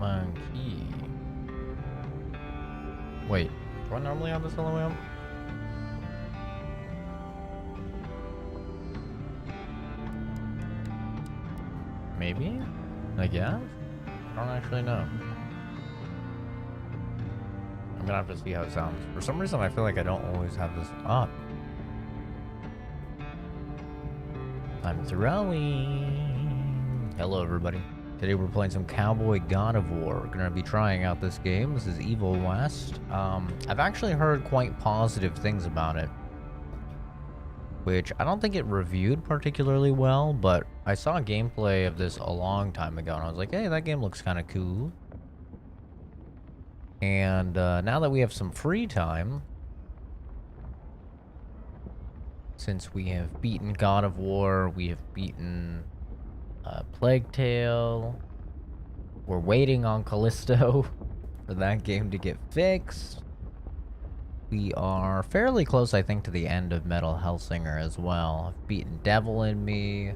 Monkey. Wait, do I normally have this all the way up? Maybe? I guess? I don't actually know. I'm gonna have to see how it sounds. For some reason, I feel like I don't always have this up. I'm throwing. Hello, everybody. Today we're playing some Cowboy God of War. We're gonna be trying out this game. This is Evil West. I've actually heard quite positive things about it, which I don't think it reviewed particularly well, but I saw a gameplay of this a long time ago, and I was like, hey, that game looks kind of cool. And now that we have some free time, since we have beaten God of War, we have beaten Plague Tale, we're waiting on Callisto for that game to get fixed. We are fairly close, I think, to the end of Metal Hellsinger as well. I've beaten Devil in Me.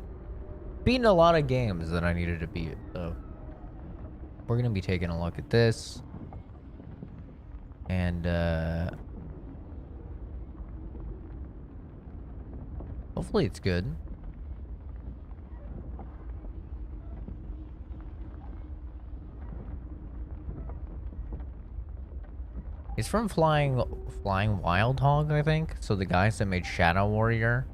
Beaten a lot of games that I needed to beat, so we're going to be taking a look at this. And, hopefully it's good. It's from Flying Wild Hog, I think. So the guys that made Shadow Warrior.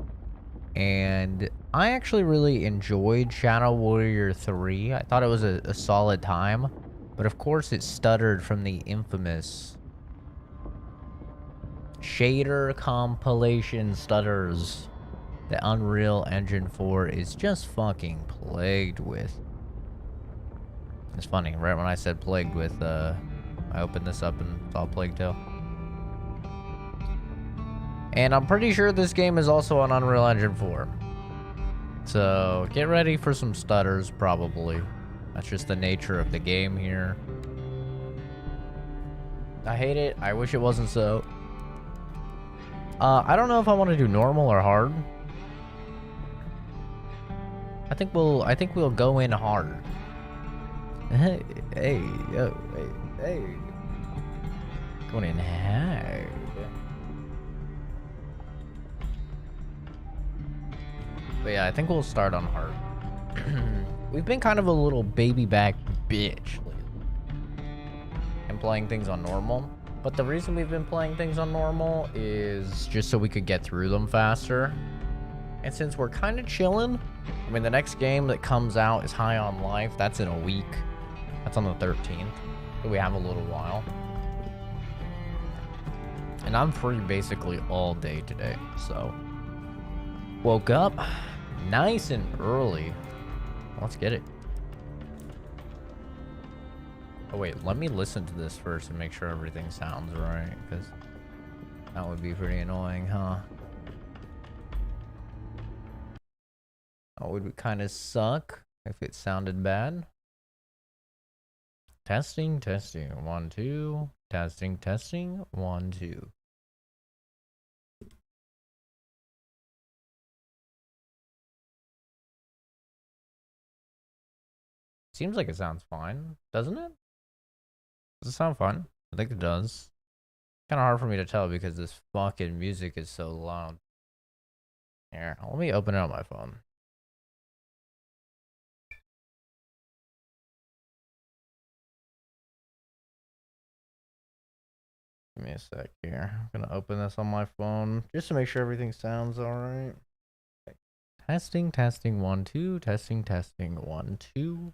And I actually really enjoyed Shadow Warrior 3. I thought it was a solid time. But of course it stuttered from the infamous shader compilation stutters that Unreal Engine 4 is just fucking plagued with. It's funny, right when I said plagued with, I opened this up and saw Plague Tale. And I'm pretty sure this game is also on Unreal Engine 4. So, get ready for some stutters, probably. That's just the nature of the game here. I hate it. I wish it wasn't so. I don't know if I want to do normal or hard. I think we'll go in hard. Hey, yo, hey. Going in hard. But yeah, I think we'll start on hard. We've been kind of a little baby back bitch lately. And playing things on normal. But the reason we've been playing things on normal is just so we could get through them faster. And since we're kind of chilling, I mean, the next game that comes out is High on Life. That's in a week. That's on the 13th. So we have a little while. And I'm free basically all day today, so. Woke up nice and early. Let's get it. Oh wait, let me listen to this first and make sure everything sounds right, because that would be pretty annoying, huh? That would kind of suck if it sounded bad. Testing, 1, 2. Testing, 1, 2. Seems like it sounds fine, doesn't it? Does it sound fun? I think it does. Kind of hard for me to tell because this fucking music is so loud. Here, let me open it on my phone. Give me a sec here. I'm gonna open this on my phone just to make sure everything sounds alright. Testing, 1, 2. Testing, 1, 2.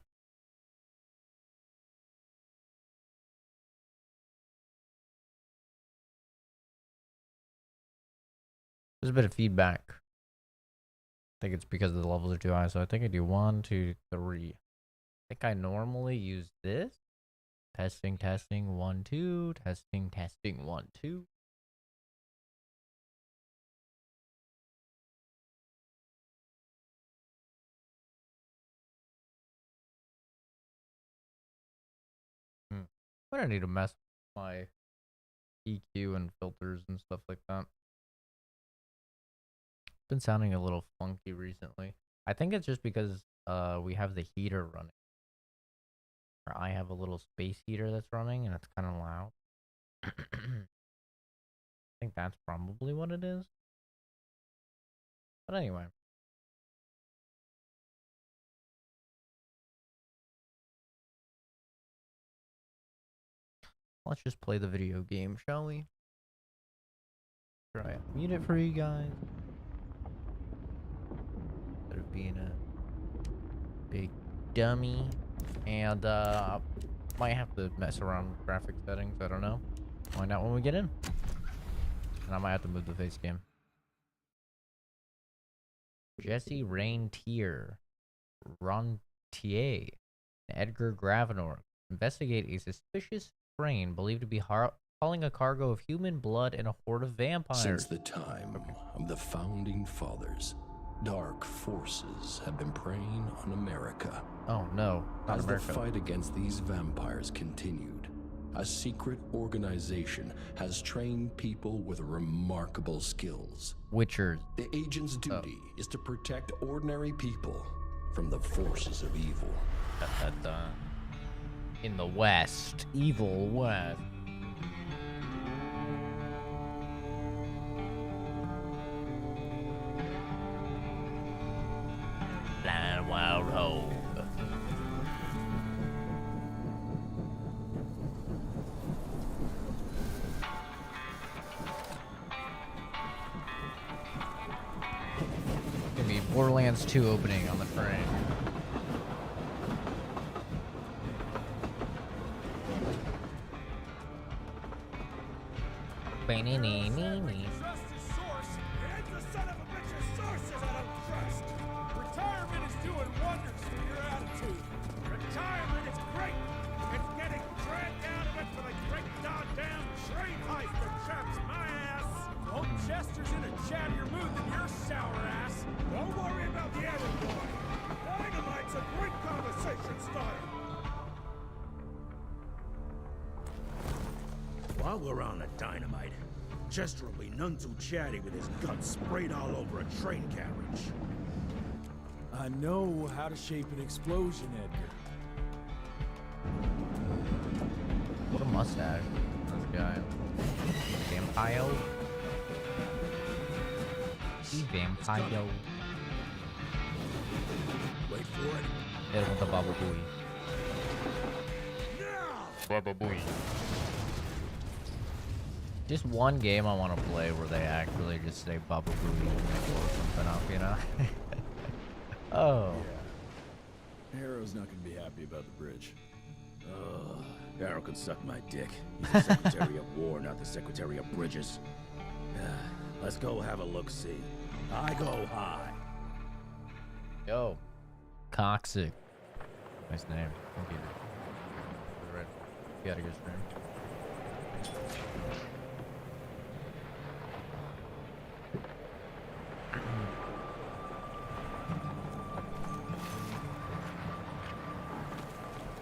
There's a bit of feedback. I think it's because the levels are too high, so I think I do 1, 2, 3. I think I normally use this. Testing, 1, 2. Testing, 1, 2. But I need to mess with my EQ and filters and stuff like that. Been sounding a little funky recently. I think it's just because we have the heater running. Or I have a little space heater that's running and it's kind of loud. I think that's probably what it is. But anyway. Let's just play the video game, shall we? Try it. Mute it for you guys. Instead of being a big dummy. And might have to mess around with graphic settings, I don't know. Find out when we get in. And I might have to move the face cam. Jesse Rentier, Rontier, and Edgar Gravenor investigate a suspicious train believed to be hauling a cargo of human blood and a horde of vampires. Since the time of the founding fathers, dark forces have been preying on America. Oh no, not America. As the fight against these vampires continued, a secret organization has trained people with remarkable skills. Witchers. The agent's duty is to protect ordinary people from the forces of evil. In the West. Evil West. Blind Wild Hole. Gonna be Borderlands 2 opening on the train. Retirement is doing wonders for your attitude. Retirement is great. It's getting dragged out of it for the great goddamn train heist that chaps my ass. Hope Chester's in a chattier mood than your sour ass. Don't worry about the other boy. Dynamite's a great conversation starter. While we're on the dynamite, Chester will be none too chatty with his guts sprayed all over a train carriage. I know how to shape an explosion, Edgar. What a mustache. This guy. Vampire. Vampire. Wait for it. Hit him with the Baba Booey. Baba Booey. Just one game I want to play where they actually just say Baba Booey and they blow something up, you know? Oh. Yeah. Harrow's not gonna be happy about the bridge. Harrow can suck my dick. He's the Secretary of War, not the Secretary of Bridges. Let's go have a look-see. I go high. Yo. Coxic. Nice name. Thank you. Right. You gotta go stream.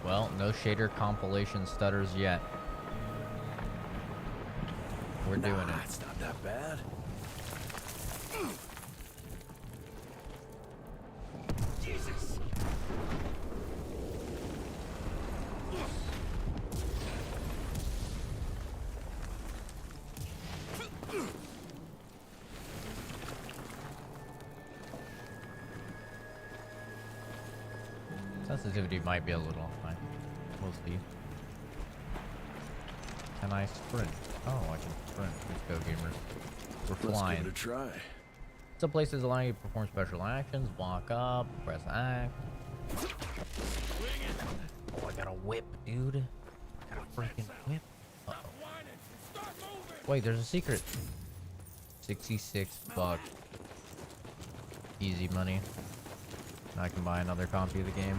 Well, no shader compilation stutters yet. We're doing it. It's not that bad. Jesus! Sensitivity might be a little high. We'll see. Can I sprint? Oh, I can sprint. Let's go, gamers. We're flying. Let's give it a try. Some places allow you to perform special actions. Walk up, press X. Oh, I got a whip, dude. I got a freaking whip. Uh-oh. Wait, there's a secret. 66 bucks. Easy money. Now I can buy another copy of the game.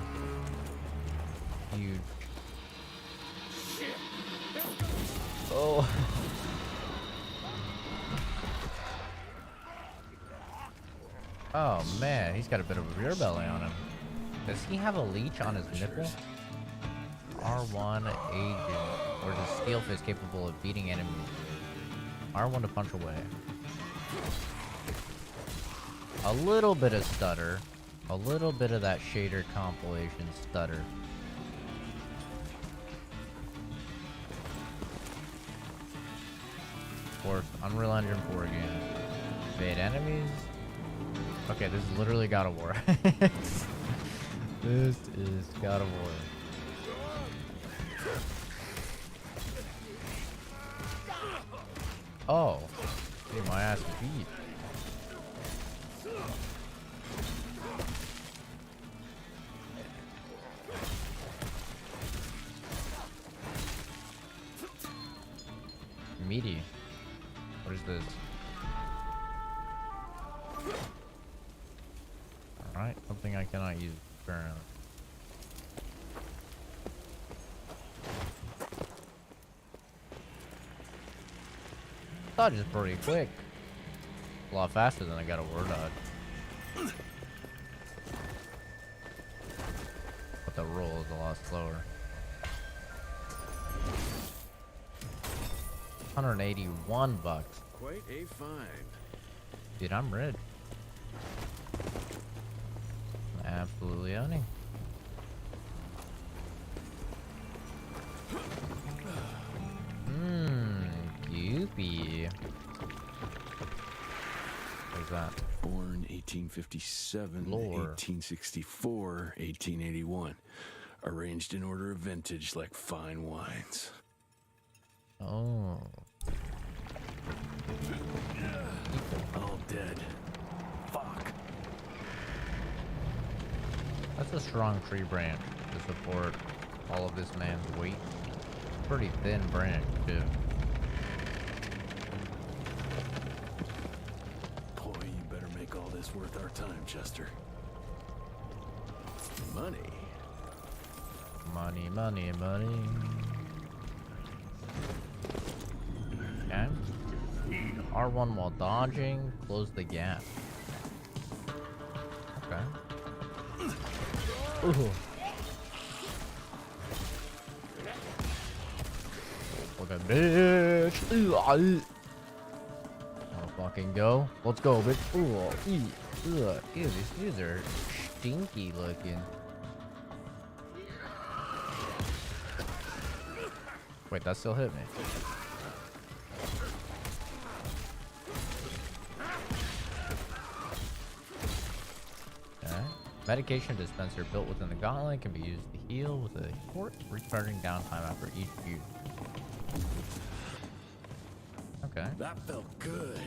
Huge. Oh. Oh man, he's got a bit of a beer belly on him. Does he have a leech on his nipple? R1 agent. Or is steel fist capable of beating enemies? R1 to punch away. A little bit of stutter. A little bit of that shader compilation stutter. course, Unreal Engine 4 game. Evade enemies. Okay, this is literally God of War. This is God of War. Oh, getting my ass beat. Meaty. What is this? Alright, something I cannot use apparently. Dodge is pretty quick. A lot faster than I got a word dodge. But the roll is a lot slower. 181 bucks. Quite a find. Dude, I'm red. Absolutely owning. Goopy. What's that? Born 1857, Lore. 1864, 1881. Arranged in order of vintage like fine wines. Oh. All dead. Fuck. That's a strong tree branch to support all of this man's weight. Pretty thin branch, too. Boy, you better make all this worth our time, Chester. Money. Money, money, money. Okay. R1 while dodging, close the gap. Okay. Ooh. Look at bitch. Ooh, ah, ooh. Wanna fucking go? Let's go, bitch. Ooh, ew, ew, these dudes are stinky looking. Wait, that still hit me. Okay. Medication dispenser built within the gauntlet can be used to heal with a short recharging downtime after each use. Okay. That felt good.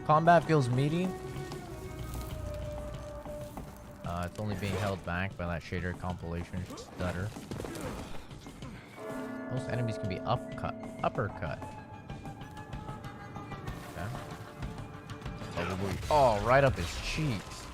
Combat feels meaty. It's only being held back by that shader compilation stutter. Most enemies can be uppercut. Okay. Probably. Oh, right up his cheeks.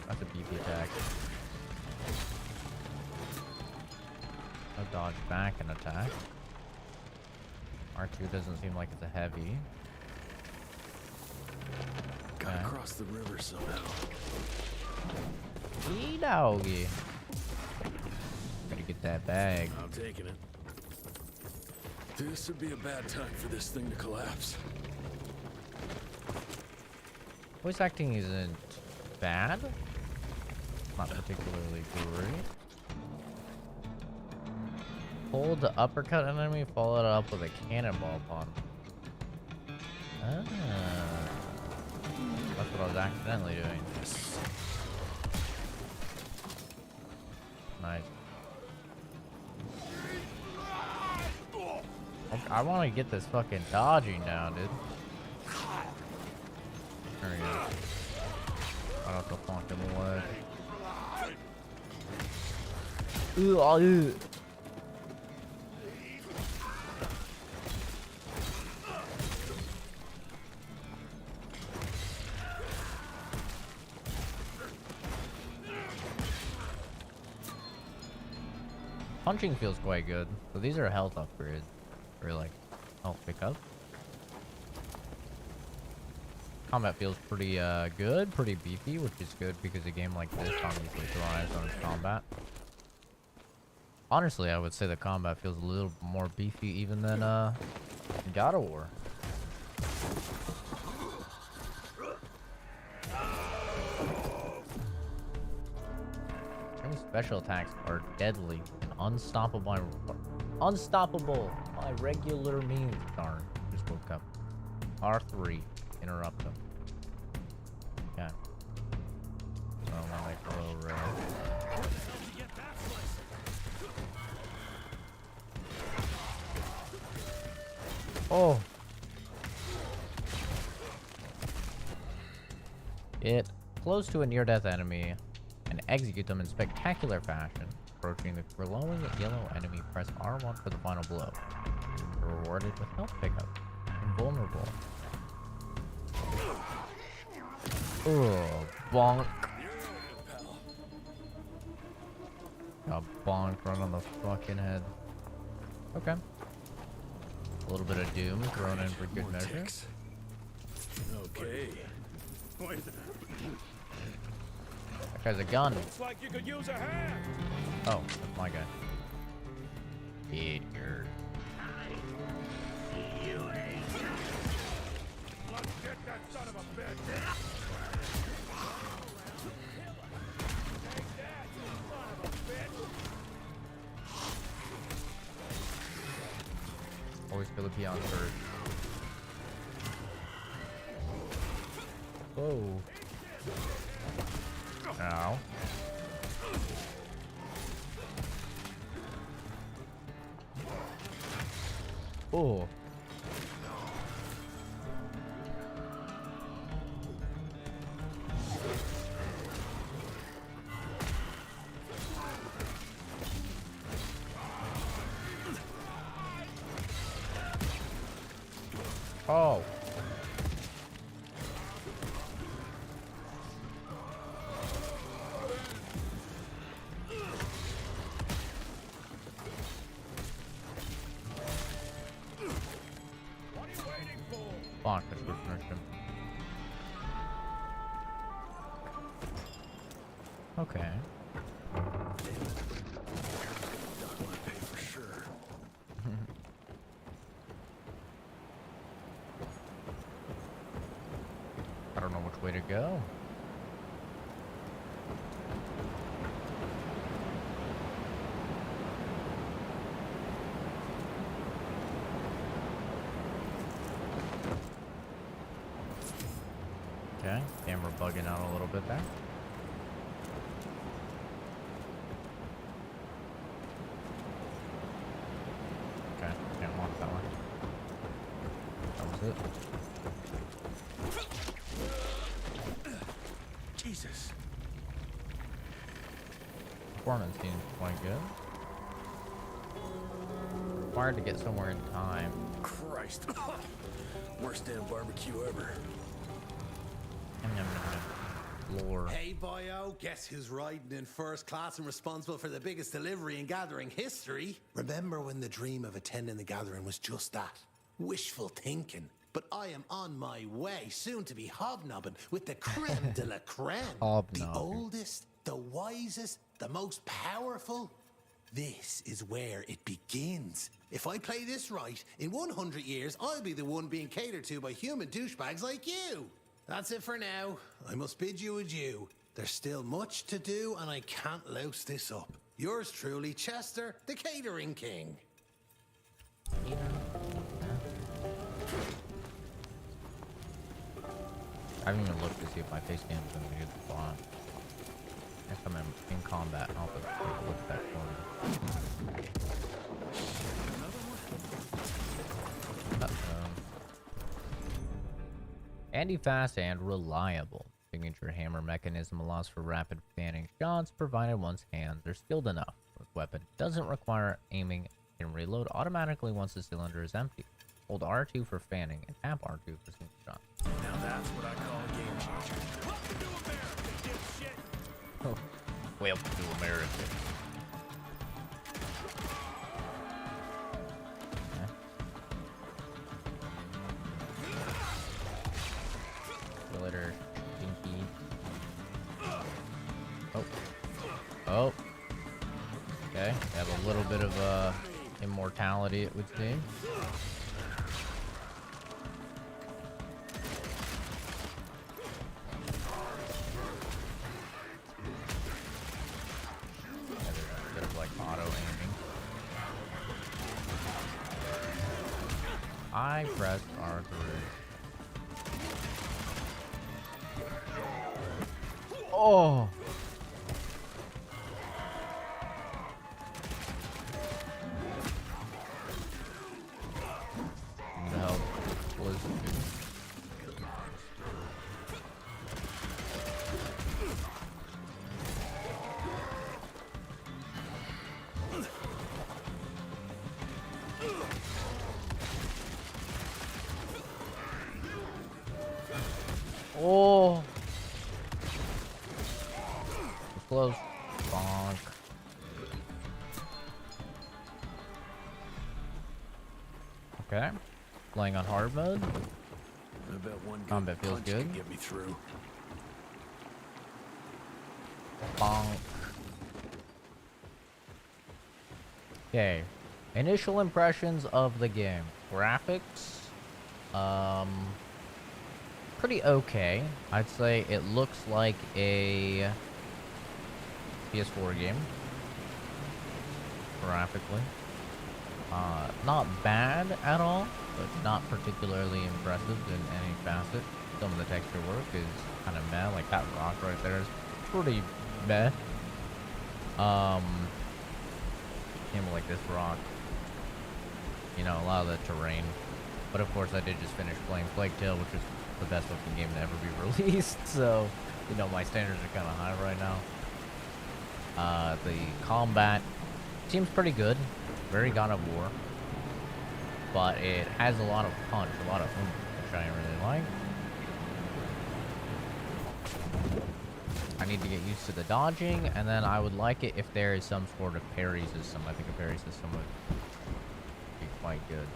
That's a beefy attack. I'll dodge back and attack. R2 doesn't seem like it's a heavy. Gotta Okay. cross the river somehow. Hey, doggy. Gotta get that bag. I'm taking it. This would be a bad time for this thing to collapse. Voice acting isn't bad. Not particularly great. Hold the uppercut enemy, follow it up with a cannonball upon. Ah. That's what I was accidentally doing. Nice. I want to get this fucking dodging down, dude. There we go. Right off the fucking ledge. Ooh, oh, ooh. Punching feels quite good. So these are health upgrades. Or like health pickup. Combat feels pretty good, pretty beefy, which is good because a game like this obviously thrives on its combat. Honestly, I would say the combat feels a little more beefy even than God of War. Any special attacks are deadly and unstoppable by regular means. Darn, just woke up. R3, interrupt them. Okay. So I'm gonna make a little row. Oh! Get close to a near-death enemy and execute them in spectacular fashion. Approaching the glowing yellow enemy, press R1 for the final blow. You're rewarded with health pickup. Invulnerable. Oh, bonk. Got bonked right on the fucking head. Okay. A little bit of doom thrown in for good measure. Okay. That guy's a gun. Looks like you could use a hand. Oh, that's my guy. Idiot. Let's get that son of a bitch. Take that, you son of a bitch. Always feel the peon first. Whoa. Ow. Oh. Oh. What are you waiting for? Fuck, that's good finish him. Okay. For sure. I don't know which way to go. Okay, camera bugging out a little bit there. Okay, can't walk that way. That was it. Jesus. Performance seems quite good. Required to get somewhere in time. Christ. Worst damn barbecue ever. Lore. Hey, boyo, guess who's riding in first class and responsible for the biggest delivery in gathering history? Remember when the dream of attending the gathering was just that? Wishful thinking. But I am on my way, soon to be hobnobbing with the creme de la creme. The Hobnobbing. oldest, the wisest, the most powerful. This is where it begins. If I play this right, in 100 years, I'll be the one being catered to by human douchebags like you. That's it for now. I must bid you adieu. There's still much to do, and I can't louse this up. Yours truly, Chester, the Catering King. I haven't even looked to see if my face cam is going to be a good spot. If I'm in combat, I'll have to take a look at that for me. Handy, fast, and reliable. Signature hammer mechanism allows for rapid fanning shots, provided one's hands are skilled enough. This weapon doesn't require aiming and reload automatically once the cylinder is empty. Hold R2 for fanning and tap R2 for single shots. Now that's what I call a game changer. Welcome to America, dipshit. Oh, welcome to America. See you later, Dinky. Oh. Oh. Okay, we have a little bit of immortality, it would seem. Yeah, there's a bit of like auto aiming. I pressed R3. Oh! Need help. Was oh! Close. Bonk. Okay. Playing on hard mode. I bet one good Combat feels punch good. can get me through. Bonk. Okay. Initial impressions of the game. Graphics. Pretty okay. I'd say it looks like a PS4 game. Graphically. Not bad at all, but not particularly impressive in any facet. Some of the texture work is kind of meh, like that rock right there is pretty meh. Came like this rock. You know, a lot of the terrain. But of course I did just finish playing Plague Tale, which is the best looking game to ever be released, so, you know, my standards are kind of high right now. The combat seems pretty good. Very God of War. But it has a lot of punch, a lot of oomph, which I really like. I need to get used to the dodging, and then I would like it if there is some sort of parry system. I think a parry system would be quite good.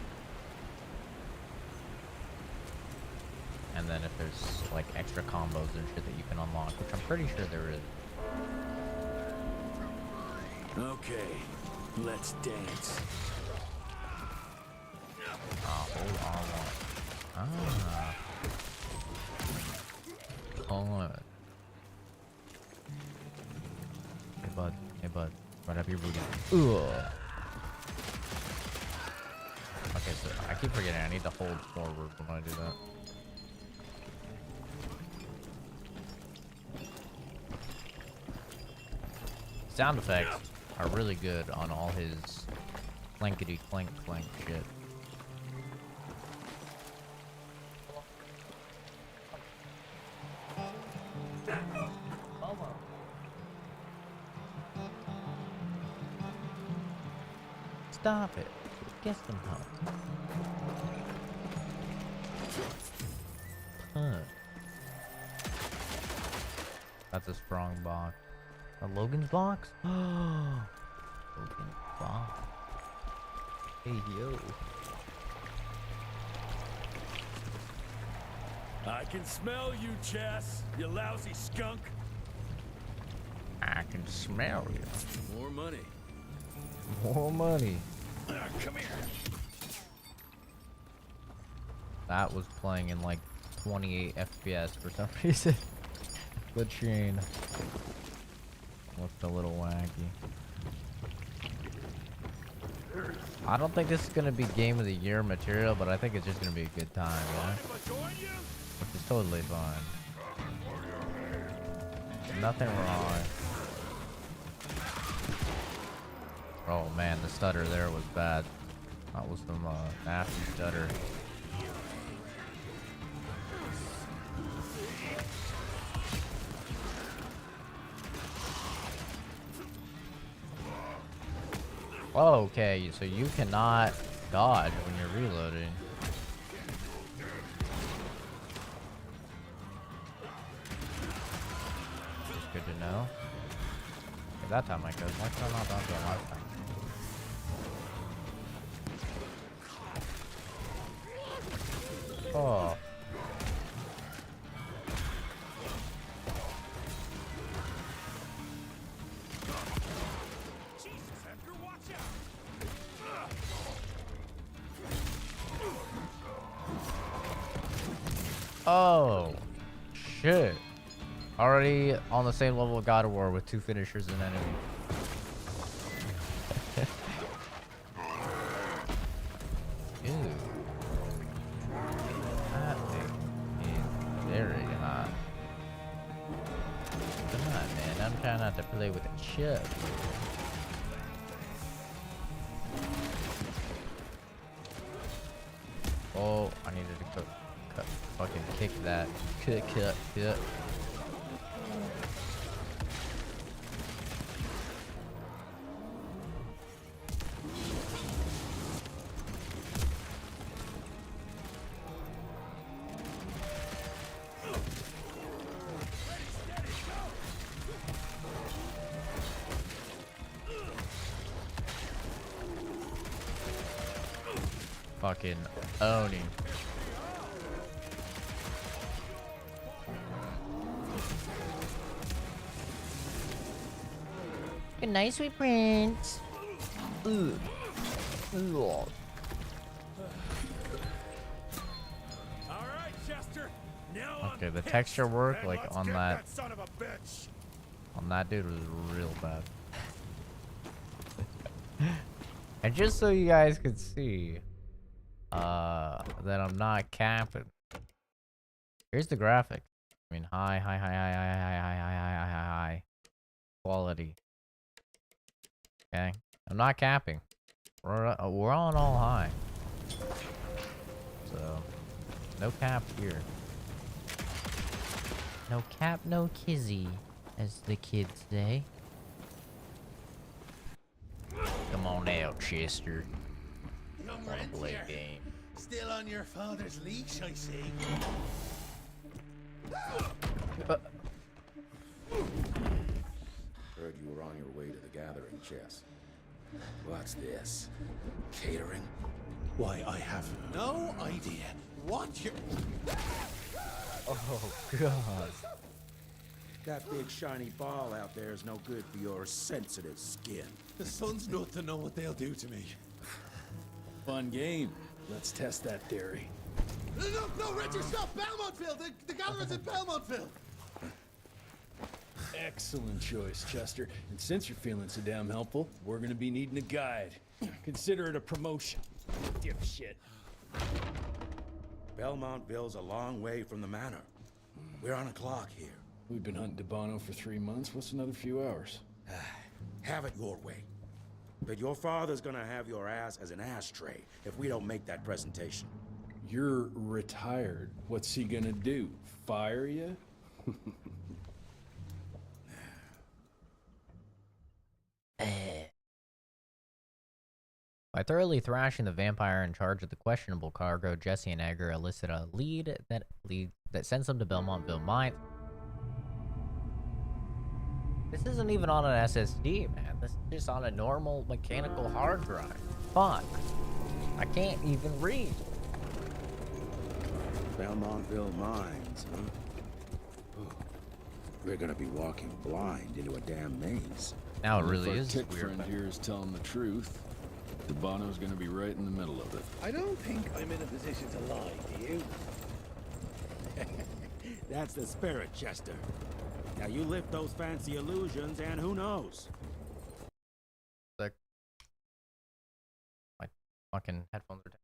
And then if there's like extra combos and shit that you can unlock, which I'm pretty sure there is. Okay, let's dance. Hold on. Hold on. Hey bud. Hey bud. Right up your booty. Ugh. Okay, so I keep forgetting I need to hold forward when I do that. Sound effects are really good on all his clankety clank clank shit. Stop it. Get some help. That's a strong box. A Logan's box? Logan's box. Hey, yo. I can smell you, Chess, you lousy skunk. I can smell you. More money. More money. Come here. That was playing in like 28 FPS for some reason. The chain looked a little wacky. I don't think this is gonna be game of the year material, but I think it's just gonna be a good time, yeah? Which is totally fine. Nothing wrong. Oh man, the stutter there was bad. That was some nasty stutter. Oh, okay, so you cannot dodge when you're reloading. Just good to know. Okay, that time I could. Why could I not dodge that last time? Oh. Jesus, that Oh, shit. Already on the same level of God of War with 2 finishers and enemy. Ew. That thing is very hot. Come on, man. I'm trying not to play with a chip. Oh, I needed to fucking kick that. Cut. Fucking owning. Good night, sweet prince. Ugh. Ugh. All right, Chester. Now Okay, I'm the pissed, texture work, and like, let's on get that- son of a bitch. On that dude was real bad. And just so you guys could see, that I'm not capping. Here's the graphic. I mean, high quality. Okay, I'm not capping. We're on all high. So, no cap here. No cap, no kizzy, as the kids say. Come on out, Chester. Young Wanna play rentier. game. Still on your father's leash, I see. Heard you were on your way to the gathering, Chess. What's this? Catering? Why, I have no idea what you're... Oh, God. That big shiny ball out there is no good for your sensitive skin. The sun's not to know what they'll do to me. Fun game. Let's test that theory. No, Richard, stop! Belmontville! The gallery's in Belmontville! Excellent choice, Chester. And since you're feeling so damn helpful, we're gonna be needing a guide. Consider it a promotion. Dipshit. Belmontville's a long way from the manor. We're on a clock here. We've been hunting Debano for 3 months. What's another few hours? Have it your way. But your father's gonna have your ass as an ashtray if we don't make that presentation. You're retired. What's he gonna do? Fire you? By thoroughly thrashing the vampire in charge of the questionable cargo, Jesse and Edgar elicit a lead that sends them to Belmontville Mine. This isn't even on an SSD, man. This is just on a normal mechanical hard drive. Fuck. I can't even read. Belmontville Mines, huh? Oh, we're gonna be walking blind into a damn maze. Now it If really our is tick weird. friend here is telling the truth, Debano's gonna be right in the middle of it. I don't think I'm in a position to lie, do you? That's the spirit, Chester. Now you lift those fancy illusions, and who knows? My fucking headphones are dead.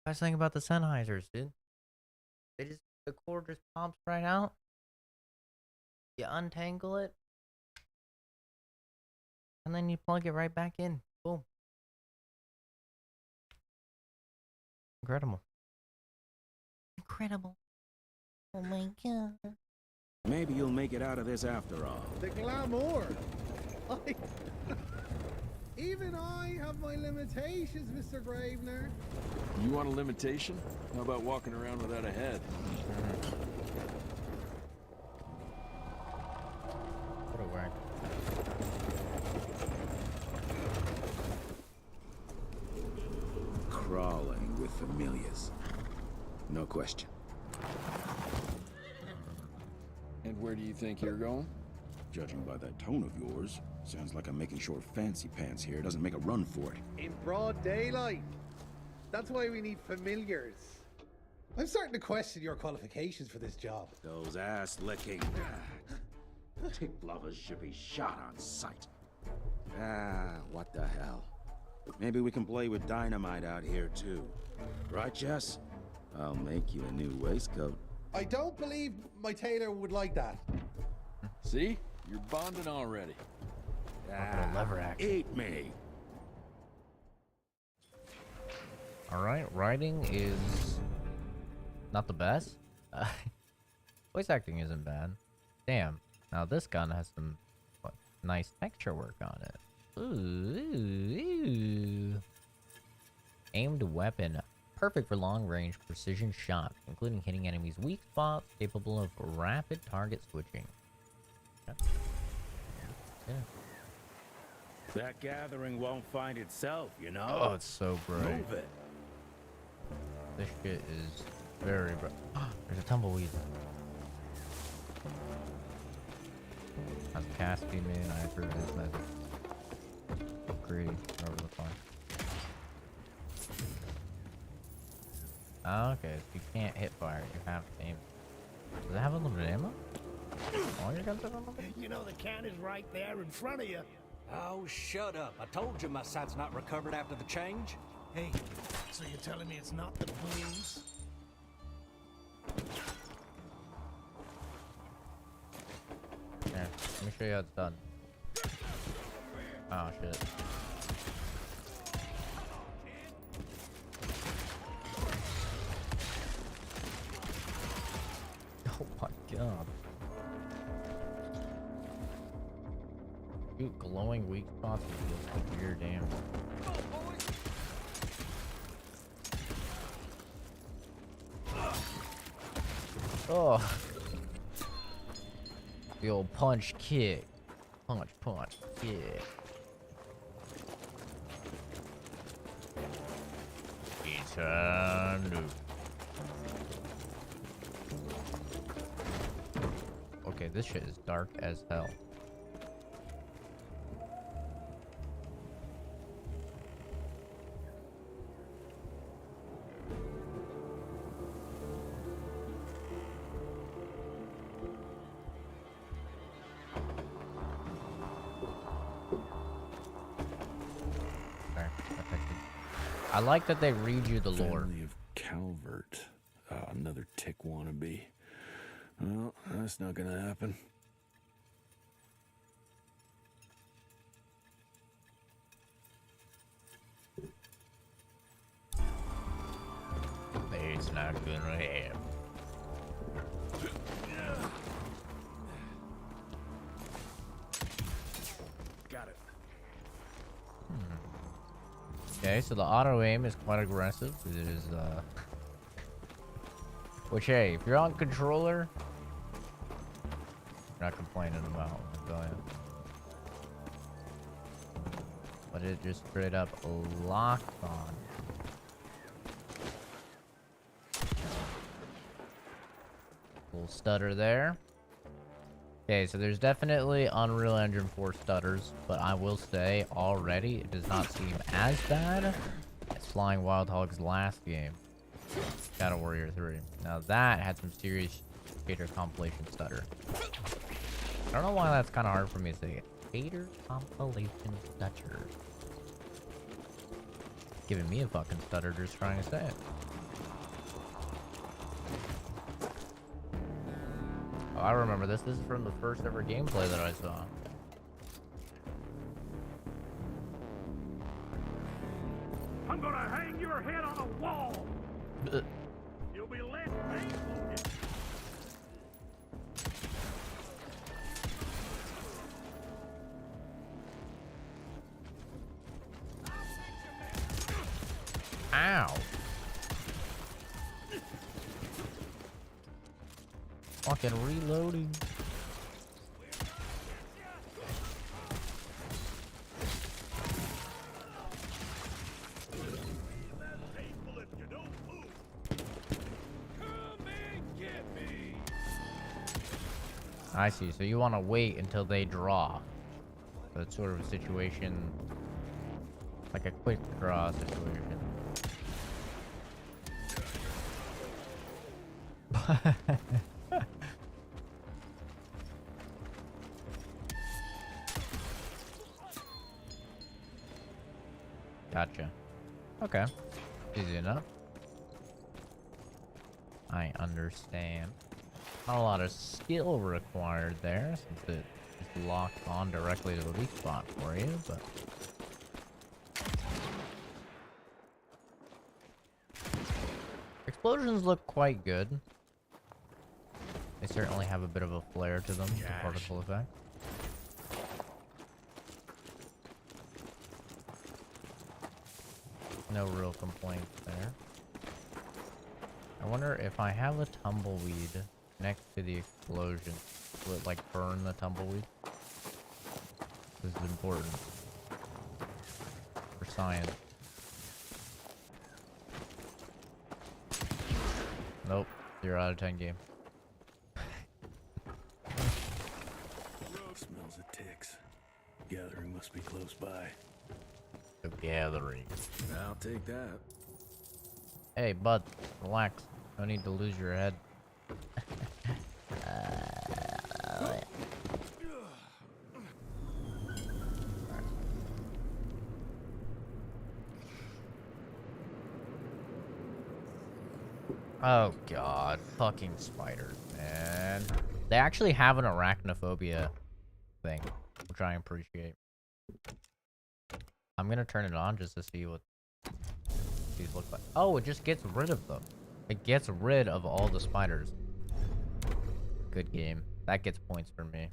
Best thing about the Sennheisers, dude. The cord just pops right out. You untangle it. And then you plug it right back in. Boom. Incredible. Incredible. Oh my god. Maybe you'll make it out of this after all. The glamour! Even I have my limitations, Mr. Gravener. You want a limitation? How about walking around without a head? What a whack. Crawling with familiars. No question. And Where do you think you're going? Judging by that tone of yours, sounds like I'm making short fancy pants here. Doesn't make a run for it. In broad daylight. That's why we need familiars. I'm starting to question your qualifications for this job. Those ass-licking tick lovers should be shot on sight. What the hell? Maybe we can play with dynamite out here, too. Right, Jess? I'll make you a new waistcoat. I don't believe my tailor would like that. See? You're bonding already. Lever action. Eat me! Alright, writing is not the best. Voice acting isn't bad. Damn. Now this gun has some nice texture work on it. Ooh. Aimed weapon. Perfect for long-range precision shots, including hitting enemies' weak spots, capable of rapid target switching. Yeah. That gathering won't find itself, you know? Oh, it's so bright. Move it. This shit is very bright. There's a tumbleweed. That's Caspi, man. I heard his message. Upgrade, whatever the fuck. Oh, okay, so you can't hit fire. You have to aim. Does it have unlimited ammo? All your guns have unlimited? You know the can is right there in front of you. Oh, shut up. I told you my sight's not recovered after the change. Hey, so you're telling me it's not the blues? Here, let me show you how it's done. Oh, shit. Oh my god. Shoot glowing weak spots and deal severe damage. Oh. The old punch kick. Punch, kick. Eternal. Okay, this shit is dark as hell. There, affected. I like that they read you the lore. Family of Calvert. Another tick wannabe. Well, that's not gonna happen. It's not gonna happen. Got it. Okay, so the auto aim is quite aggressive. It is, which, hey, if you're on controller, you're not complaining about it. But it just straight up locked on. Little stutter there. Okay, so there's definitely Unreal Engine 4 stutters, but I will say already it does not seem as bad as Flying Wild Hog's last game, Shadow Warrior 3. Now that had some serious shader compilation stutter. I don't know why that's kind of hard for me to say. Shader compilation stutter. Giving me a fucking stutter just trying to say it. Oh, I remember this. This is from the first ever gameplay that I saw. I'm gonna hang your head on a wall. You'll be less painful. Ow. Fucking reloading. Painful if you don't move. Come and get me. I see. So you want to wait until they draw. So it's sort of a situation, like a quick draw situation. Gotcha. Okay. Easy enough. I understand. Not a lot of skill required there, since it is locked on directly to the weak spot for you, but... Explosions look quite good. They certainly have a bit of a flair to them, the particle effect. No real complaints there. I wonder if I have a tumbleweed next to the explosion, will it like burn the tumbleweed? This is important for science. Nope, 0 out of 10 game. Smells of ticks. Gathering must be close by. The gathering. I'll take that. Hey, bud, relax. No need to lose your head. Oh god, fucking spiders, man. They actually have an arachnophobia thing, which I appreciate. I'm gonna turn it on just to see what these look like. Oh, it just gets rid of them. It gets rid of all the spiders. Good game. That gets points for me.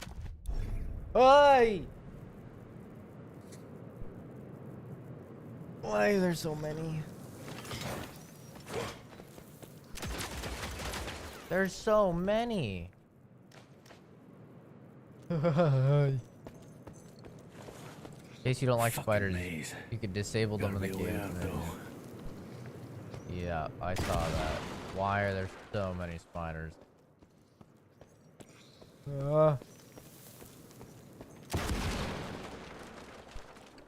Oi! Why are there so many? There's so many. In case you don't like spiders, you can disable them in the game. Yeah, I saw that. Why are there so many spiders?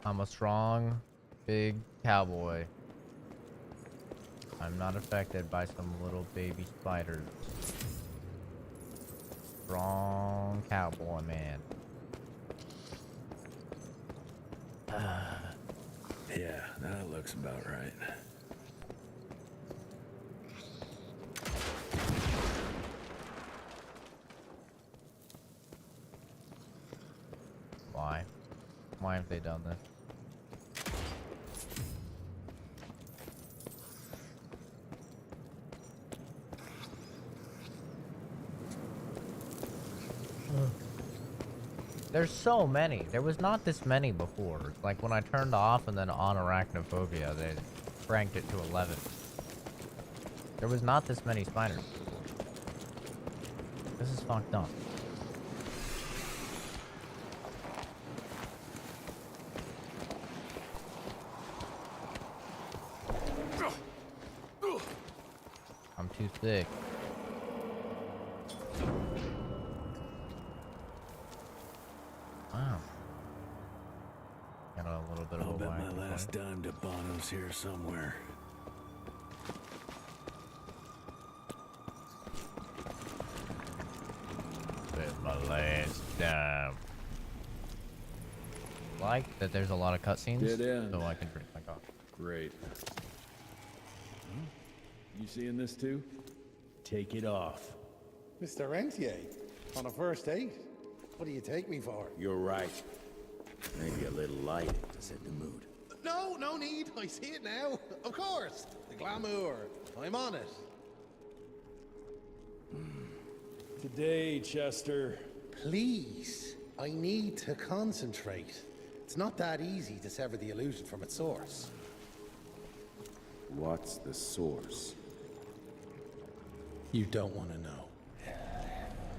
I'm a strong, big cowboy. I'm not affected by some little baby spiders. Strong cowboy man. Yeah, that looks about right. Why? Why have they done this? There's so many. There was not this many before. Like when I turned off and then on arachnophobia, they cranked it to 11. There was not this many spiders before. This is fucked up. I'm too thick. Wow. Got a little bit of I'll a bet whack my last before. dime to Bono's here somewhere. Bet my last dime. Like that there's a lot of cutscenes, Dead end. so I can drink my coffee. Great. You seeing this too? Take it off. Mr. Rentier, on a first date? What do you take me for? You're right. Maybe a little light to set the mood. No, no need. I see it now. Of course. The glamour. I'm on it. Today, Chester. Please. I need to concentrate. It's not that easy to sever the illusion from its source. What's the source? You don't want to know.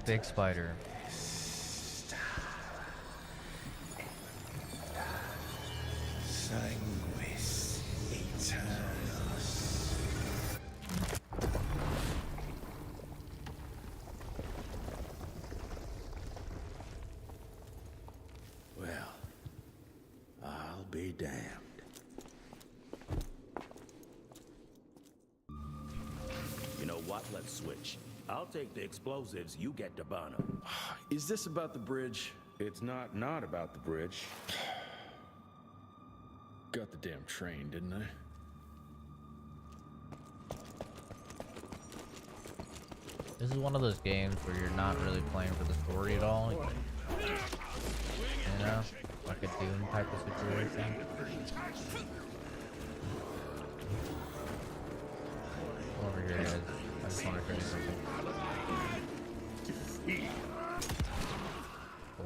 Big spider. Sanguis Eternus. be damned. You know what? Let's switch. I'll take the explosives, you get the Bono. Is this about the bridge? It's not about the bridge. Got the damn train, didn't I? This is one of those games where you're not really playing for the story at all. You know? Like a Doom type of situation. Over here, guys. I just want to show you something. Oh.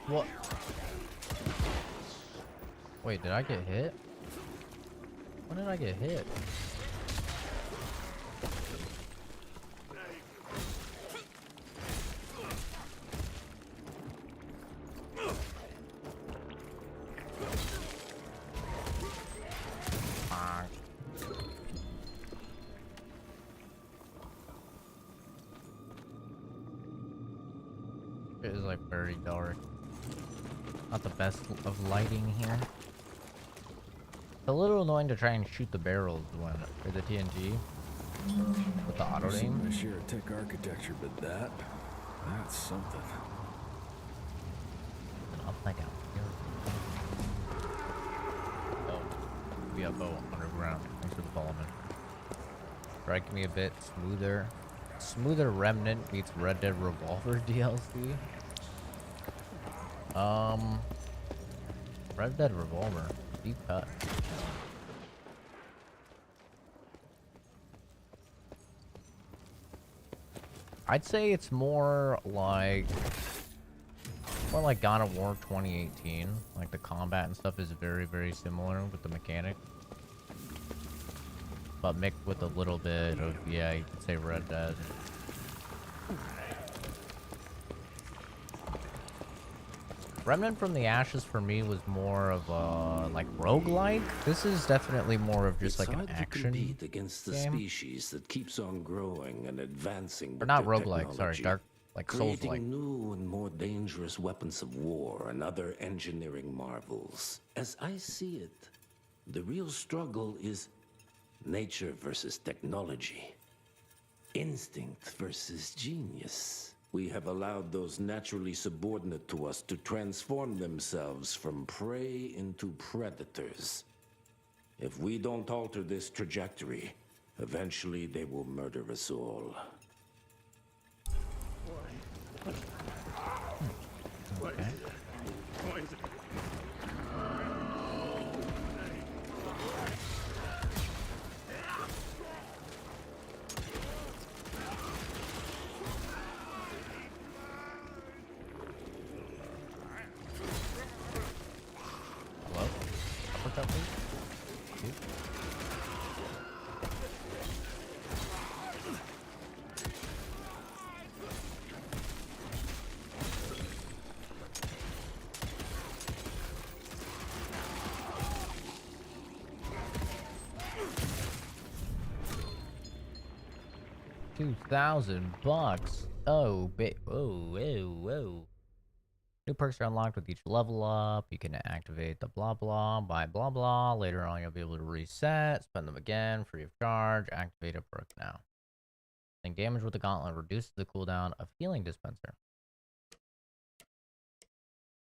What? Wait, did I get hit? When did I get hit? It is like very dark. Not the best of lighting here. It's a little annoying to try and shoot the barrels when for the TNT with the auto aim. The sheer tech architecture, but that's something. An upside down. Oh, we have bow underground. Thanks for the follow, man. Strike me a bit smoother. Smoother Remnant beats Red Dead Revolver DLC. Red Dead Revolver. Deep cut. I'd say it's more like God of War 2018. Like the combat and stuff is very, very similar with the mechanic. But mixed with a little bit of, yeah, you could say Red Dead. Remnant from the Ashes for me was more of a like roguelike. This is definitely more of just like an action to compete against the game. species that keeps on growing and advancing. Or not roguelike, sorry, dark, like Souls-like. Creating new and more dangerous weapons of war and other engineering marvels. As I see it, the real struggle is nature versus technology. Instinct versus genius. We have allowed those naturally subordinate to us to transform themselves from prey into predators. If we don't alter this trajectory, eventually they will murder us all. Okay. 2,000 bucks. Oh, whoa. New perks are unlocked with each level up. You can activate the blah blah, buy blah blah. Later on, you'll be able to reset, spend them again, free of charge. Activate a perk now. And damage with the gauntlet reduces the cooldown of healing dispenser.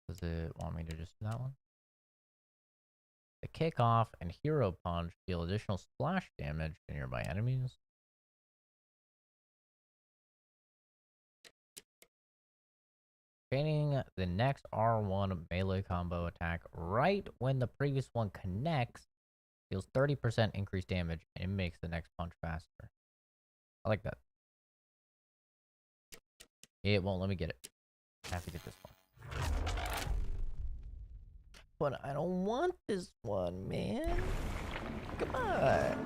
Does it want me to just do that one? The kickoff and hero punch deal additional splash damage to nearby enemies. Training the next R1 melee combo attack right when the previous one connects deals 30% increased damage and it makes the next punch faster. I like that. It won't let me get it. I have to get this one. But I don't want this one, man. Come on.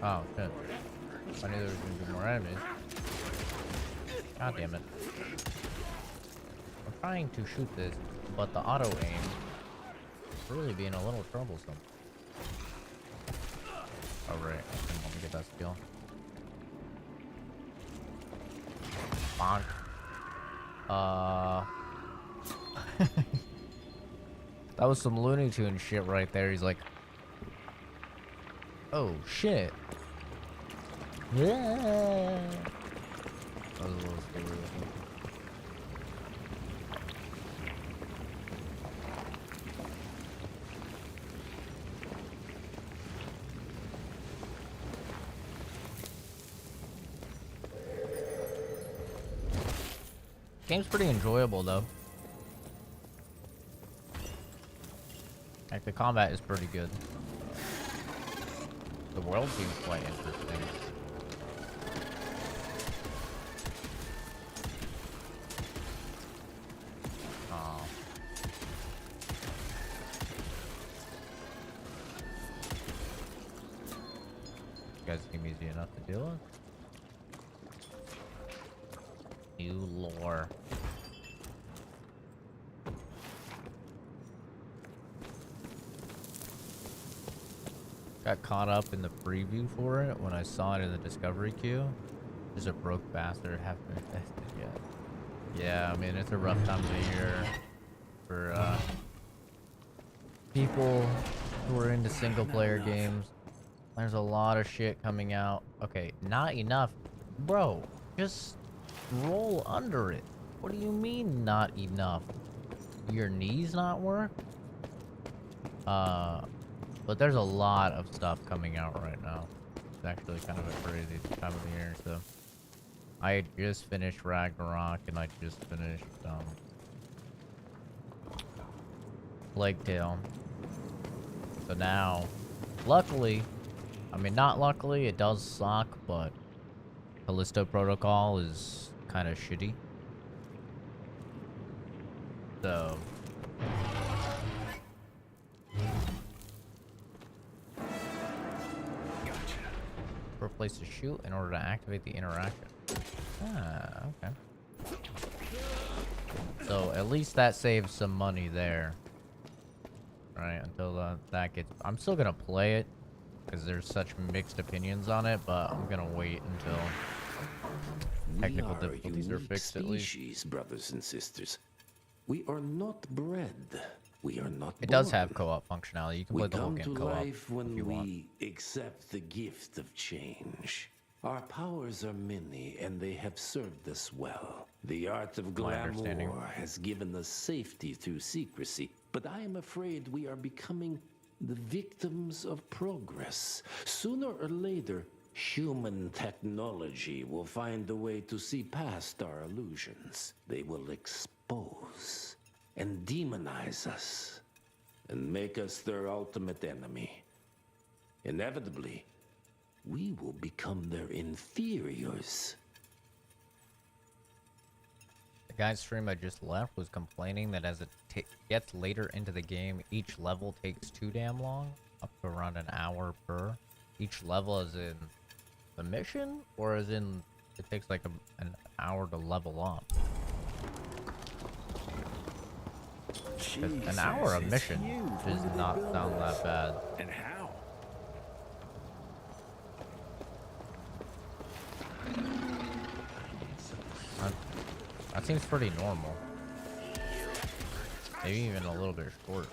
Oh, shit. I knew there was going to be more enemies. God damn it. trying to shoot this, but the auto aim is really being a little troublesome. Oh right, let me get that skill. Bonk. That was some Looney Tunes shit right there. He's like, oh shit. Yeah. That was a little scary. Game's pretty enjoyable though. Like the combat is pretty good. The world seems quite interesting. Oh. You guys seem easy enough to deal with. New lore. Got caught up in the preview for it when I saw it in the discovery queue. There's a broke bastard, haven't been tested yet. Yeah, I mean, it's a rough time of the year for people who are into single player games. There's a lot of shit coming out. Okay, not enough. Bro, just roll under it. What do you mean not enough? Your knees not work? But there's a lot of stuff coming out right now. It's actually kind of a crazy time of the year, so. I just finished Ragnarok, and I just finished, Plague Tale. So now, luckily, I mean, not luckily, it does suck, but Callisto Protocol is kind of shitty. So. For a place to shoot in order to activate the interaction. Ah, okay. So at least that saves some money there. Right, until that gets... I'm still gonna play it, because there's such mixed opinions on it, but I'm gonna wait until technical difficulties are fixed at least. Species, brothers and sisters. We are not bred. We are not. It does have co-op functionality. You can play the whole game co-op. We come to life when you want. we accept the gift of change. Our powers are many, and they have served us well. The art of glamour has given us safety through secrecy, but I am afraid we are becoming the victims of progress. Sooner or later, human technology will find a way to see past our illusions. They will expose and demonize us and make us their ultimate enemy. Inevitably, we will become their inferiors. The guy's stream I just left was complaining that as it gets later into the game, each level takes too damn long, up to around an hour per. Each level is in the mission, or as in it takes like an hour to level up. An hour of mission does not sound that bad. And how? That seems pretty normal. Maybe even a little bit short.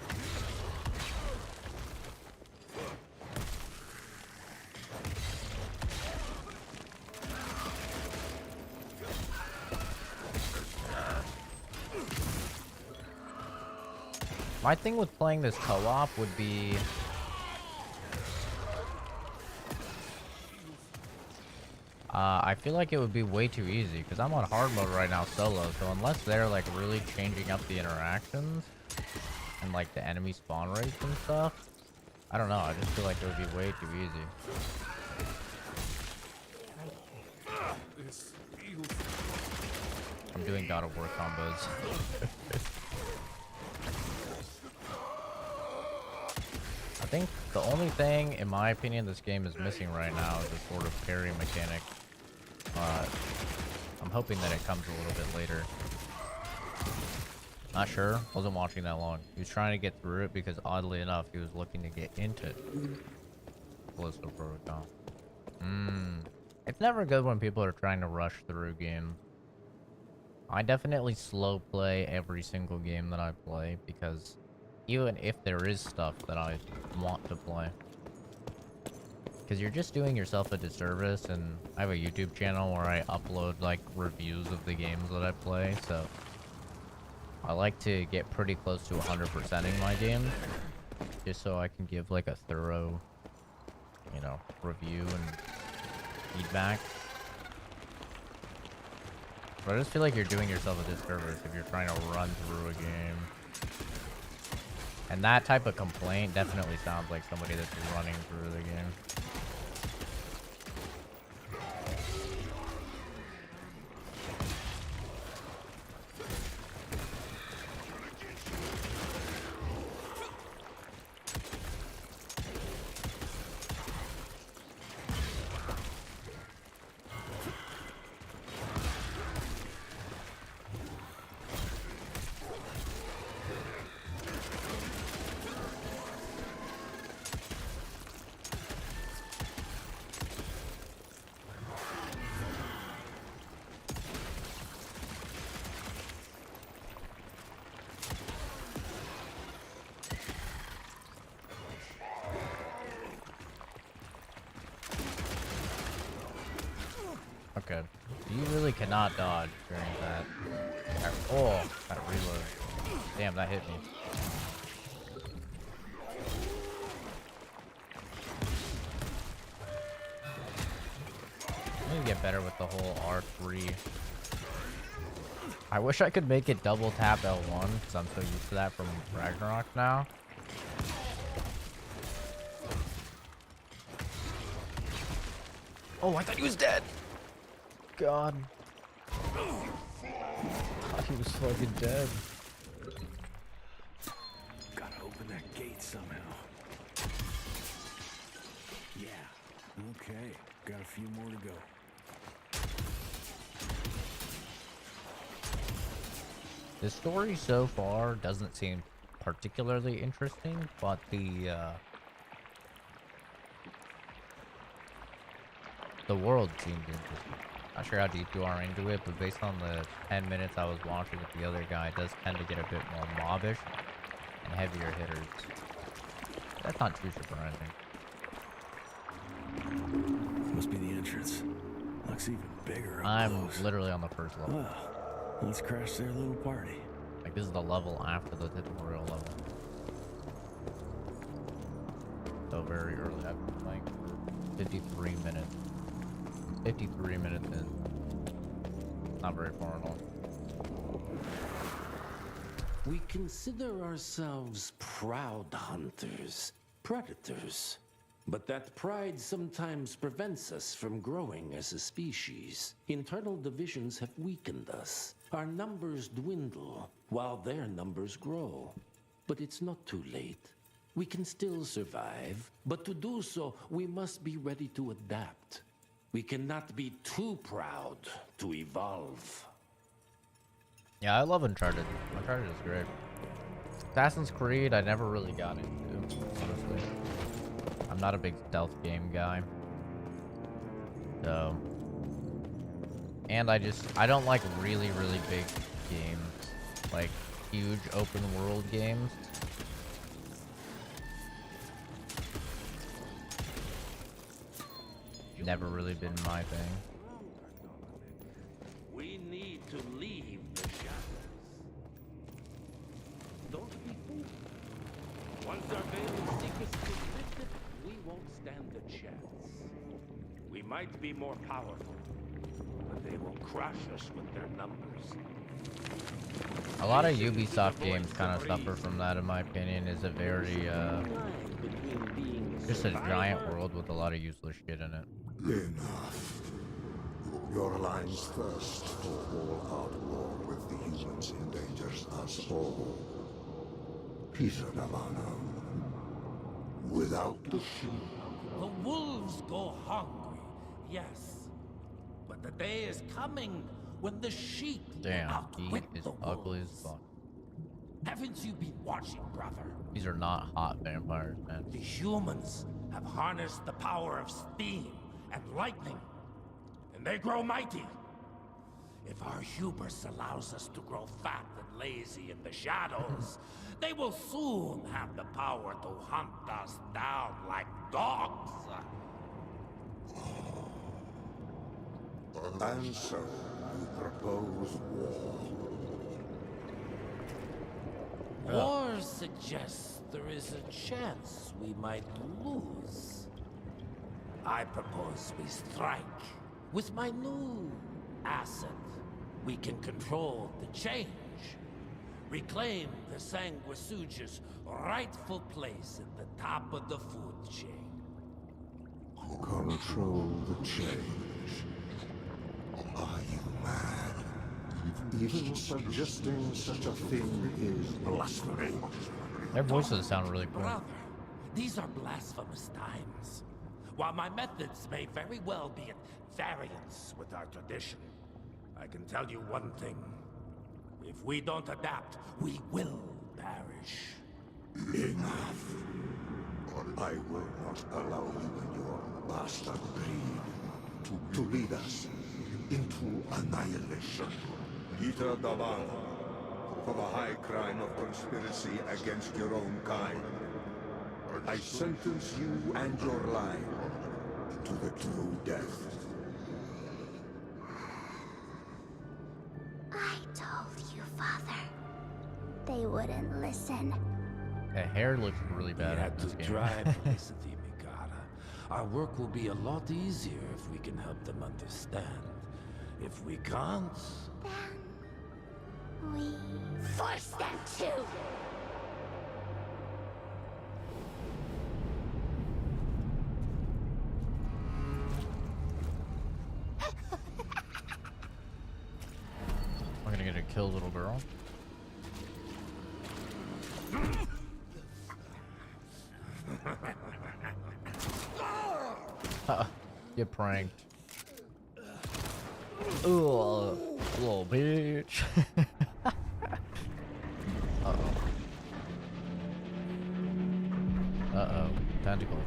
My thing with playing this co-op would be... I feel like it would be way too easy, because I'm on hard mode right now solo, so unless they're like really changing up the interactions and like the enemy spawn rates and stuff, I don't know, I just feel like it would be way too easy. I'm doing God of War combos. I think the only thing, in my opinion, this game is missing right now is a sort of parry mechanic. I'm hoping that it comes a little bit later. Not sure. Wasn't watching that long. He was trying to get through it because oddly enough, he was looking to get into Callisto Protocol. It's never good when people are trying to rush through games. I definitely slow play every single game that I play because even if there is stuff that I want to play. Because you're just doing yourself a disservice, and I have a YouTube channel where I upload like reviews of the games that I play, so I like to get pretty close to 100%ing my games, just so I can give like a thorough, you know, review and feedback. But I just feel like you're doing yourself a disservice if you're trying to run through a game. And that type of complaint definitely sounds like somebody that's running through the game. Okay. You really cannot dodge during that. Oh, that reload. Damn, that hit me. I need to get better with the whole R3. I wish I could make it double tap L1 because I'm so used to that from Ragnarok now. Oh, I thought he was dead. God. He was fucking dead. Gotta open that gate somehow. Yeah. Okay. Got a few more to go. The story so far doesn't seem particularly interesting, but the world seems interesting. Not sure how deep you are into it, but based on the 10 minutes I was watching with the other guy, it does tend to get a bit more mobbish and heavier hitters. That's not too surprising. Must be the entrance. Looks even bigger up I'm close. literally on the first level. Well, let's crash their little party. Like, this is the level after the tutorial level. So very early. I've been playing for 53 minutes. 53 minutes in. Not very far at all. We consider ourselves proud hunters, predators. But that pride sometimes prevents us from growing as a species. Internal divisions have weakened us. Our numbers dwindle while their numbers grow. But it's not too late. We can still survive, but to do so, we must be ready to adapt. We cannot be too proud to evolve. Yeah, I love Uncharted. Uncharted is great. Assassin's Creed, I never really got into, honestly. I'm not a big stealth game guy. So. And I don't like really, really big games. Like, huge open world games. Never really been my thing. We need to leave the shadows. Don't be fooled. Once our veil of secrecy is lifted, we won't stand a chance. We might be more powerful, but they will crush us with their numbers. A lot of Ubisoft games kind of suffer from that, in my opinion. Is a very, just a giant world with a lot of useless shit in it. Enough. Your alliance thirst for all-out war with the humans endangers us all. Peter Davano. Without the sheep. The wolves go hungry, yes. But the day is coming when the sheep Damn, will he outwit is the ugly wolves. as fuck. Haven't you been watching, brother? These are not hot vampires, man. The humans have harnessed the power of steam and lightning, and they grow mighty. If our hubris allows us to grow fat and lazy in the shadows, they will soon have the power to hunt us down like dogs. And so, you propose war. War suggests there is a chance we might lose. I propose we strike. With my new asset, we can control the change. Reclaim the Sanguisuja's rightful place at the top of the food chain. Control the change. Are you mad? Even suggesting such a thing is blasphemy. Their voices sound really cool. Brother, these are blasphemous times. While my methods may very well be at variance with our tradition, I can tell you one thing. If we don't adapt, we will perish. Enough. I will not allow you and your bastard breed to lead us into annihilation. Peter Daban, for the high crime of conspiracy against your own kind, I sentence you and your line to the true death. I told you, Father. They wouldn't listen. The hair looks really bad. We had to try to listen to Mikata. Our work will be a lot easier if we can help them understand. If we can't... Then... we... force them to! I'm gonna get a kill little girl. Get pranked. Ooh, little bitch. Uh-oh. Uh-oh. Tentacles.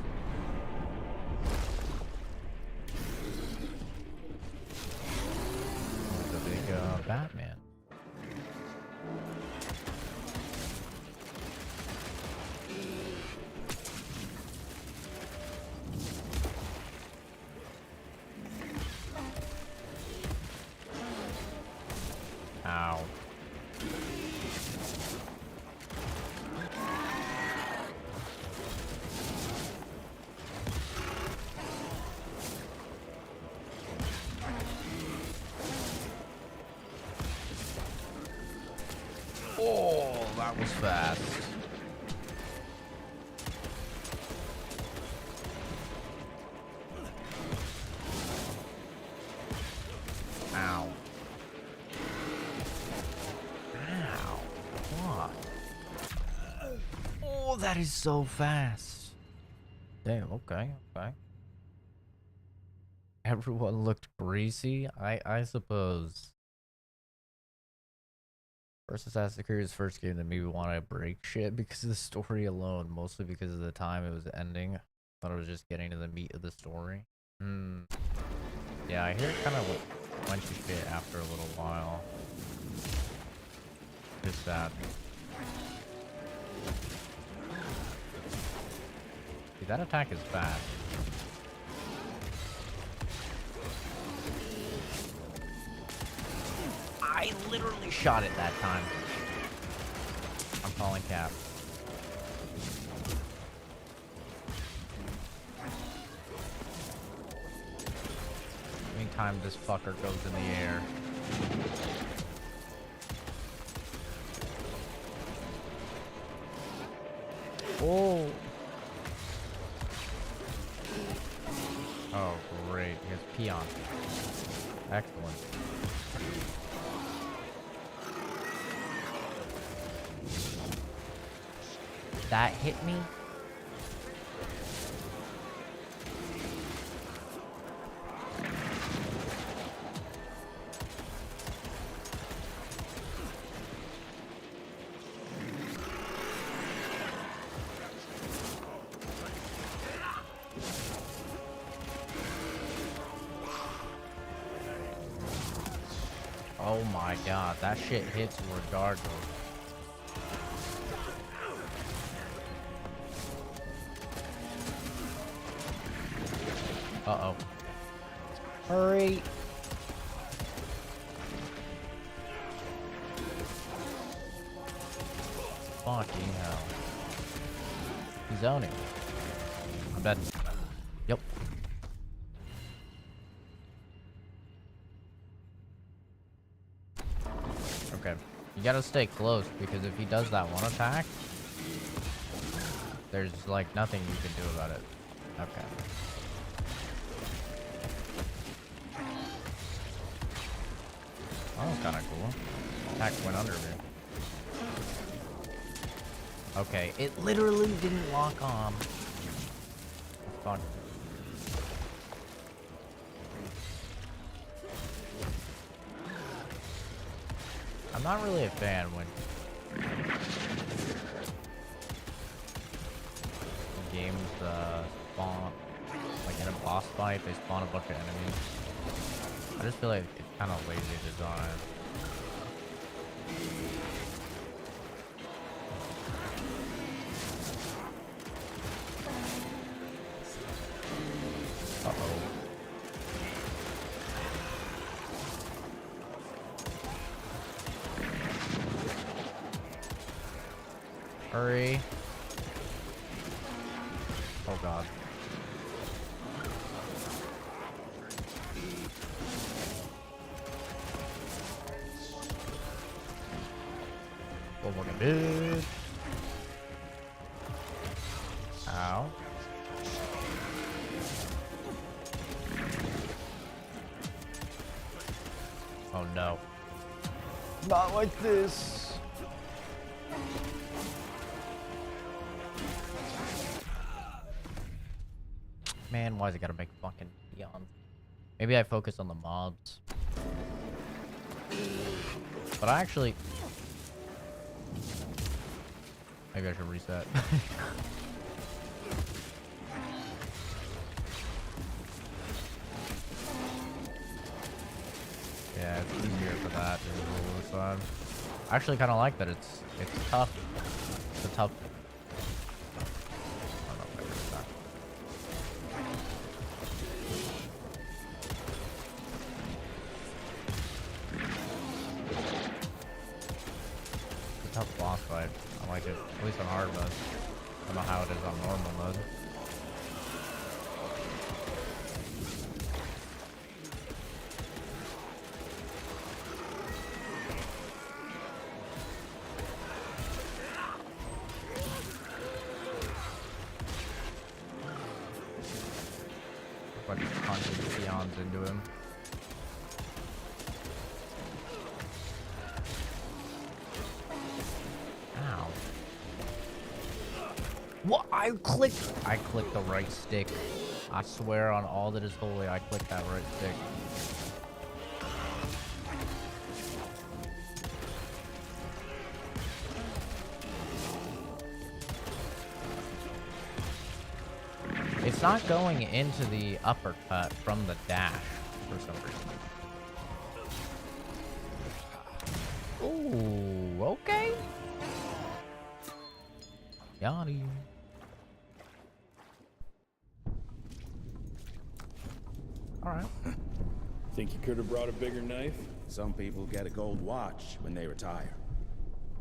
The big, Batman. Ow. Oh, that was fast. Ow. Ow. What? Oh, that is so fast. Damn, okay, okay. Everyone looked greasy, I suppose. First Assassin's Creed's first game that made me want to break shit because of the story alone, mostly because of the time it was ending. I thought it was just getting to the meat of the story. Yeah, I hear it kind of went to shit after a little while. Just that. See, that attack is fast. I literally shot it that time. I'm calling cap. Anytime this fucker goes in the air. Oh. Oh, great. He has peon. Excellent. That hit me. Oh my god, that shit hits regardless. Uh-oh. Hurry! Fucking hell. He's zoning. I'm dead. Yep. Okay. You gotta stay close, because if he does that one attack, there's like nothing you can do about it. Okay. That was kinda cool. Attack went under me. Okay, it literally didn't lock on. Fuck. I'm not really a fan when games spawn, like in a boss fight, they spawn a bunch of enemies. I just feel like it's kind of lazy design. Uh-oh. Hurry. Oh god. Oh my god. Ow. Oh no. Not like this. Man, why's it gotta make fucking peons? Maybe I focus on the mobs. But I actually... Maybe I should reset. Yeah, it's easier for that than the other side. I actually kind of like that it's tough. It's a tough... I don't know if I can do that. It's a tough boss fight. I like it, at least on hard mode. I don't know how it is on normal mode. Fucking punching peons into him. Ow. What? I clicked the right stick. I swear on all that is holy, I clicked that right stick. It's not going into the uppercut from the dash for some reason. Ooh, okay. Got him. Alright. Think you could have brought a bigger knife? Some people get a gold watch when they retire.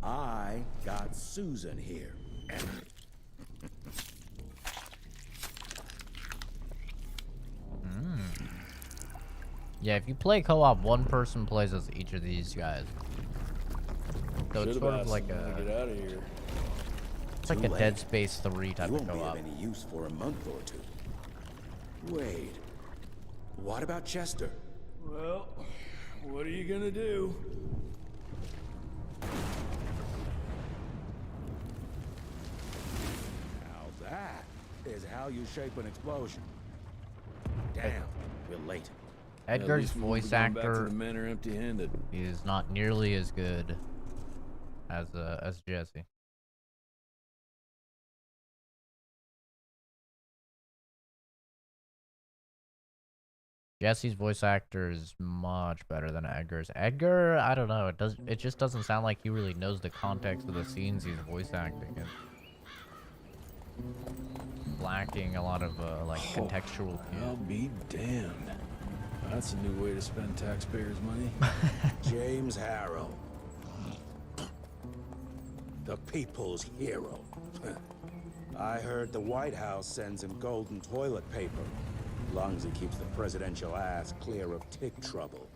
I got Susan here. Yeah, if you play co-op, one person plays as each of these guys. So it's sort of like a... Get out of here. It's like a Dead Space 3 type of co-op. You won't be of any use for a month or two. Wait. What about Chester? Well, what are you gonna do? Now that is how you shape an explosion. Damn, we're late. Edgar's voice actor the men are empty-handed. is not nearly as good as Jesse. Jesse's voice actor is much better than Edgar's. Edgar, I don't know. It just doesn't sound like he really knows the context of the scenes he's voice acting in. Lacking a lot of like contextual cues. I'll be damned. That's a new way to spend taxpayers' money. James Harrow. The people's hero. I heard the White House sends him golden toilet paper. As long as he keeps the presidential ass clear of tick trouble.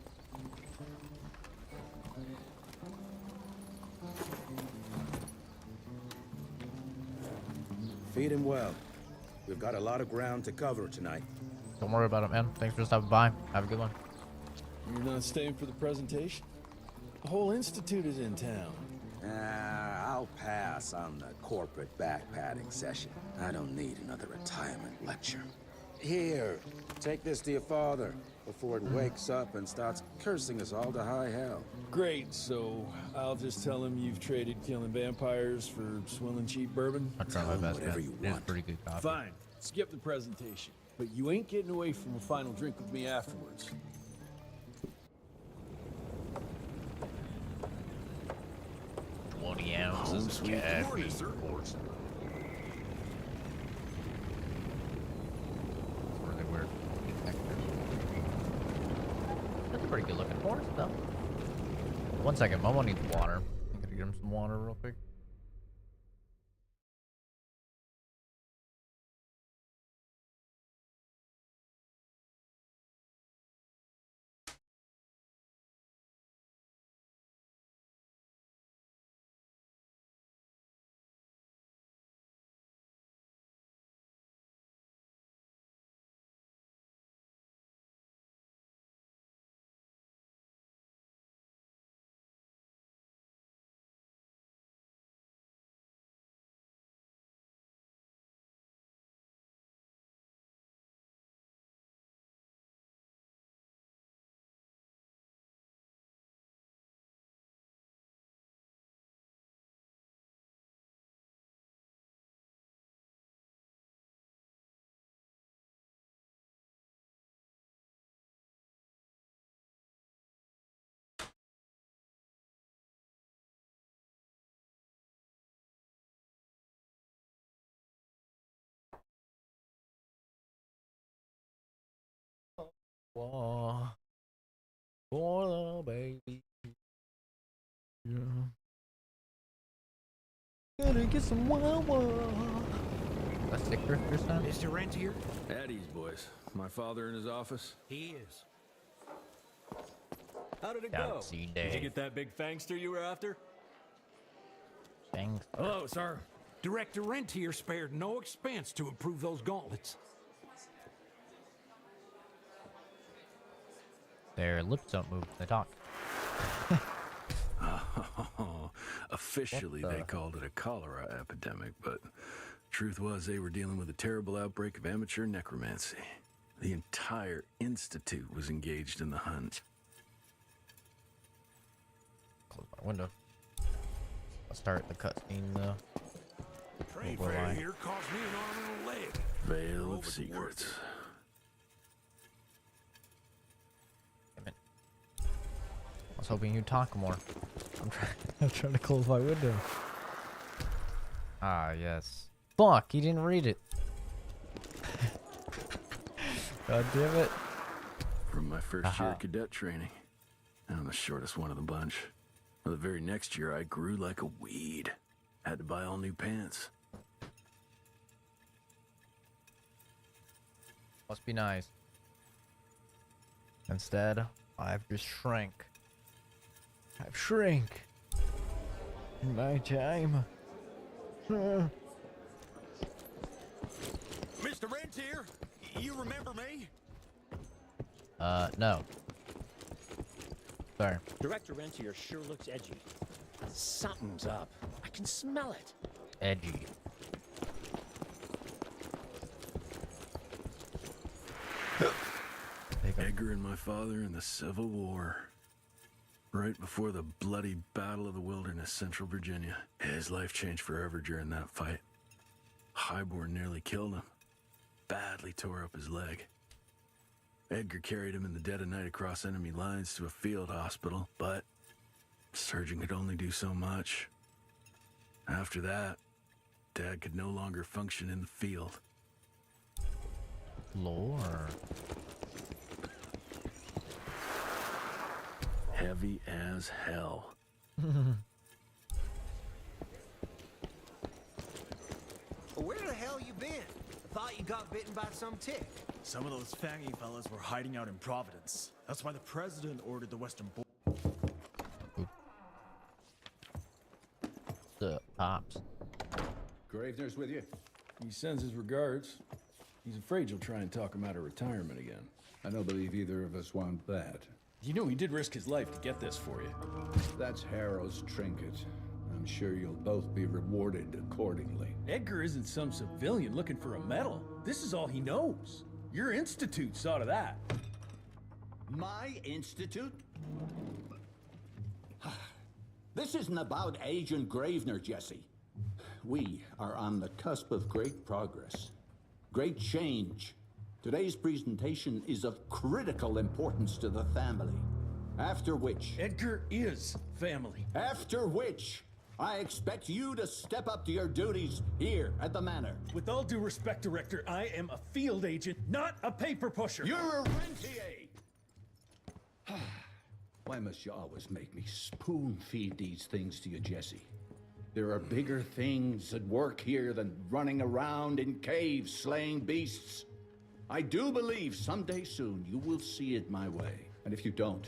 Feed him well. We've got a lot of ground to cover tonight. Don't worry about it, man. Thanks for stopping by. Have a good one. You're not staying for the presentation? The whole institute is in town. I'll pass on the corporate backpatting session. I don't need another retirement lecture. Here, take this to your father before it wakes up and starts cursing us all to high hell. Great, so I'll just tell him you've traded killing vampires for swilling cheap bourbon? I'll try my best, whatever man. you It's want. pretty good coffee. Fine, skip the presentation. But you ain't getting away from a final drink with me afterwards. Ounces of caffeine. Really weird. That's a pretty good looking horse, though. 1 second, Momo needs water. I'm gonna get him some water real quick. For the baby. Yeah. Gotta get some wawa. A stick drifter son? Mr. Rentier? At ease, boys. My father in his office? He is. How did it Down go? C Did you day. get that big fangster you were after? Thanks. Hello, sir. Director Rentier spared no expense to improve those gauntlets. Their lips don't move, they talk. Officially, they called it a cholera epidemic, but truth was they were dealing with a terrible outbreak of amateur necromancy. The entire institute was engaged in the hunt. Close my window. I'll start the cutscene though. Train Where fare I- here cost me an arm and a leg. Veil Over of the secrets. Damn it. I was hoping you'd talk more. I'm trying to close my window. Ah, yes. Fuck, he didn't read it. God damn it. From my first year Aha. of cadet training. And I'm the shortest one of the bunch. Well, the very next year, I grew like a weed. Had to buy all new pants. Must be nice. Instead, I've just shrank. I've shrank. In my time. Mr. Rentier, you remember me? No. Sorry. Director Rentier sure looks edgy. Something's up. I can smell it. Edgy. Edgar and my father in the Civil War. Right before the bloody Battle of the Wilderness, Central Virginia. His life changed forever during that fight. Highborn nearly killed him. Badly tore up his leg. Edgar carried him in the dead of night across enemy lines to a field hospital, but the surgeon could only do so much. After that, Dad could no longer function in the field. Lore. Heavy as hell. Where the hell you been? Thought you got bitten by some tick. Some of those fangy fellas were hiding out in Providence. That's why the president ordered the Western border. The pops. Gravener's with you. He sends his regards. He's afraid you'll try and talk him out of retirement again. I don't believe either of us want that. You know he did risk his life to get this for you. That's Harrow's trinket. I'm sure you'll both be rewarded accordingly. Edgar isn't some civilian looking for a medal. This is all he knows. Your institute saw to that. My institute? This isn't about Agent Gravener, Jesse. We are on the cusp of great progress, great change. Today's presentation is of critical importance to the family. After which... Edgar is family. After which, I expect you to step up to your duties here at the manor. With all due respect, Director, I am a field agent, not a paper pusher. You're a rentier! Why must you always make me spoon-feed these things to you, Jesse? There are bigger things at work here than running around in caves slaying beasts. I do believe someday soon you will see it my way. And if you don't,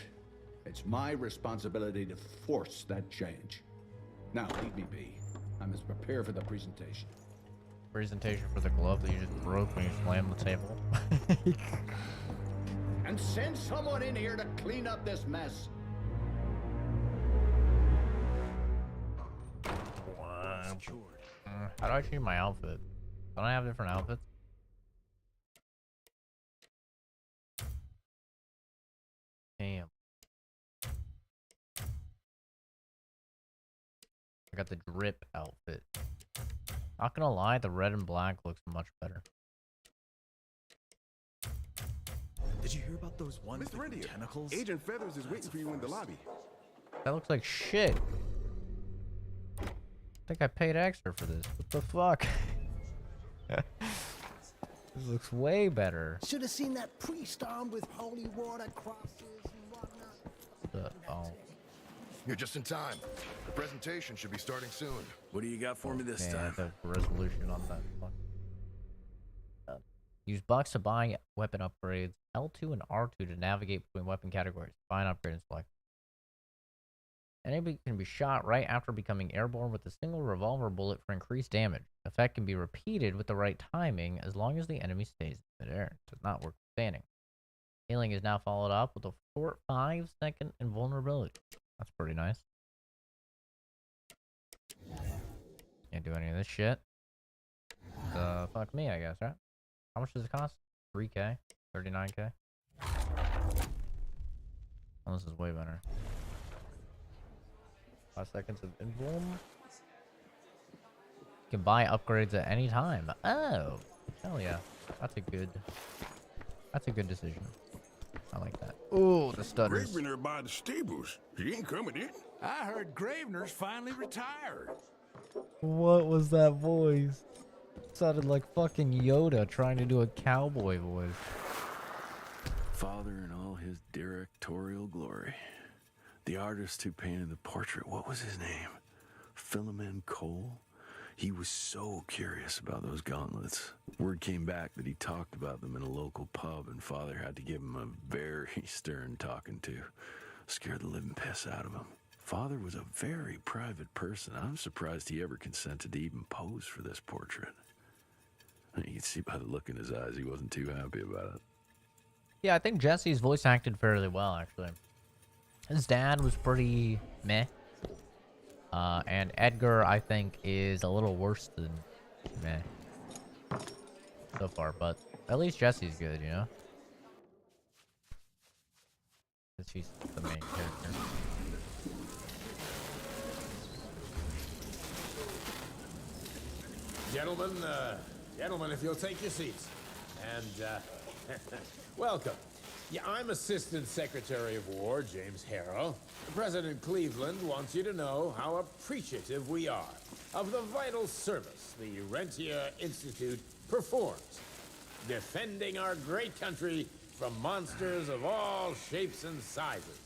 it's my responsibility to force that change. Now, leave me be. I must prepare for the presentation. Presentation for the glove that you just broke when you slammed the table. And send someone in here to clean up this mess. How do I change my outfit? Don't I have different outfits? Damn. I got the drip outfit. Not gonna lie, the red and black looks much better. Did you hear about those ones with tentacles? Agent Feathers is waiting for you in the lobby. That looks like shit. I think I paid extra for this. What the fuck? This looks way better. Should have seen that priest armed with holy water crosses and whatnot. Oh. You're just in time. The presentation should be starting soon. What do you got for me this Man, time? the resolution on that. Use bucks to buy weapon upgrades. L2 and R2 to navigate between weapon categories. Buy an upgrade and select. Enemy can be shot right after becoming airborne with a single revolver bullet for increased damage. Effect can be repeated with the right timing as long as the enemy stays in midair. Does not work standing. Healing is now followed up with a short 5-second invulnerability. That's pretty nice. Can't do any of this shit. Fuck me, I guess, right? How much does it cost? 3K? 39K? Oh, this is way better. 5 seconds of invuln. You can buy upgrades at any time. Oh, hell yeah. That's a good decision. I like that. Oh, the stutters. Gravener by the stables. He ain't coming in. I heard Gravener's finally retired. What was that voice? Sounded like fucking Yoda trying to do a cowboy voice. Father in all his directorial glory. The artist who painted the portrait, what was his name? Philemon Cole? He was so curious about those gauntlets. Word came back that he talked about them in a local pub, and Father had to give him a very stern talking to. Scared the living piss out of him. Father was a very private person. I'm surprised he ever consented to even pose for this portrait. You can see by the look in his eyes he wasn't too happy about it. Yeah, I think Jesse's voice acted fairly well, actually. His dad was pretty meh. And Edgar, I think, is a little worse than meh so far, but at least Jesse's good, you know? She's the main character. Gentlemen, if you'll take your seats. And, welcome. Yeah, I'm Assistant Secretary of War, James Harrow. President Cleveland wants you to know how appreciative we are of the vital service the Rentia Institute performs, defending our great country from monsters of all shapes and sizes.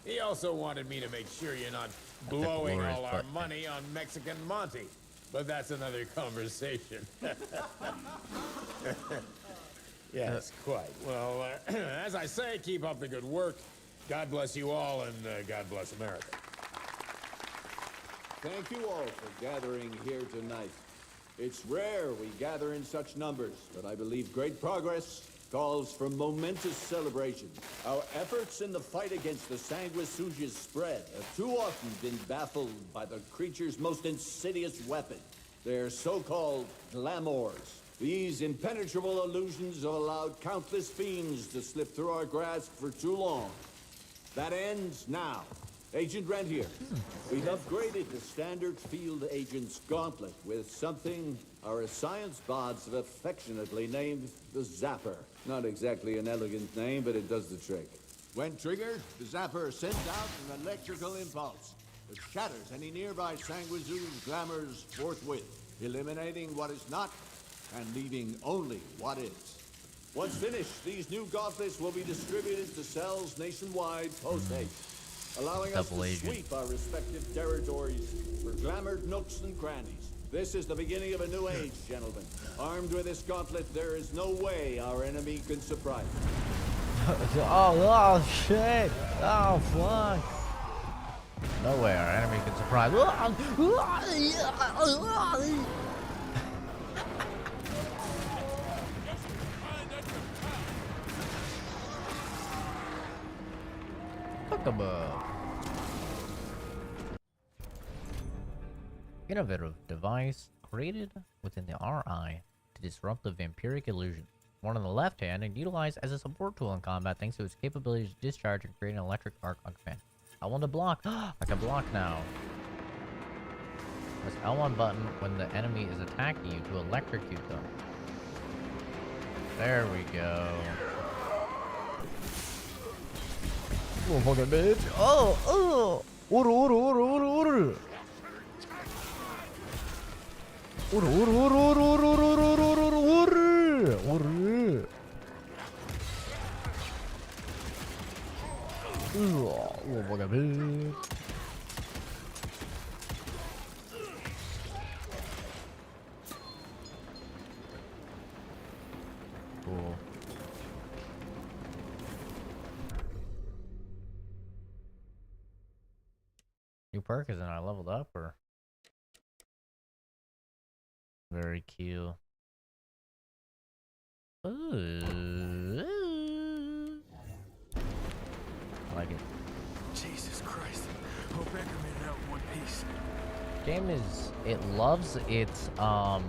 He also wanted me to make sure you're not blowing all our money on Mexican Monty, but that's another conversation. Yes, quite. Well, as I say, keep up the good work. God bless you all, and God bless America. Thank you all for gathering here tonight. It's rare we gather in such numbers, but I believe great progress calls for momentous celebration. Our efforts in the fight against the sanguisuga's spread have too often been baffled by the creature's most insidious weapon, their so-called glamours. These impenetrable illusions have allowed countless fiends to slip through our grasp for too long. That ends now. Agent Rent here. We've upgraded the standard field agent's gauntlet with something our science bots have affectionately named the Zapper. Not exactly an elegant name, but it does the trick. When triggered, the Zapper sends out an electrical impulse that shatters any nearby sanguisuga's glamours forthwith, eliminating what is not and leaving only what is. Once finished, these new gauntlets will be distributed to cells nationwide post-haste, allowing us to sweep our respective territories for glamored nooks and crannies. This is the beginning of a new age, gentlemen. Armed with this gauntlet, there is no way our enemy can surprise us. Oh shit! Oh fuck! No way our enemy can surprise. Fuck 'em up. Innovative device created within the RI to disrupt the vampiric illusion. Worn on the left hand and utilized as a support tool in combat thanks to its capability to discharge and create an electric arc on command. L1 to block. I can block now. Press L1 button when the enemy is attacking you to electrocute them. There we go. Oh, fucking bitch. Oh. Order. Oh, fucking bitch. Cool. New perk, isn't I leveled up or? Very cute. Ooh. I like it. Jesus Christ. Hope Edgar made it out in one piece. Game is, it loves its, the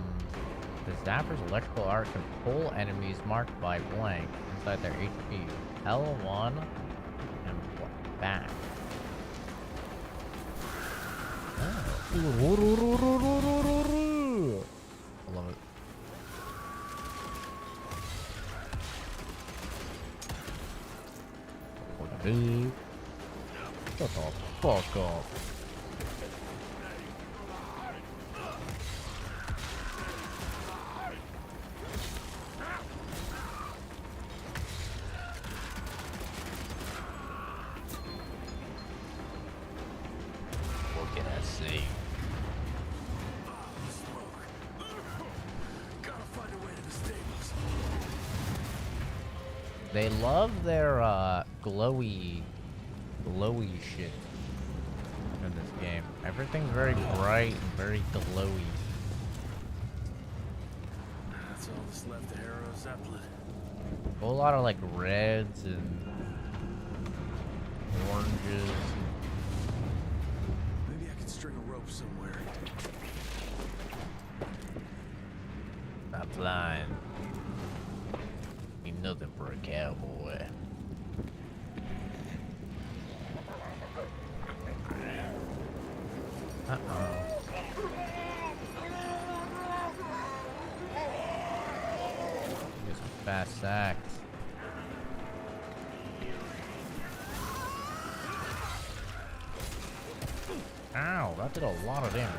Zapper's electrical arc can pull enemies marked by blank inside their HP. L1 and back. Oh. I love it. Dude. Shut the fuck up. What can I say? Gotta find a way to the stables. They love their glowy shit in this game. Everything's very bright and very glowy. That's all that's left of Harrow Zeppelin. A whole lot of like reds and oranges. Maybe I could string a rope somewhere. Not flying. Ain't nothing for a cowboy. Get some fast sacks. that did a lot of damage.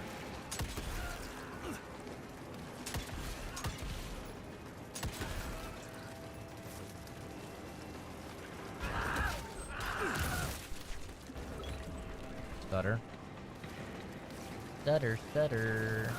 Stutter. Stutter, stutter.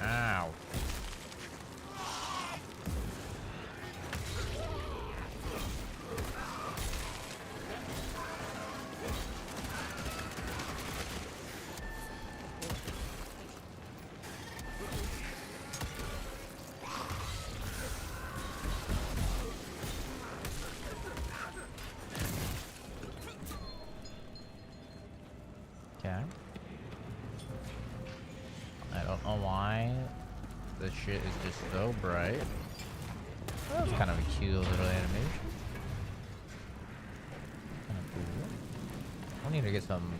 Ow. Okay. I don't know why this shit is just so bright. That was kind of a cute little animation. Kind of cool. I need to get some,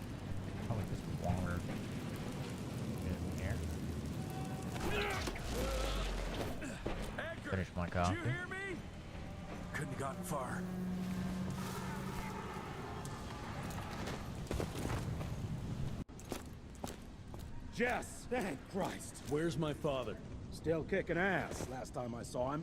probably just water in here. Finish my coffee. Did you hear me? Couldn't have gotten far. Jess, thank Christ. Where's my father? Still kicking ass last time I saw him.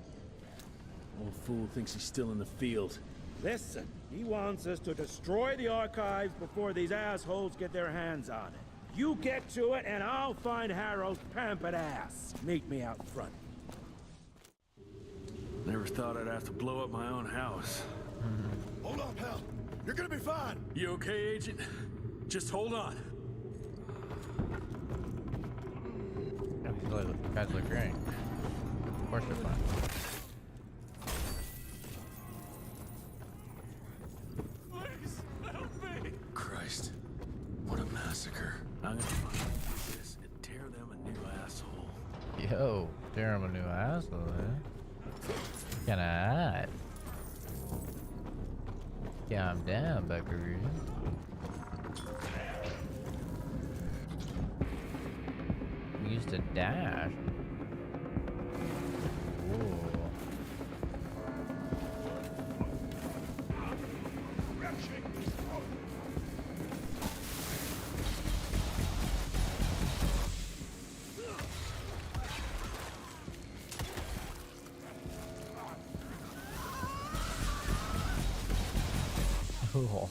Old fool thinks he's still in the field. Listen, he wants us to destroy the archives before these assholes get their hands on it. You get to it, and I'll find Harrow's pampered ass. Meet me out front. Never thought I'd have to blow up my own house. Hold on, pal. You're gonna be fine. You okay, Agent? Just hold on. These guys look great. Of course they're fine. Please, help me! Christ. What a massacre. I'm gonna find this and tear them a new asshole. Yo, tear him a new asshole, eh? Kinda hot. Calm down, buckaroo. We used to dash. Ooh. Cool.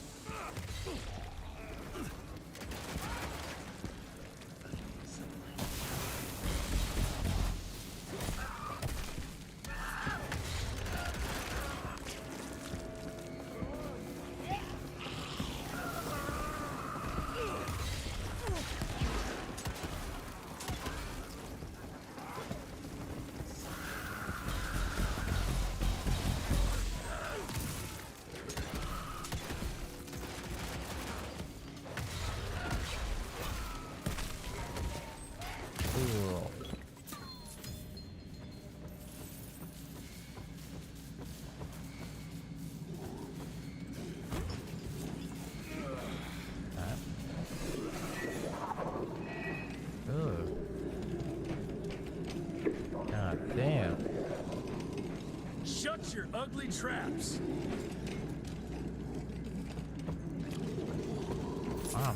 Cool. God damn. Shut your ugly traps. Wow.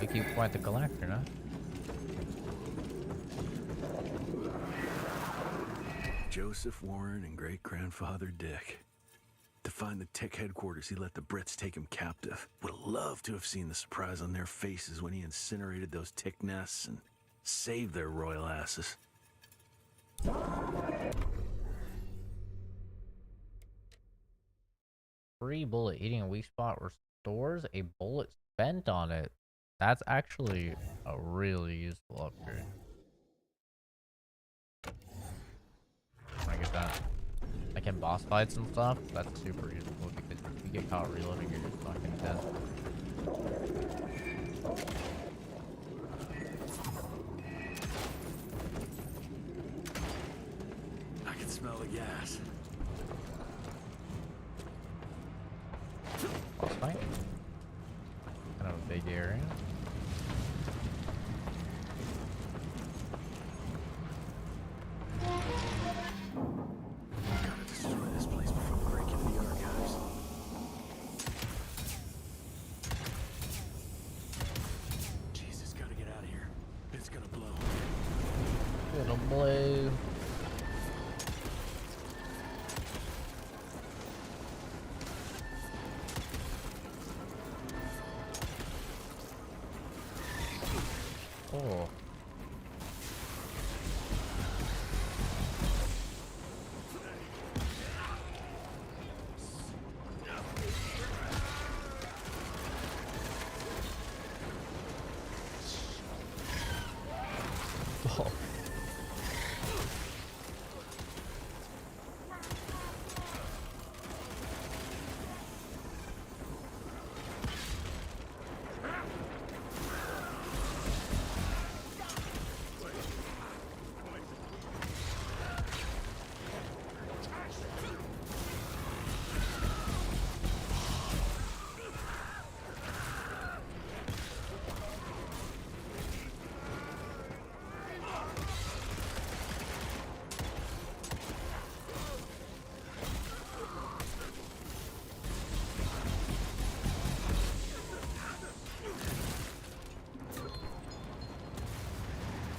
You keep quite the collector, huh? Joseph Warren and great-grandfather Dick. To find the Tech headquarters, he let the Brits take him captive. Would have loved to have seen the surprise on their faces when he incinerated those Tick nests and saved their royal asses. Free bullet hitting a weak spot restores a bullet spent on it. That's actually a really useful upgrade. boss fights and stuff, that's super useful because if you get caught reloading, you're just fucking dead. I can smell the gas. Boss fight. Kind of a big area. Gotta destroy this place before we break into the archives. Jesus, gotta get out of here. It's gonna blow. It'll blow. Oh. Oh.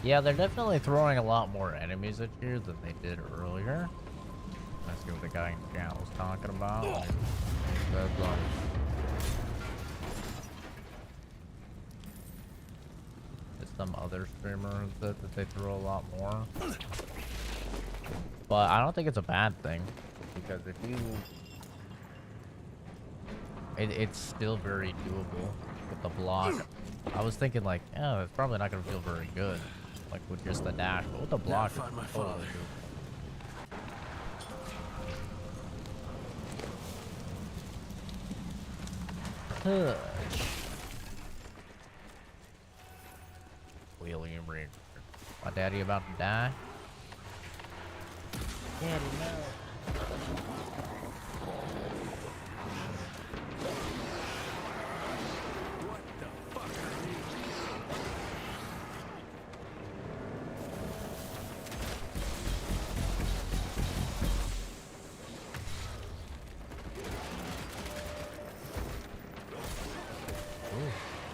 Yeah, they're definitely throwing a lot more enemies at you than they did earlier. Let's see what the guy in chat was talking about. He said, like, it's some other streamers that they throw a lot more. But I don't think it's a bad thing, because if you... It's still very doable with the block. I was thinking like, oh, it's probably not going to feel very good. Like with just the dash, but with the block, Find my it's totally doable. William Ranger. My daddy about to die? Daddy, no.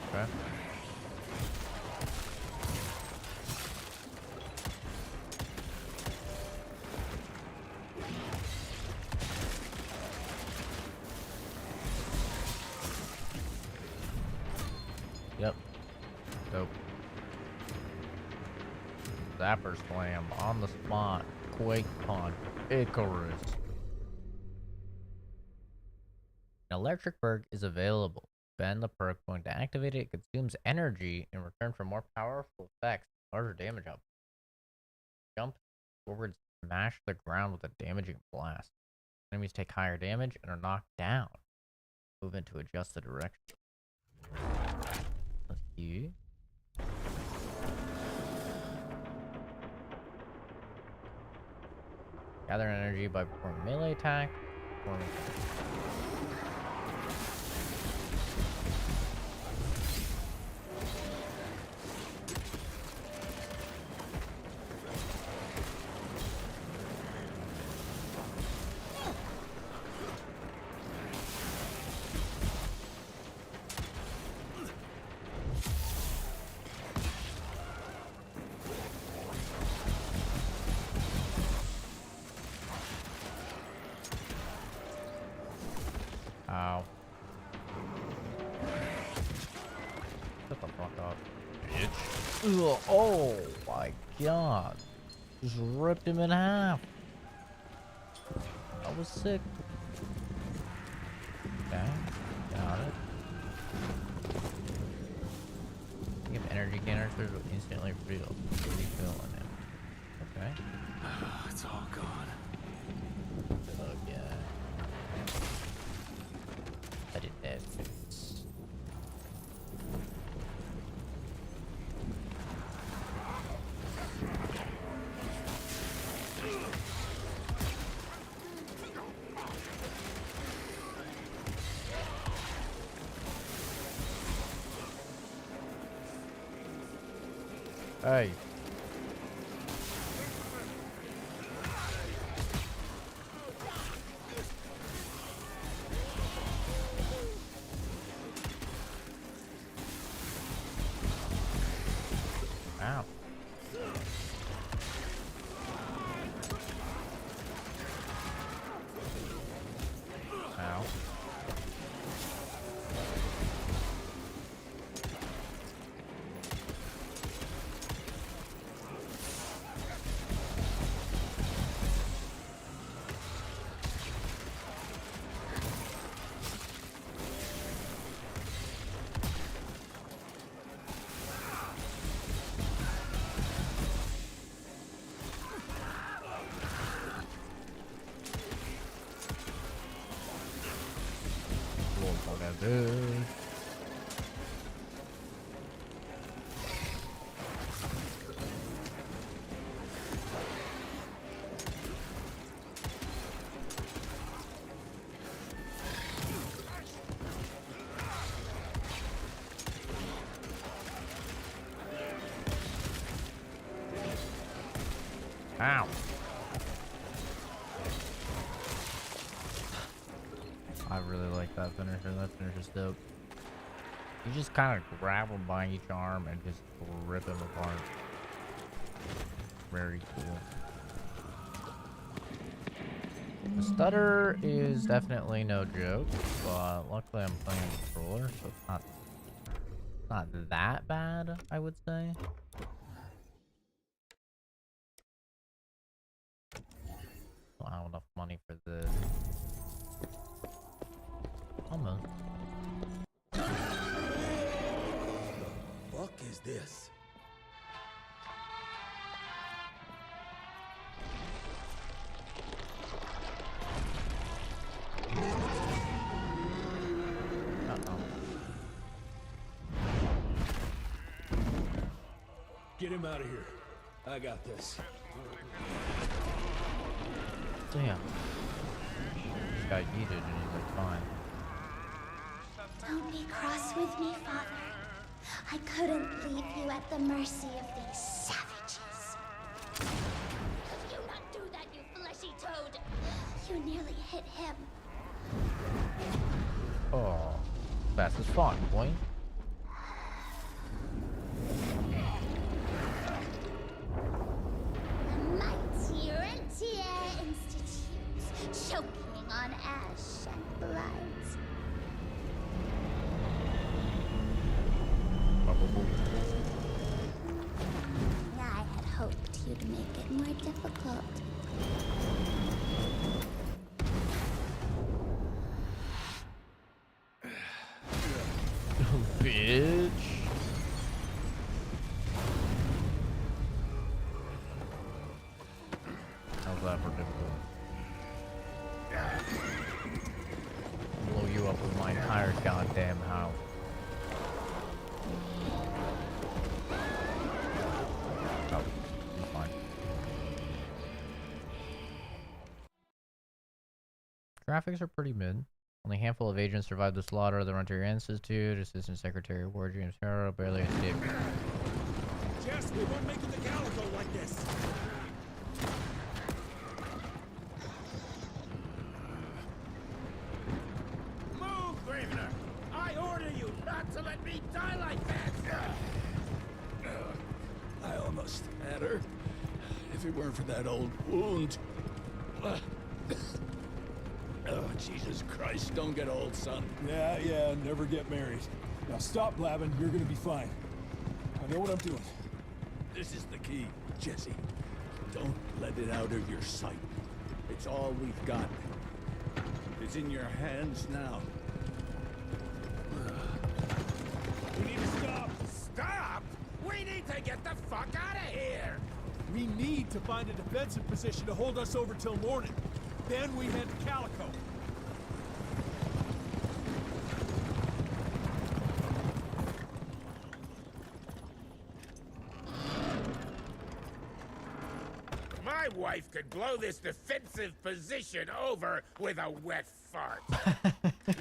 Okay. Yep. Dope. Zapper slam on the spot. Quake punch. Icarus. An electric perk is available. Spend the perk going to activate it. It consumes energy in return for more powerful effects. Larger damage output. Jump forward, smash the ground with a damaging blast. Enemies take higher damage and are knocked down. Move into adjust the direction. Let's see. Gather energy by performing melee attack. Performing Ow. Shut the fuck up, bitch. Ugh, oh my god. Just ripped him in half. That was sick. Okay, got it. Give energy canisters will instantly refill in him. Okay. It's all gone. Ugh. Hey. Ow. Ow. Dude. Ow. I really like that finisher. That finisher's dope. You just kind of grab him by each arm and just rip him apart. Very cool. The stutter is definitely no joke, but luckily I'm playing a controller, so it's not that bad, I would say. Don't have enough money for this. Almost. Fuck is this? Get him out of here. I got this. Damn. Just got yeeted and he's like fine. Don't be cross with me, Father. I couldn't leave you at the mercy of these savages. You not do that, you fleshy toad! You nearly hit him. Oh, fast as fun, boy. The mighty Rentier Institute, choking on ash and blood. I had hoped you'd make it more difficult. Bitch. How's that for difficult? Blow you up with my entire goddamn house. Oh, he's fine. Graphics are pretty mid. Only a handful of agents survived the slaughter of the Frontier Institute. Assistant Secretary of War James Harrow barely escaped. Jess, we weren't making the Calico like this. Move, Gravener! I order you not to let me die like that! I almost had her. If it weren't for that old wound. Oh, Jesus Christ, don't get old, son. Yeah, never get married. Now stop blabbing, you're gonna be fine. I know what I'm doing. This is the key, Jesse. Don't let it out of your sight. It's all we've got. It's in your hands now. We need to stop! Stop! We need to get the fuck out of here! We need to find a defensive position to hold us over till morning. Then we head to Calico. My wife could blow this defensive position over with a wet fart.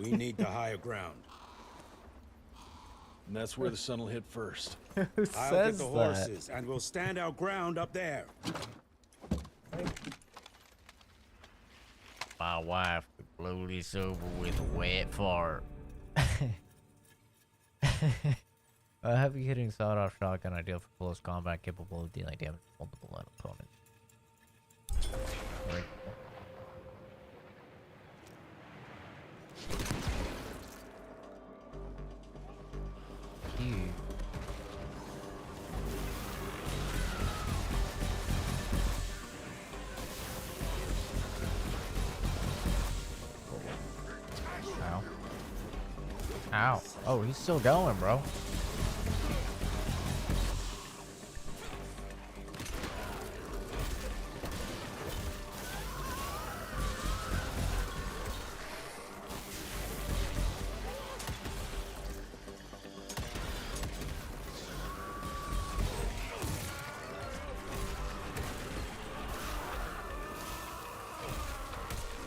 We need the higher ground. And that's where the sun will hit first. Who I'll says get the that? horses, and we'll stand our ground up there. My wife could blow this over with a wet fart. A heavy hitting sawed-off shotgun ideal for close combat, capable of dealing damage to multiple opponents. Very cool. Cute. Ow. Ow. Oh, he's still going, bro.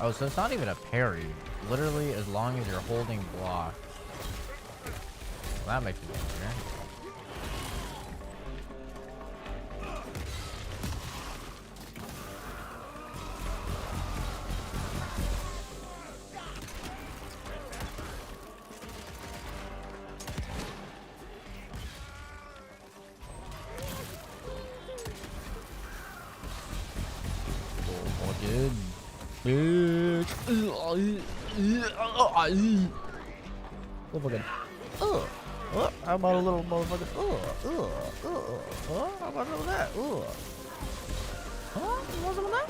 Oh, so it's not even a parry. Literally, as long as you're holding block. Well, that makes it easier. Oh, dude. Bitch. Motherfucking. How about a little motherfucking. How about some of that? You want some of that?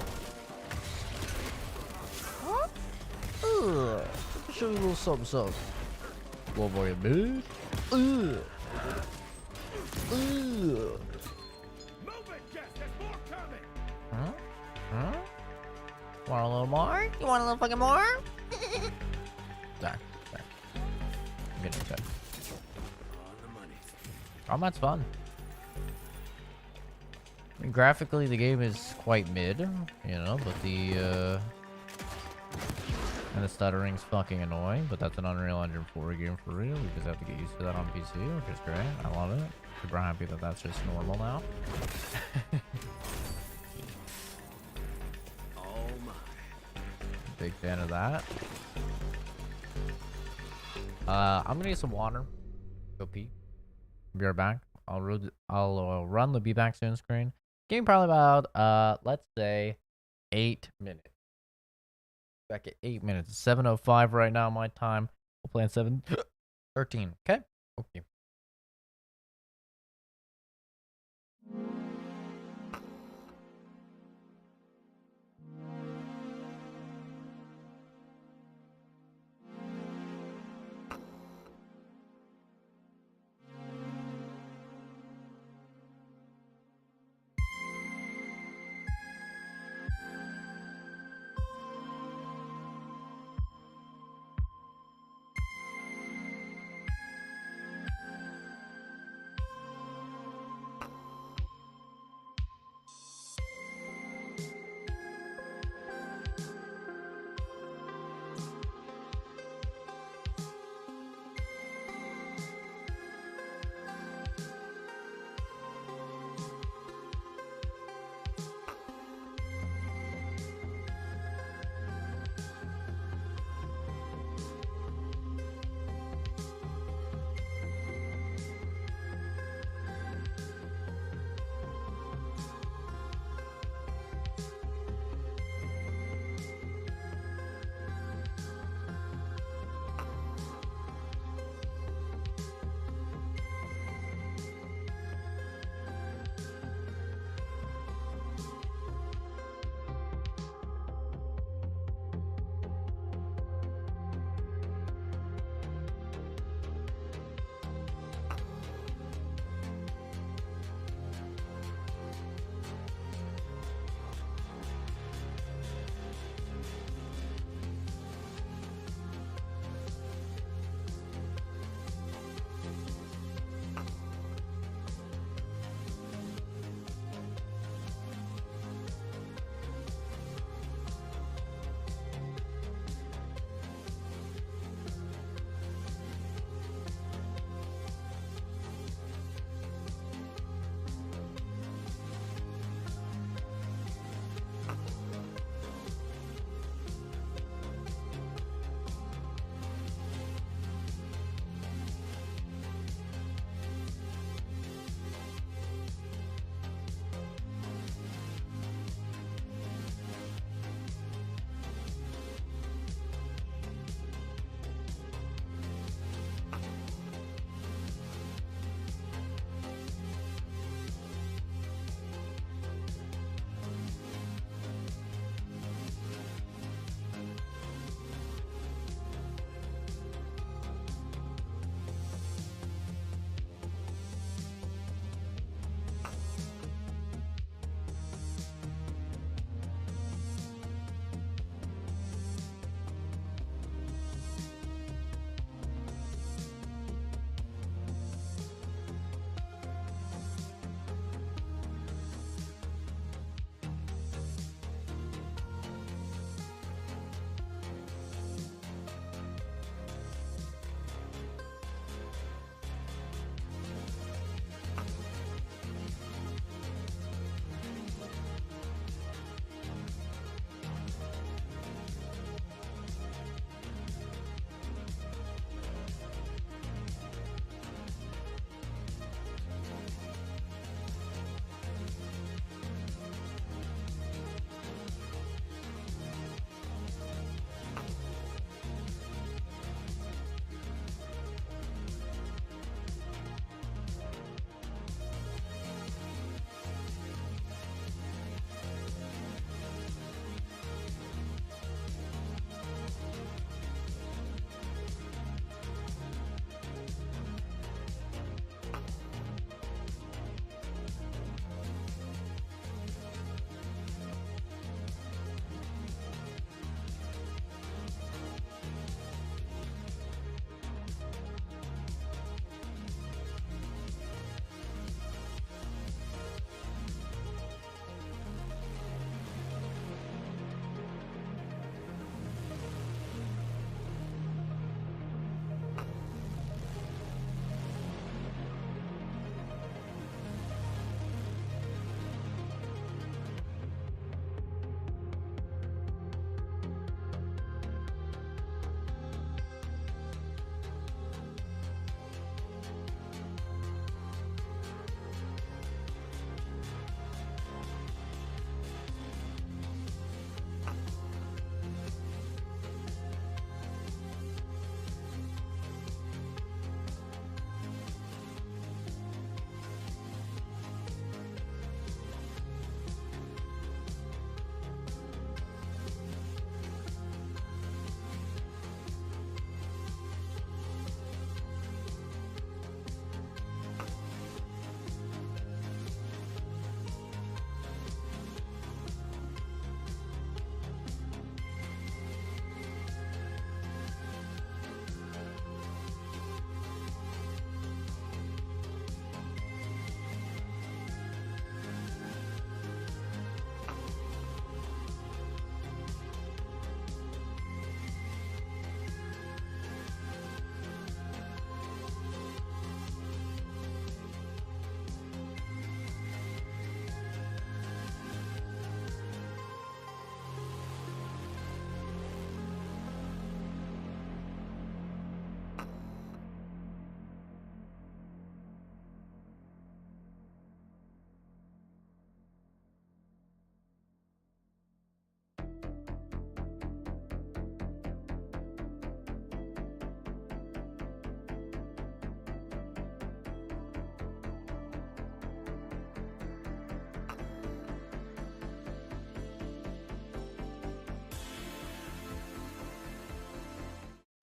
Let me show you a little something, something. Motherfucking bitch. Move it, Jess. There's more coming. Huh? Want a little more? You want a little fucking more? Sorry. I'm getting upset. Combat's fun. I mean, graphically, the game is quite mid, you know, but the, and the stuttering's fucking annoying, but that's an Unreal Engine 4 game for real. You just have to get used to that on PC, which is great. I love it. Super happy that that's just normal now. Big fan of that. I'm gonna need some water. Go pee. Be right back. I'll run the be back soon screen. Game probably about let's say 8 minutes. Back at 8 minutes. It's 7:05 right now my time. We'll play in 7:13. Okay. Okay.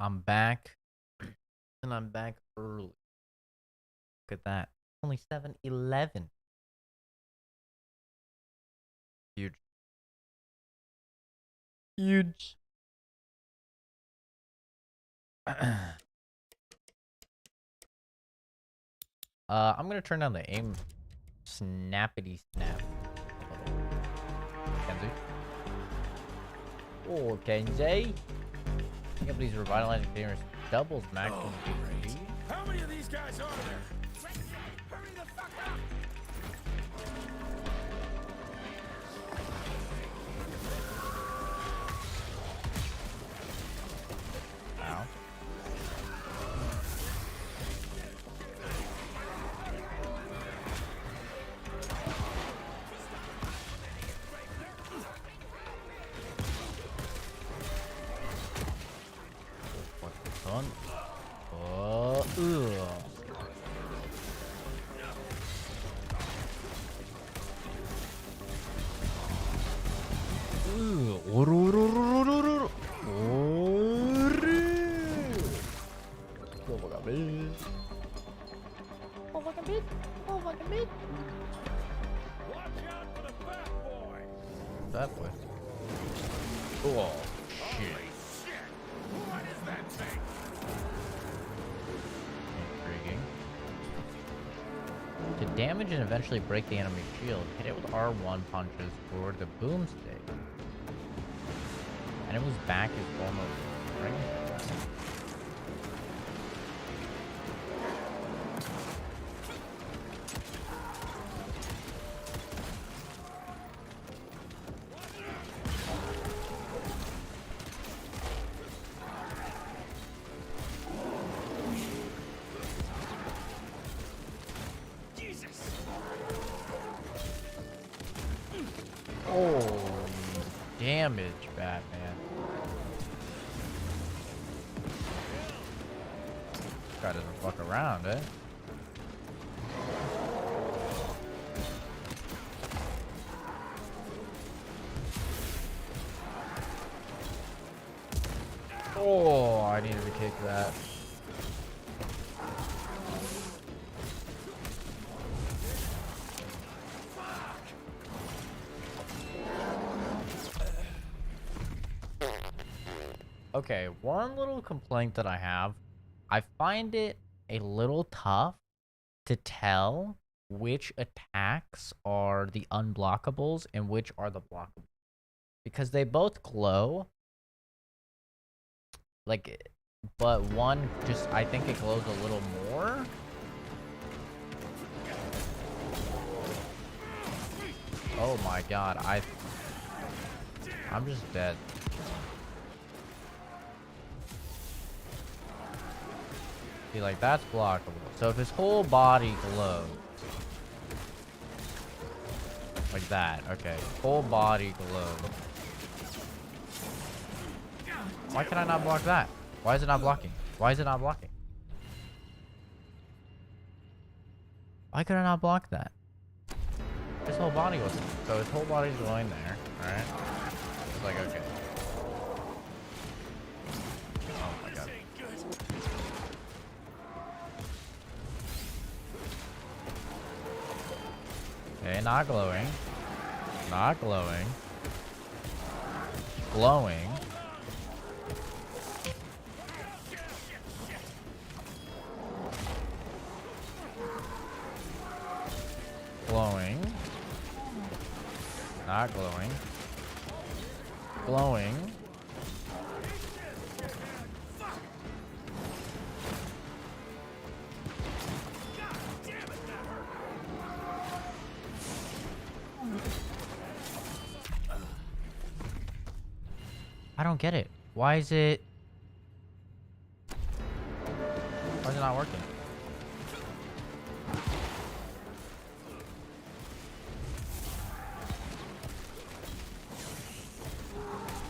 I'm back. And I'm back early. Look at that. Only 7-11. Huge. Huge. I'm gonna turn down the aim. Snappity snap. Kenzie. Oh, Kenzie. I can't believe he's revitalizing famous doubles maximum speed. How many of these guys are there? Hurry the fuck up! Ow. What's this on? Oh, ugh. Watch out for the fat boy! That boy. Oh, shit. Holy shit! What is that thing? Intriguing. To damage and eventually break the enemy shield, hit it with R1 punches for the boomstick. And it was back his former ring. Oh, damage, Batman. This guy doesn't fuck around, eh? Oh, I needed to kick that. Okay, one little complaint that I have, I find it a little tough to tell which attacks are the unblockables and which are the blockables. Because they both glow. Like, but one just, I think it glows a little more. Oh my god, I'm just dead. See, like, that's blockable. So if his whole body glows. Like that, okay. Whole body glows. Why can I not block that? Why is it not blocking? Why is it not blocking? Why could I not block that? His whole body wasn't. So his whole body's going there, alright? It's like, okay. Oh my god. Okay, not glowing. Not glowing. Glowing. Glowing. Not glowing. Glowing. I don't get it. Why is it not working?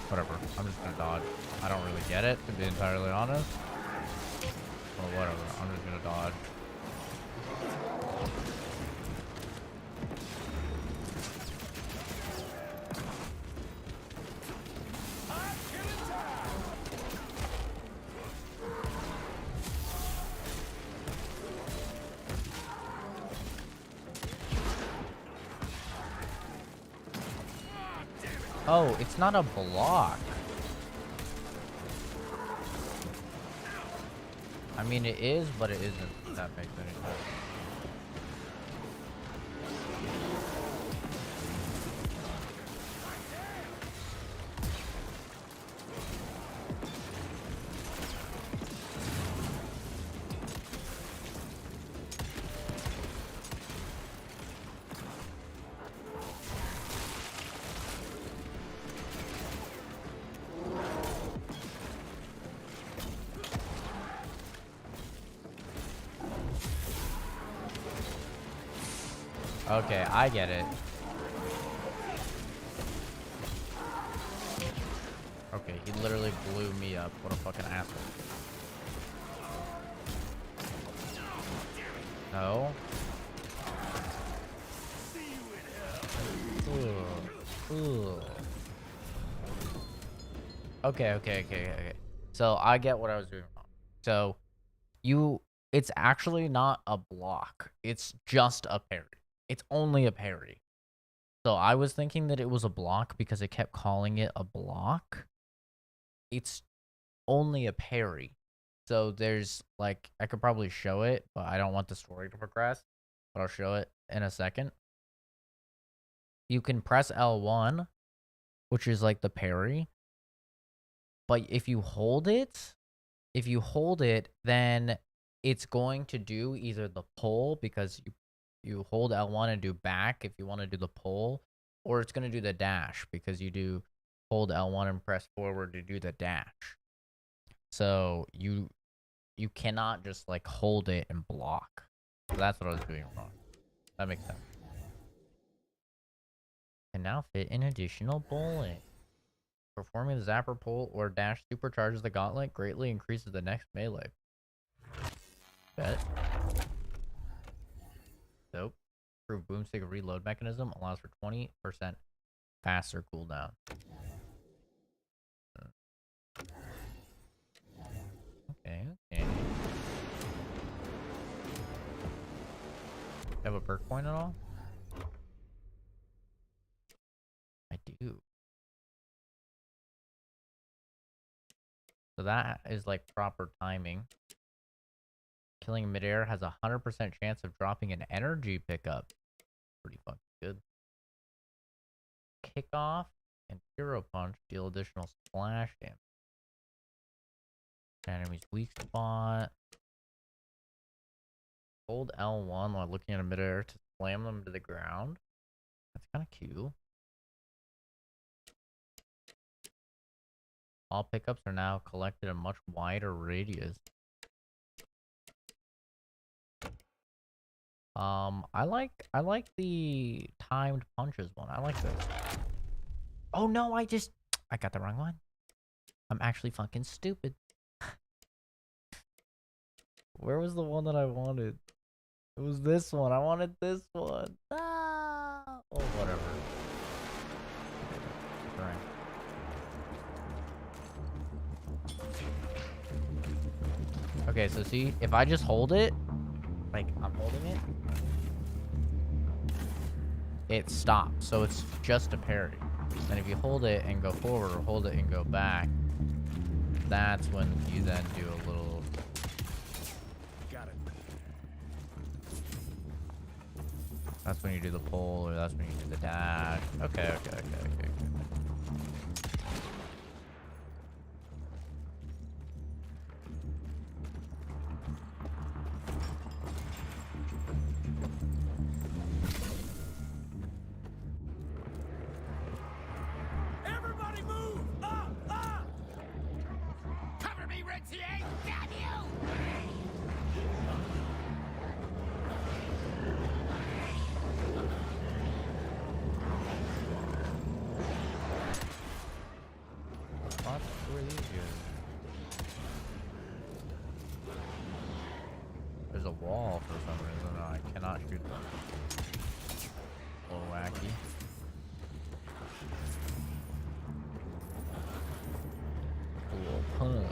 Whatever. I'm just gonna dodge. I don't really get it, to be entirely honest. Well, whatever. I'm just gonna dodge. Oh, it's not a block. I mean, it is, but it isn't. If that makes any sense. Okay, I get it. Okay, he literally blew me up. What a fucking asshole. No. Ugh. Ugh. Okay. So I get what I was doing wrong. So it's actually not a block. It's just a parry. It's only a parry. So I was thinking that it was a block because it kept calling it a block. It's only a parry. So there's like, I could probably show it, but I don't want the story to progress. But I'll show it in a second. You can press L1, which is like the parry. But if you hold it, then it's going to do either the pull, because you hold L1 and do back if you want to do the pull, or it's going to do the dash because you do hold L1 and press forward to do the dash. So you cannot just like hold it and block. So that's what I was doing wrong. That makes sense. Can now fit an additional bullet. Performing the zapper pull or dash supercharges the gauntlet, greatly increases the next melee. Bet. Dope. Improved boomstick reload mechanism allows for 20% faster cooldown. Okay. Have a perk point at all? I do. So that is like proper timing. Killing midair has a 100% chance of dropping an energy pickup. Pretty fucking good. Kickoff and hero punch deal additional splash damage. Enemy's weak spot. Hold L1 while looking at a midair to slam them to the ground. That's kind of cute. All pickups are now collected in a much wider radius. I like the timed punches one. I like those. Oh no, I got the wrong one. I'm actually fucking stupid. Where was the one that I wanted? It was this one. I wanted this one. Ah! Oh, whatever. Right. Okay, so see, if I just hold it, like I'm holding it, it stops. So it's just a parry. And if you hold it and go forward or hold it and go back, that's when you then do a little... Got it. That's when you do the pull, or that's when you do the dash. Okay. Everybody move! Up! Cover me, Ritzy! Damn you! What? Who are these guys? There's a wall for some reason. I cannot shoot them. A little wacky. A little punch.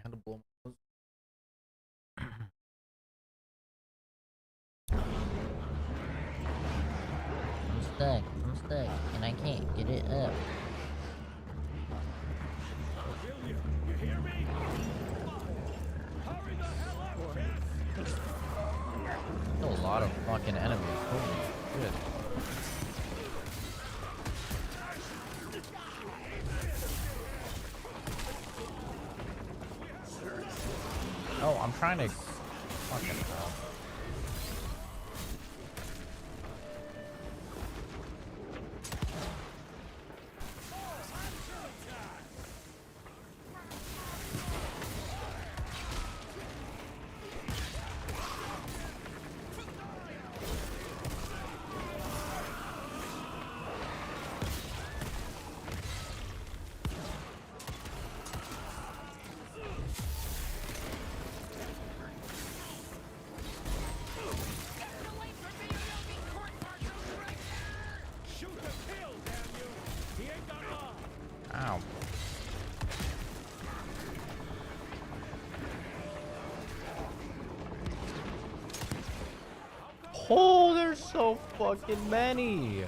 had to blow my nose. I'm stuck, and I can't get it up. You hear me? Hurry the hell up, Jess! There's a lot of fucking enemies. Holy shit. Oh, I'm trying to fucking hell. Ow. Oh, there's so fucking many.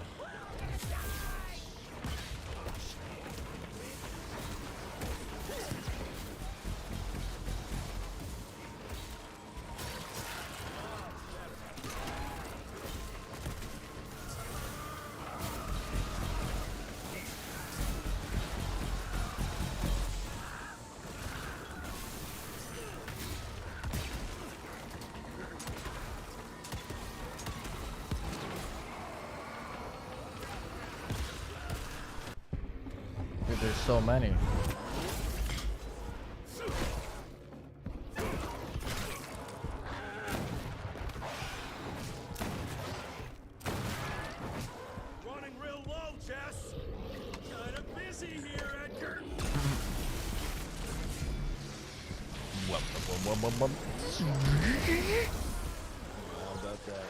Dude, there's so many. Running real low, Jess. Kinda busy here, Edgar. How about that?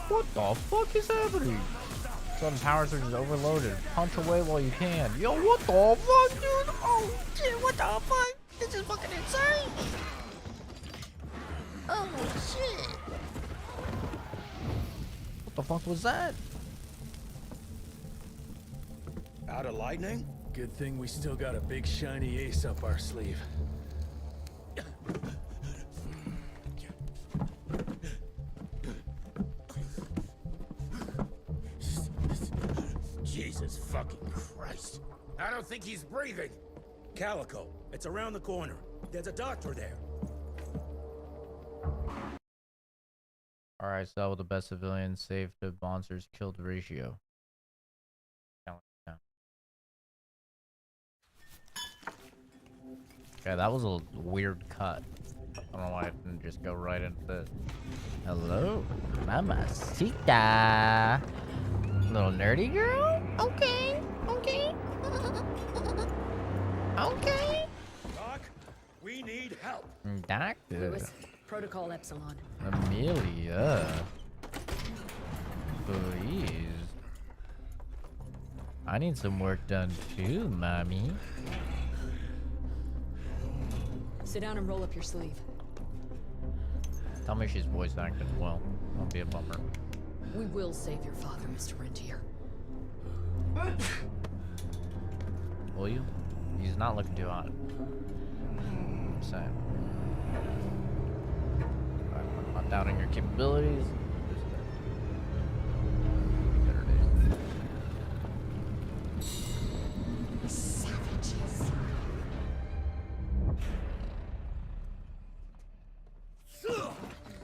What the fuck is happening? Some powers are just overloaded. Punch away while you can. Yo, what the fuck, dude? Oh shit, what the fuck? This is fucking insane. Oh shit. What the fuck was that? Out of lightning? Good thing we still got a big shiny ace up our sleeve. Jesus fucking Christ. I don't think he's breathing. Calico, it's around the corner. There's a doctor there. Alright, so that was the best civilians saved to monsters killed ratio. Okay, that was a weird cut. I don't know why I didn't just go right into this. Hello, mamacita. Little nerdy girl? Okay, okay. Okay. Doc, we need help. Doctor. Lewis, Protocol Epsilon. Amelia. Please. I need some work done too, mommy. Sit down and roll up your sleeve. Tell me she's voice acting well. That'll be a bummer. We will save your father, Mr. Rentier. Will you? He's not looking too hot. I'm saying. I'm not doubting your capabilities. Savages.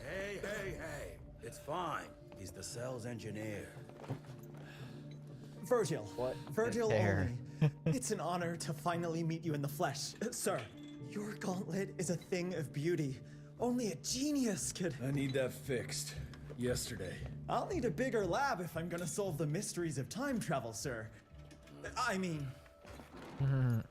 Hey, hey, hey. It's fine. He's the cell's engineer. Virgil. What? Virgil There. only. It's an honor to finally meet you in the flesh. Sir, your gauntlet is a thing of beauty. Only a genius could... I need that fixed. Yesterday. I'll need a bigger lab if I'm gonna solve the mysteries of time travel, sir. I mean... How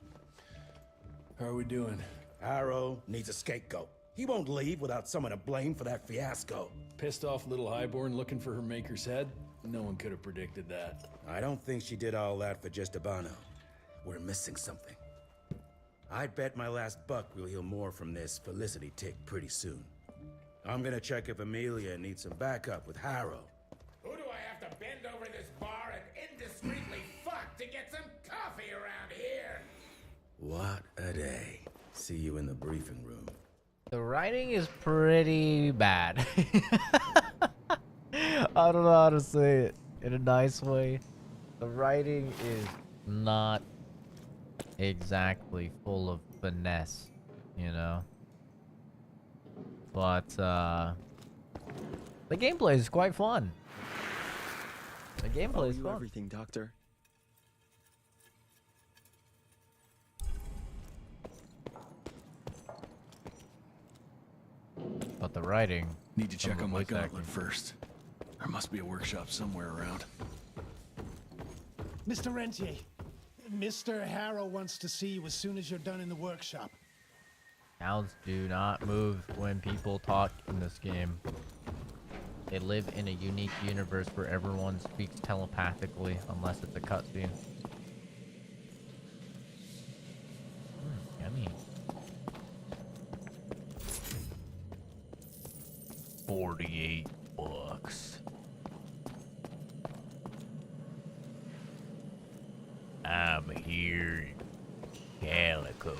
are we doing? Arrow needs a scapegoat. He won't leave without someone to blame for that fiasco. Pissed off little highborn looking for her maker's head? No one could have predicted that. I don't think she did all that for just Abano. We're missing something. I'd bet my last buck we'll hear more from this Felicity tick pretty soon. I'm gonna check if Amelia needs some backup with Harrow. Who do I have to bend over this bar and indiscreetly fuck to get some coffee around here? What a day. See you in the briefing room. The writing is pretty bad. I don't know how to say it in a nice way. The writing is not exactly full of finesse, you know? But, the gameplay is quite fun. The gameplay is fun. Everything, Doctor. But the writing... Need to check on my gauntlet first. There must be a workshop somewhere around. Mr. Rentier, Mr. Harrow wants to see you as soon as you're done in the workshop. Sounds do not move when people talk in this game. They live in a unique universe where everyone speaks telepathically, unless it's a cutscene. Yummy. 48 bucks. I'm here in Calico.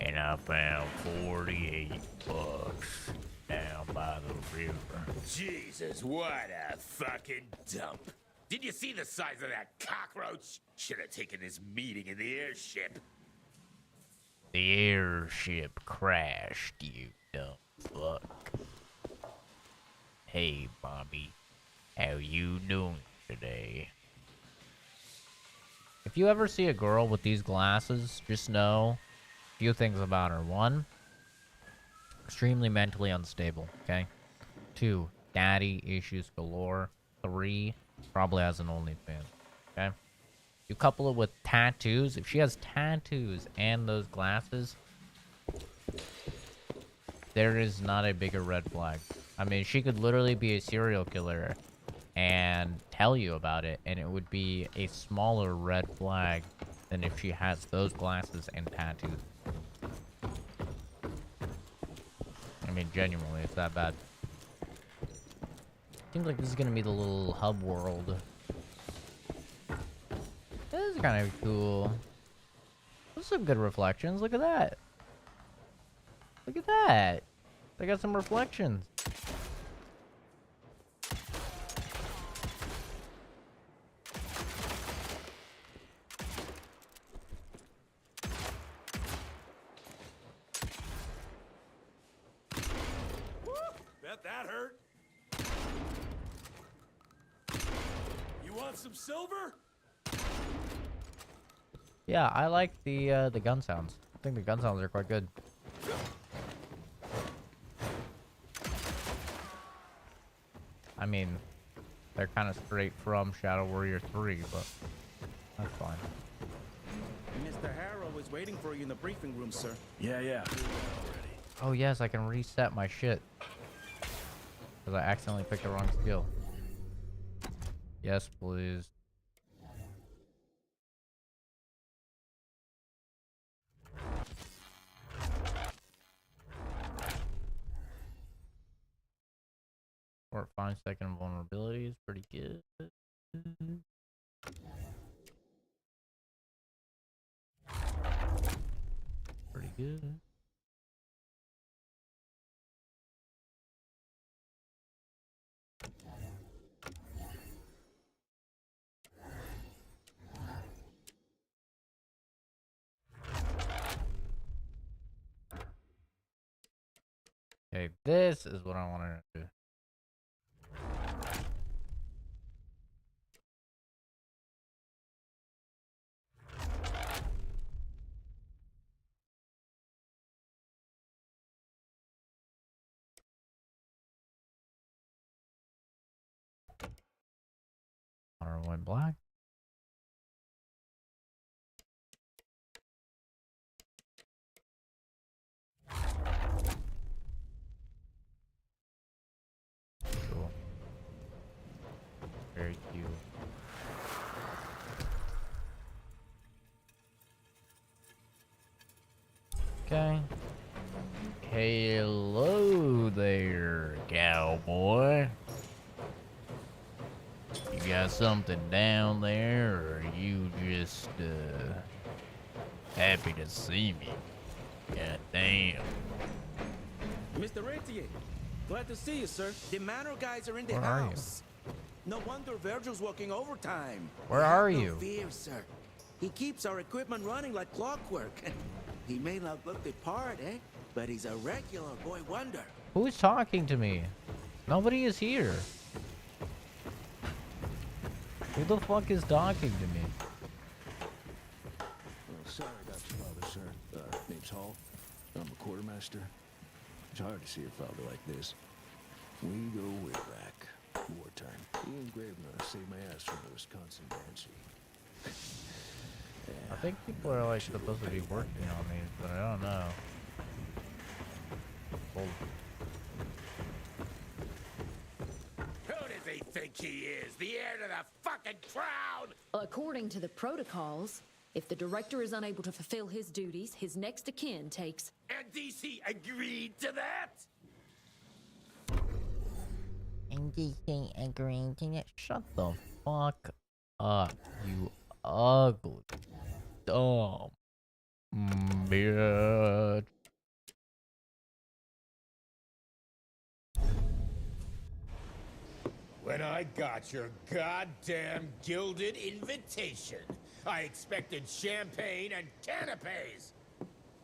And I found 48 bucks down by the river. Jesus, what a fucking dump. Did you see the size of that cockroach? Should have taken this meeting in the airship. The airship crashed, you dumb fuck. Hey, Bobby. How you doing today? If you ever see a girl with these glasses, just know a few things about her. 1, extremely mentally unstable, okay? 2, daddy issues galore. 3, probably has an OnlyFans, okay? You couple it with tattoos. If she has tattoos and those glasses, there is not a bigger red flag. I mean, she could literally be a serial killer and tell you about it, and it would be a smaller red flag than if she has those glasses and tattoos. I mean, genuinely, it's that bad. Seems like this is gonna be the little hub world. This is kind of cool. Those are some good reflections. Look at that. Look at that. They got some reflections. Bet that hurt. You want some silver? Yeah, I like the gun sounds. I think the gun sounds are quite good. I mean, they're kind of straight from Shadow Warrior 3, but that's fine. Mr. Harrow is waiting for you in the briefing room, sir. Yeah. Oh yes, I can reset my shit. Because I accidentally picked the wrong skill. Yes, please. Or 5-second vulnerability is pretty good. Pretty good. Okay, this is what I wanted to do. Honor went black. Cool. Very cute. Okay. Hello there, cowboy. You got something down there, or are you just, happy to see me? God damn. Mr. Rentier, glad to see you, sir. The manor guys are in the Where are you? house. No wonder Virgil's working overtime. Where Have are no you? fear, sir. He keeps our equipment running like clockwork. He may not look the part, eh? But he's a regular boy wonder. Who's talking to me? Nobody is here. Who the fuck is talking to me? Well, sorry about your father, sir. Name's Hall. I'm a quartermaster. It's hard to see a father like this. We go way back. Wartime. He and Gravener saved my ass from the Wisconsin Banshee. I think people are like supposed to be working on these, but I don't know. Well, Who does he think he is? The heir to the fucking crown? According to the protocols, if the director is unable to fulfill his duties, his next of kin takes... And DC agreed to that? and DC agreeing to it. Shut the fuck up, you ugly, dumb bitch. When I got your goddamn gilded invitation, I expected champagne and canapes.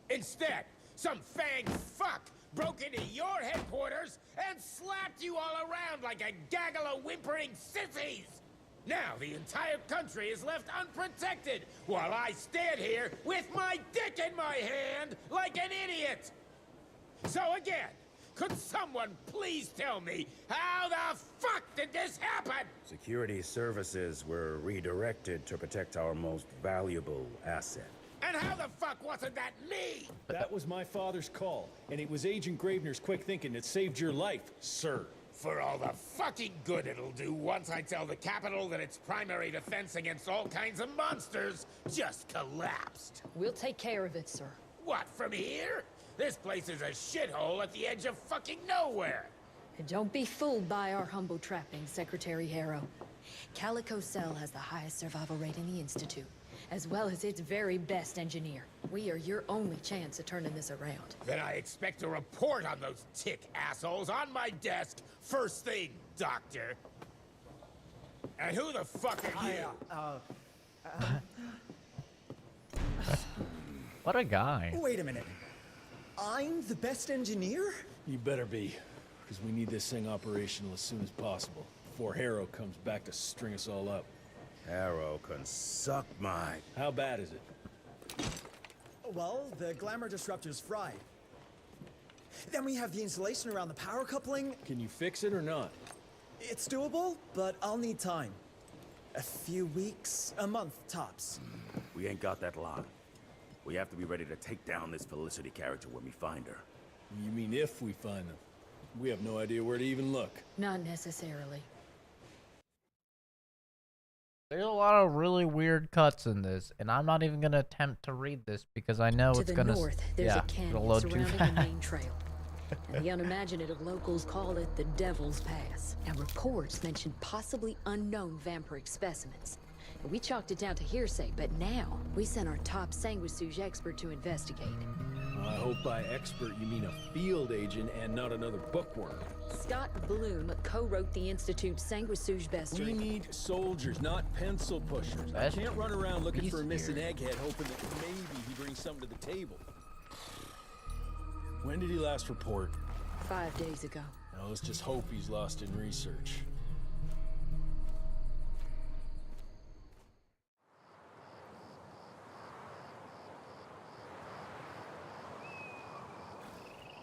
Instead, some fang fuck broke into your headquarters and slapped you all around like a gaggle of whimpering sissies. Now the entire country is left unprotected while I stand here with my dick in my hand like an idiot. So again, could someone please tell me how the fuck did this happen? Security services were redirected to protect our most valuable asset. And how the fuck wasn't that me? That was my father's call, and it was Agent Gravener's quick thinking that saved your life, sir. For all the fucking good it'll do once I tell the Capitol that its primary defense against all kinds of monsters just collapsed. We'll take care of it, sir. What, from here? This place is a shithole at the edge of fucking nowhere. And don't be fooled by our humble trappings, Secretary Harrow. Calico Cell has the highest survival rate in the Institute, as well as its very best engineer. We are your only chance of turning this around. Then I expect a report on those tick assholes on my desk first thing, Doctor. And who the fuck are you? What a guy. Wait a minute. I'm the best engineer? You better be, because we need this thing operational as soon as possible, before Harrow comes back to string us all up. Harrow can suck my... How bad is it? Well, the glamour disruptor's fried. Then we have the insulation around the power coupling. Can you fix it or not? It's doable, but I'll need time. A few weeks, a month tops. We ain't got that long. We have to be ready to take down this Felicity character when we find her. You mean if we find them? We have no idea where to even look. Not necessarily. There's a lot of really weird cuts in this, and I'm not even gonna attempt to read this because I know it's gonna. To the north, there's a it'll canyon load too surrounding fast. the main trail. And the unimaginative locals call it the Devil's Pass. Now, reports mention possibly unknown vampiric specimens. And we chalked it down to hearsay, but now we sent our top sanguisuge expert to investigate. I hope by expert you mean a field agent and not another bookworm. Scott Bloom co-wrote the Institute's sanguisuge bestiary. We need soldiers, not pencil pushers. I can't run around looking for a missing egghead hoping that maybe he brings something to the table. When did he last report? 5 days ago. Now let's just hope he's lost in research.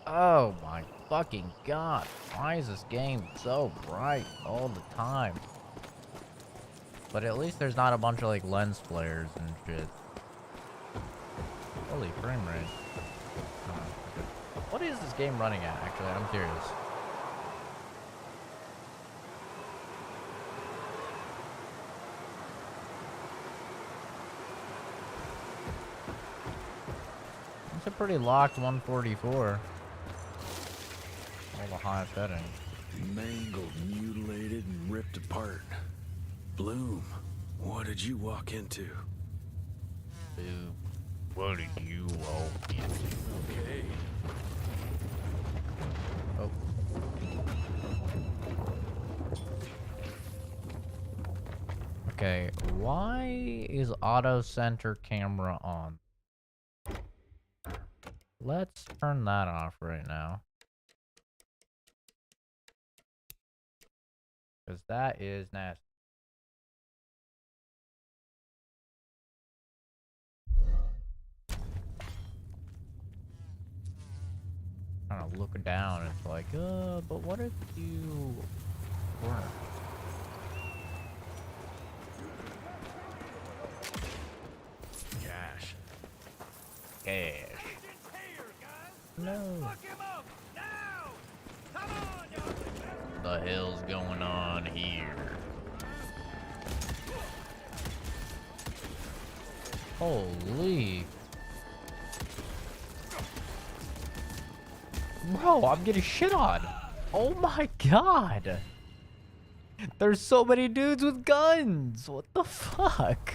Oh my fucking god. Why is this game so bright all the time? But at least there's not a bunch of like lens flares and shit. Holy frame rate. What is this game running at, actually? I'm curious. It's a pretty locked 144. All the high settings. Mangled, mutilated, and ripped apart. Bloom, what did you walk into? Bloom, what did you walk into? Okay. Oh. Okay, why is auto center camera on? Let's turn that off right now. Because that is nasty. Kind of look down, it's like, but what if you weren't? Cash. Cash. No. The hell's going on here? Holy. Bro, I'm getting shit on. Oh my god. There's so many dudes with guns. What the fuck?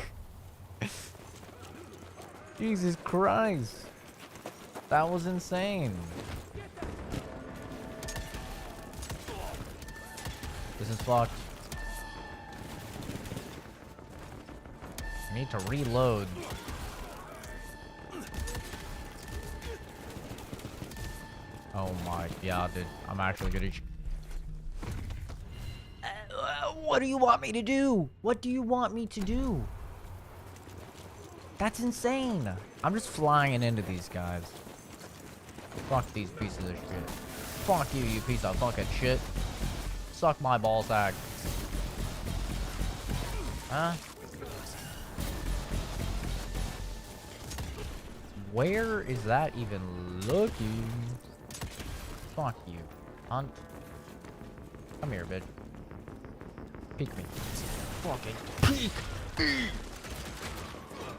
Jesus Christ. That was insane. This is fucked. I need to reload. Oh my god, dude. I'm actually gonna... what do you want me to do? What do you want me to do? That's insane. I'm just flying into these guys. Fuck these pieces of shit. Fuck you, you piece of fucking shit. Suck my ball sack. Huh? Where is that even looking? Fuck you, hunt. Come here, bitch. Peek me. Fucking peek me!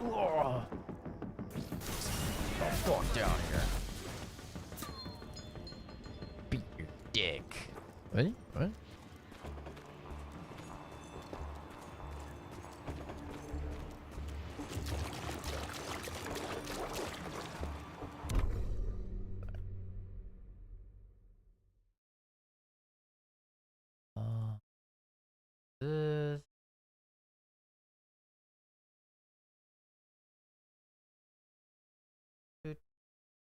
Oh, fuck down here. Beat your dick. What? What? This.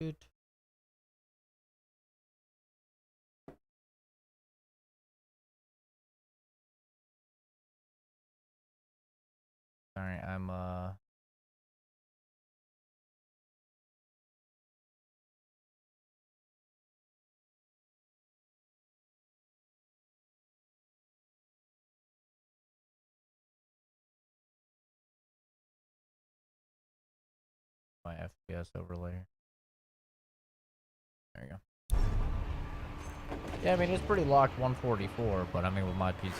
Good. Sorry, I'm my FPS overlay. There you go. Yeah, I mean, it's pretty locked 144, but I mean, with my PC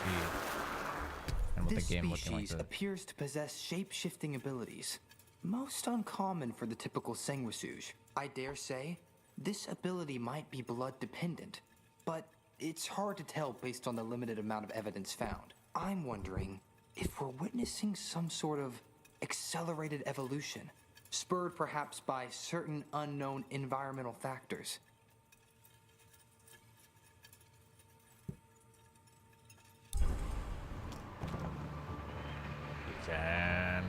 and with This the game looking like species this. appears to possess shape-shifting abilities, most uncommon for the typical sanguisuge. I dare say, this ability might be blood-dependent, but it's hard to tell based on the limited amount of evidence found. I'm wondering if we're witnessing some sort of accelerated evolution, spurred perhaps by certain unknown environmental factors. And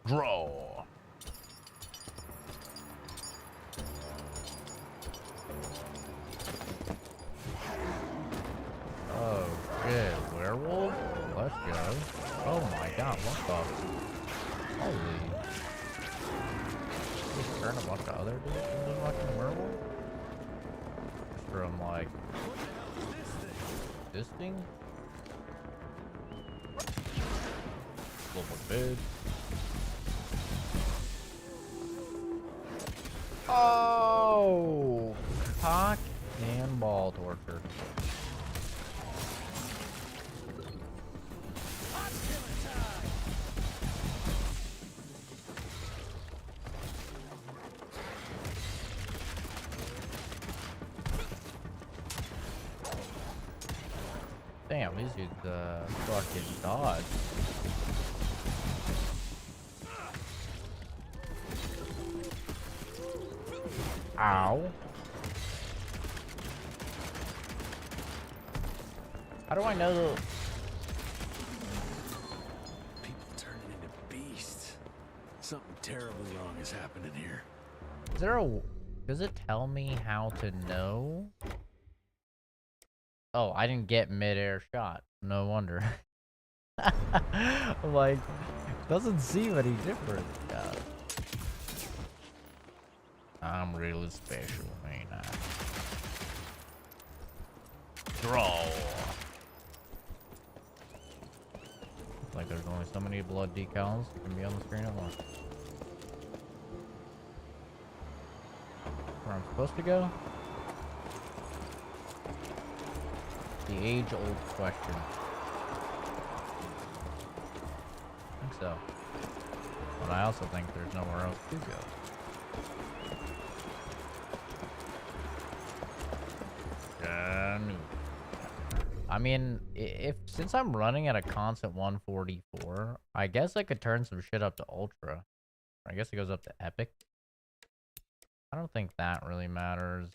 draw. Oh shit, werewolf? Let's go. Oh my god, what the? Holy. Just turn a bunch of other dudes into fucking werewolf? Just from like this thing? Little bit. Oh, cock and ball torture. Damn, these dudes fucking dodge. Ow. How do I know the... People turning into beasts. Something terribly wrong is happening here. Is there a... Does it tell me how to know? Oh, I didn't get mid-air shot. No wonder. Like, doesn't seem any different. I'm really special, ain't I? Draw. Like there's only so many blood decals that can be on the screen at once. Where I'm supposed to go? The age-old question. I think so. But I also think there's nowhere else to go. I mean, since I'm running at a constant 144, I guess I could turn some shit up to ultra. I guess it goes up to epic. I don't think that really matters.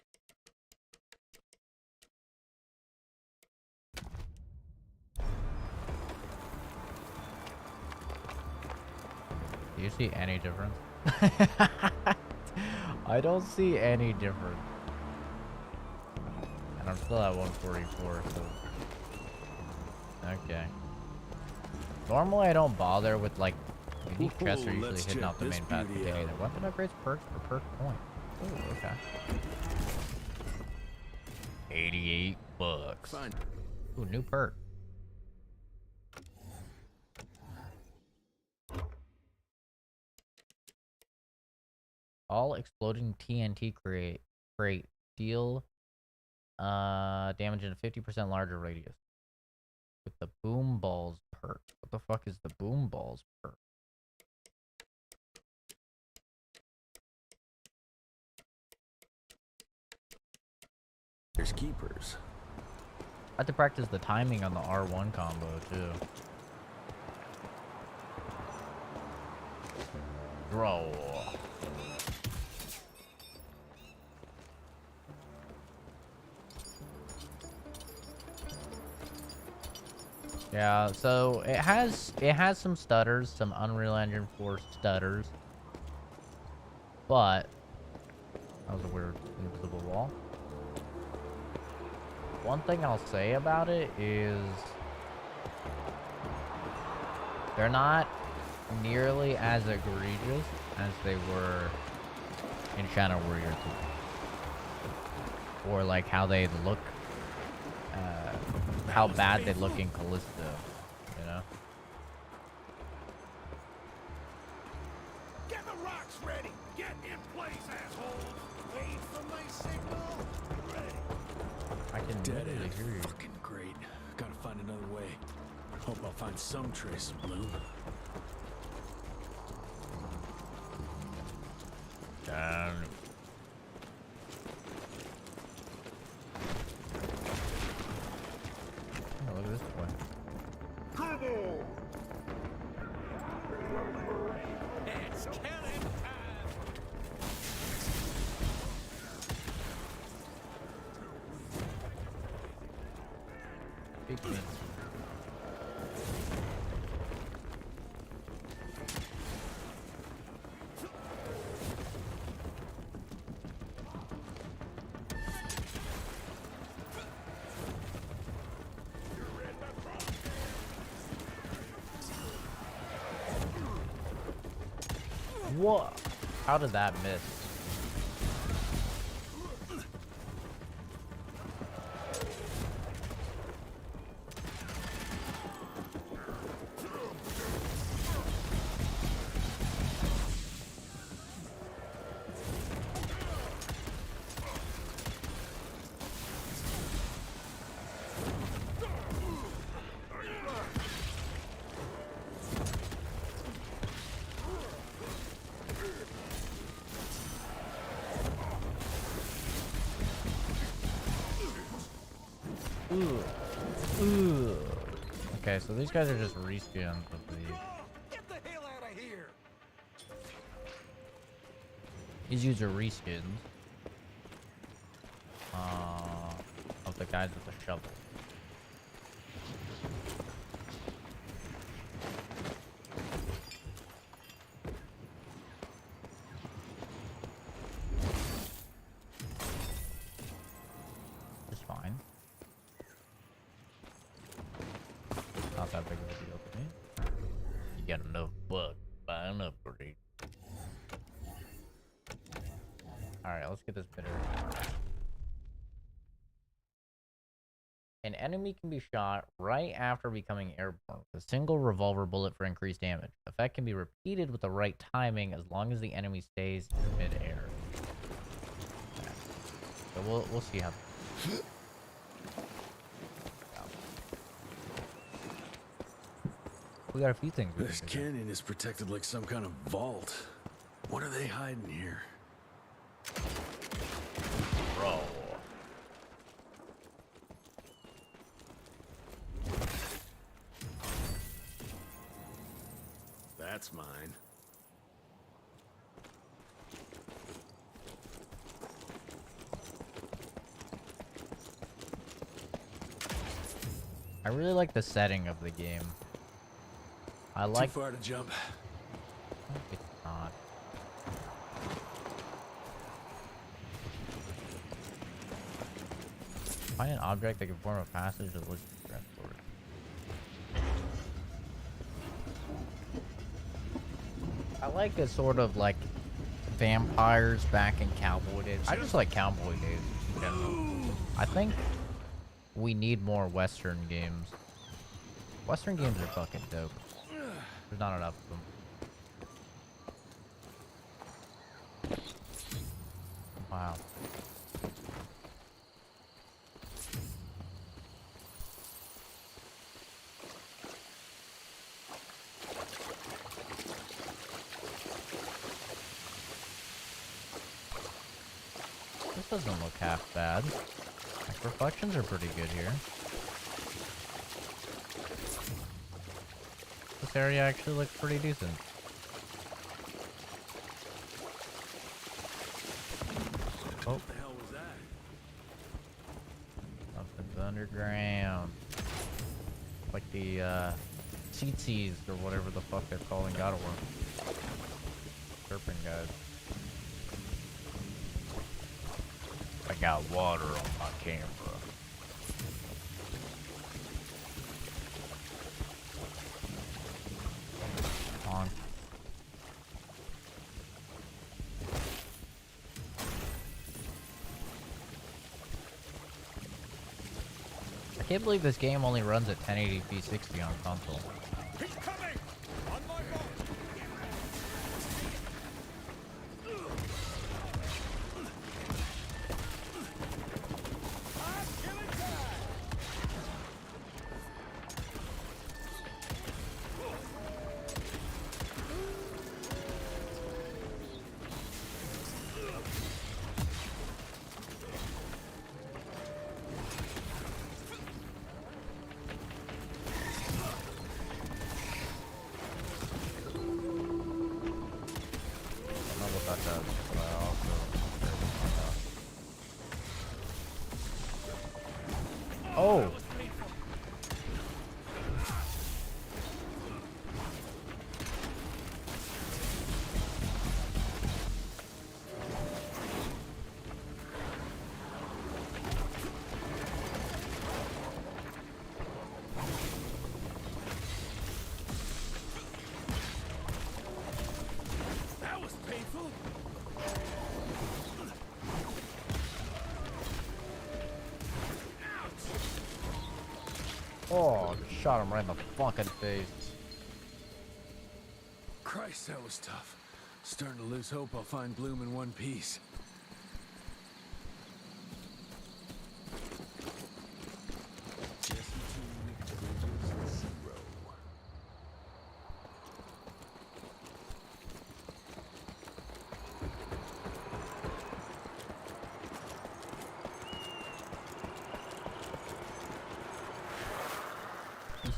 Do you see any difference? I don't see any difference. And I'm still at 144, so... Okay. Normally I don't bother with, like, unique chests are usually hitting out the main path to getting it. Weapon upgrades perks for perk point. Ooh, okay. 88 bucks. Fine. Ooh, new perk. All exploding TNT crate deal damage in a 50% larger radius. With the boom balls perk. What the fuck is the boom balls perk? There's keepers. I have to practice the timing on the R1 combo too. Draw. Yeah, so it has some stutters, some Unreal Engine 4 stutters. But that was a weird invisible wall. One thing I'll say about it is they're not nearly as egregious as they were in Shadow Warrior 2. Or like how they look, how bad they look in Callisto, you know? Get the rocks ready! Get in place, asshole! Wait for my signal! Ready. I can Dead literally end. hear you. Fucking great. Gotta find another way. Hope I'll find some trace of blue. Damn. Oh, look at this boy. It's killing time! Big things. What? How did that miss? Ooh. Okay, so these guys are just respawns of the. Get the hell out of here! These dudes are reskins. Of the guys with the shovel. It's fine. Not that big of a deal to me. You got enough buck, buy an upgrade. Alright, let's get this bitter. An enemy can be shot right after becoming airborne with a single revolver bullet for increased damage. The effect can be repeated with the right timing as long as the enemy stays in mid-air. Okay. So we'll see how. We got a few things. This canyon is protected like some kind of vault. What are they hiding here? Bro. That's mine. I really like the setting of the game. I like. Too far to jump. It's not. Find an object that can form a passage that looks transport. I like a sort of like vampires back in Cowboy days. I just like Cowboy days in general. I think we need more Western games. Western games are fucking dope. There's not enough of them. Wow. This doesn't look half bad. Like, reflections are pretty good here. This area actually looks pretty decent. Oh. What the hell was that? Something's underground. Like the tzitzis or whatever the fuck they're calling God of War. Serpent guys. I got water on my camera. On. I can't believe this game only runs at 1080p 60 on console. He's coming! On my mark! Oh! That was painful! Oh, just shot him right in the fucking face. Christ, that was tough. Starting to lose hope I'll find Bloom in one piece.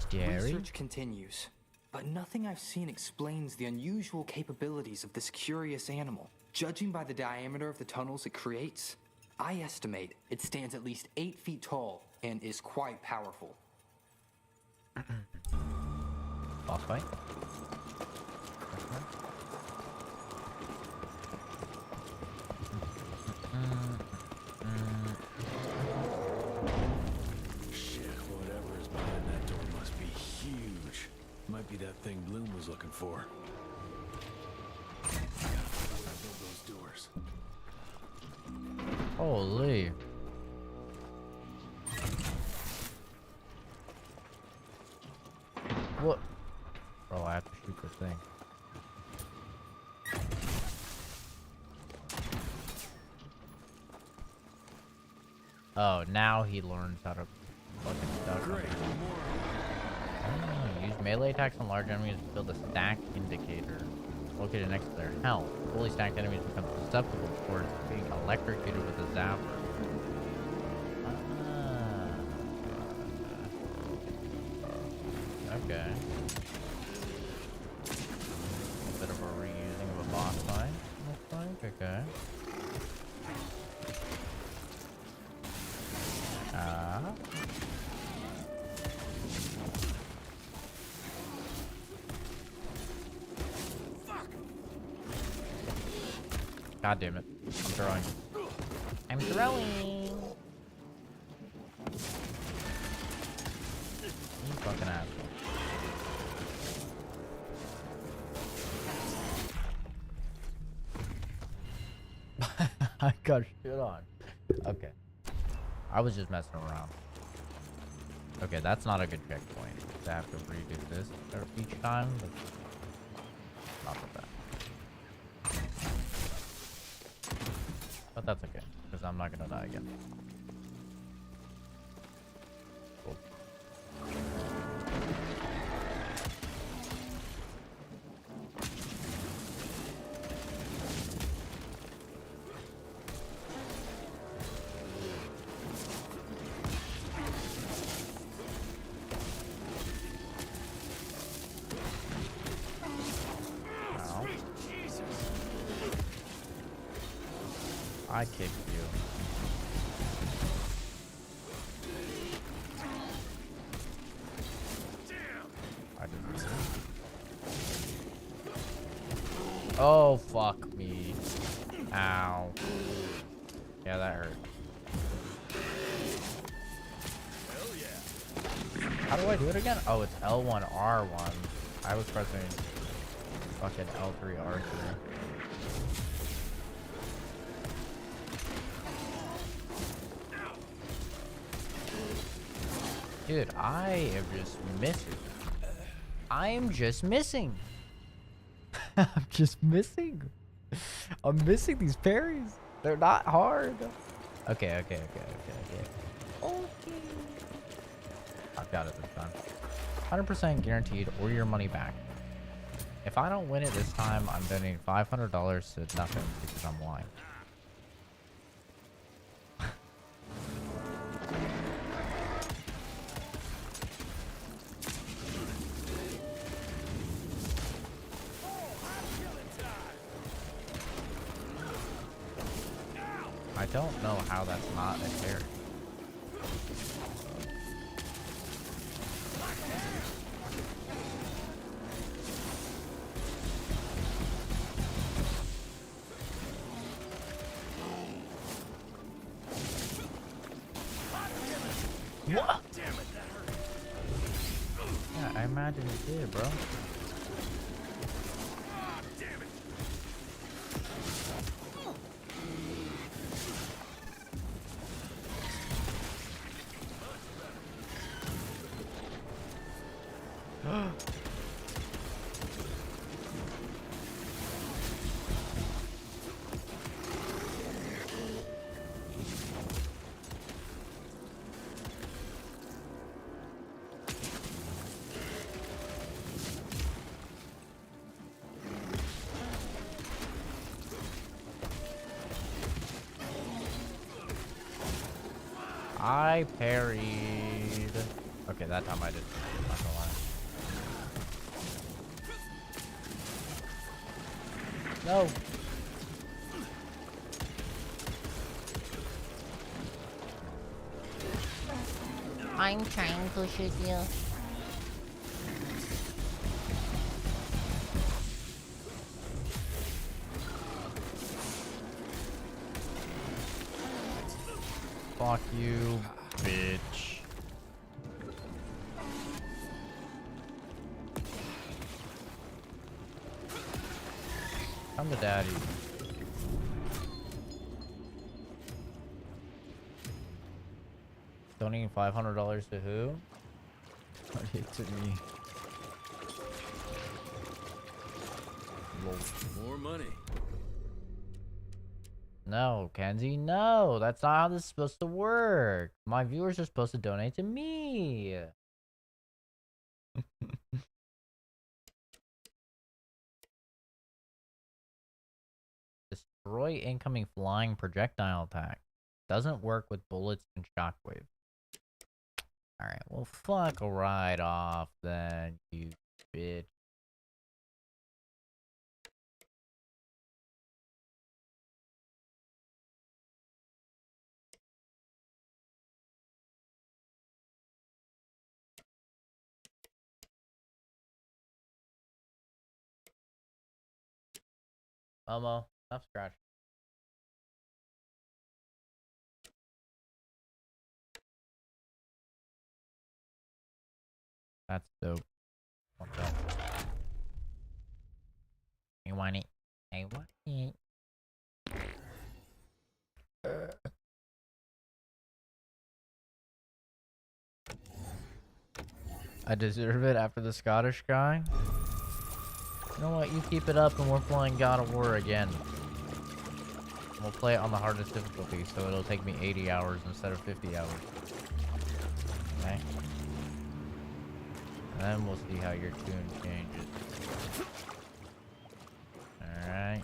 Jerry. Research continues, but nothing I've seen explains the unusual capabilities of this curious animal. Judging by the diameter of the tunnels it creates, I estimate it stands at least 8 feet tall and is quite powerful. Boss fight. Shit, whatever is behind that door must be huge. Might be that thing Bloom was looking for. Gotta build those doors. Holy. What? Bro, I have to shoot the thing. Oh, now he learns how to fucking duck. Great. Use melee attacks on large enemies to build a stack indicator located next to their health. Fully stacked enemies become susceptible towards being electrocuted with a zapper. Okay. A bit of a reusing of a boss fight, looks like. Okay. God damn it. I'm throwing. I'm throwing! You fucking asshole. I got shit on. Okay. I was just messing around. Okay, that's not a good checkpoint. To have to redo this each time. Not the best. But that's okay, because I'm not gonna die again. Cool. I kicked you. I didn't. Oh, fuck me. Ow. Yeah, that hurt. How do I do it again? Oh, it's L1, R1. I was pressing fucking L3, R3. Dude, I am just missing. I am just missing. I'm just missing. I'm missing these parries. They're not hard. Okay. Okay. I've got it this time. 100% guaranteed or your money back. If I don't win it this time, I'm donating $500 to nothing because I'm lying. I don't know how that's not a parry. What? Yeah, I imagine it did, bro. I parried. Okay, that time I didn't. I'm not gonna lie. No. I'm trying to shoot you. Fuck you, bitch. I'm the daddy. Donating $500 to who? To me. More money. No, Kenzie, no. That's not how this is supposed to work. My viewers are supposed to donate to me. Destroy incoming flying projectile attack. Doesn't work with bullets and shockwave. Alright, well, fuck right off then, you bitch. Momo, stop scratching. That's dope. What's up? You want it? I want it. I deserve it after the Scottish guy. You know what? You keep it up and we're playing God of War again. We'll play it on the hardest difficulty, so it'll take me 80 hours instead of 50 hours. Okay? And then we'll see how your tune changes. Alright.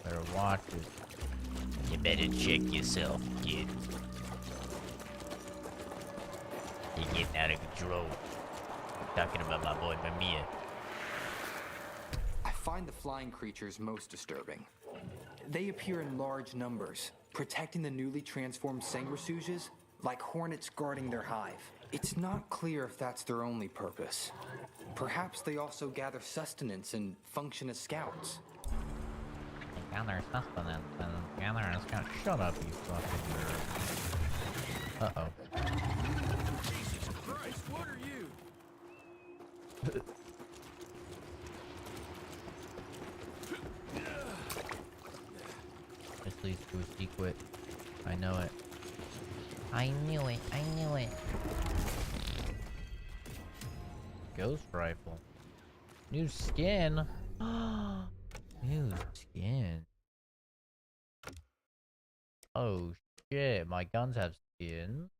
Better watch it. You better check yourself, kid. You're getting out of control. Talking about my boy Mamiya. I find the flying creatures most disturbing. They appear in large numbers, protecting the newly transformed sanguisuges like hornets guarding their hive. It's not clear if that's their only purpose. Perhaps they also gather sustenance and function as scouts. Gather sustenance and gather as scouts. Shut up, you fucking nerd. Uh-oh. Jesus Christ, what are you? This leads to a secret. I know it. I knew it. I knew it. Ghost rifle. New skin. New skin. Oh shit, my guns have skins.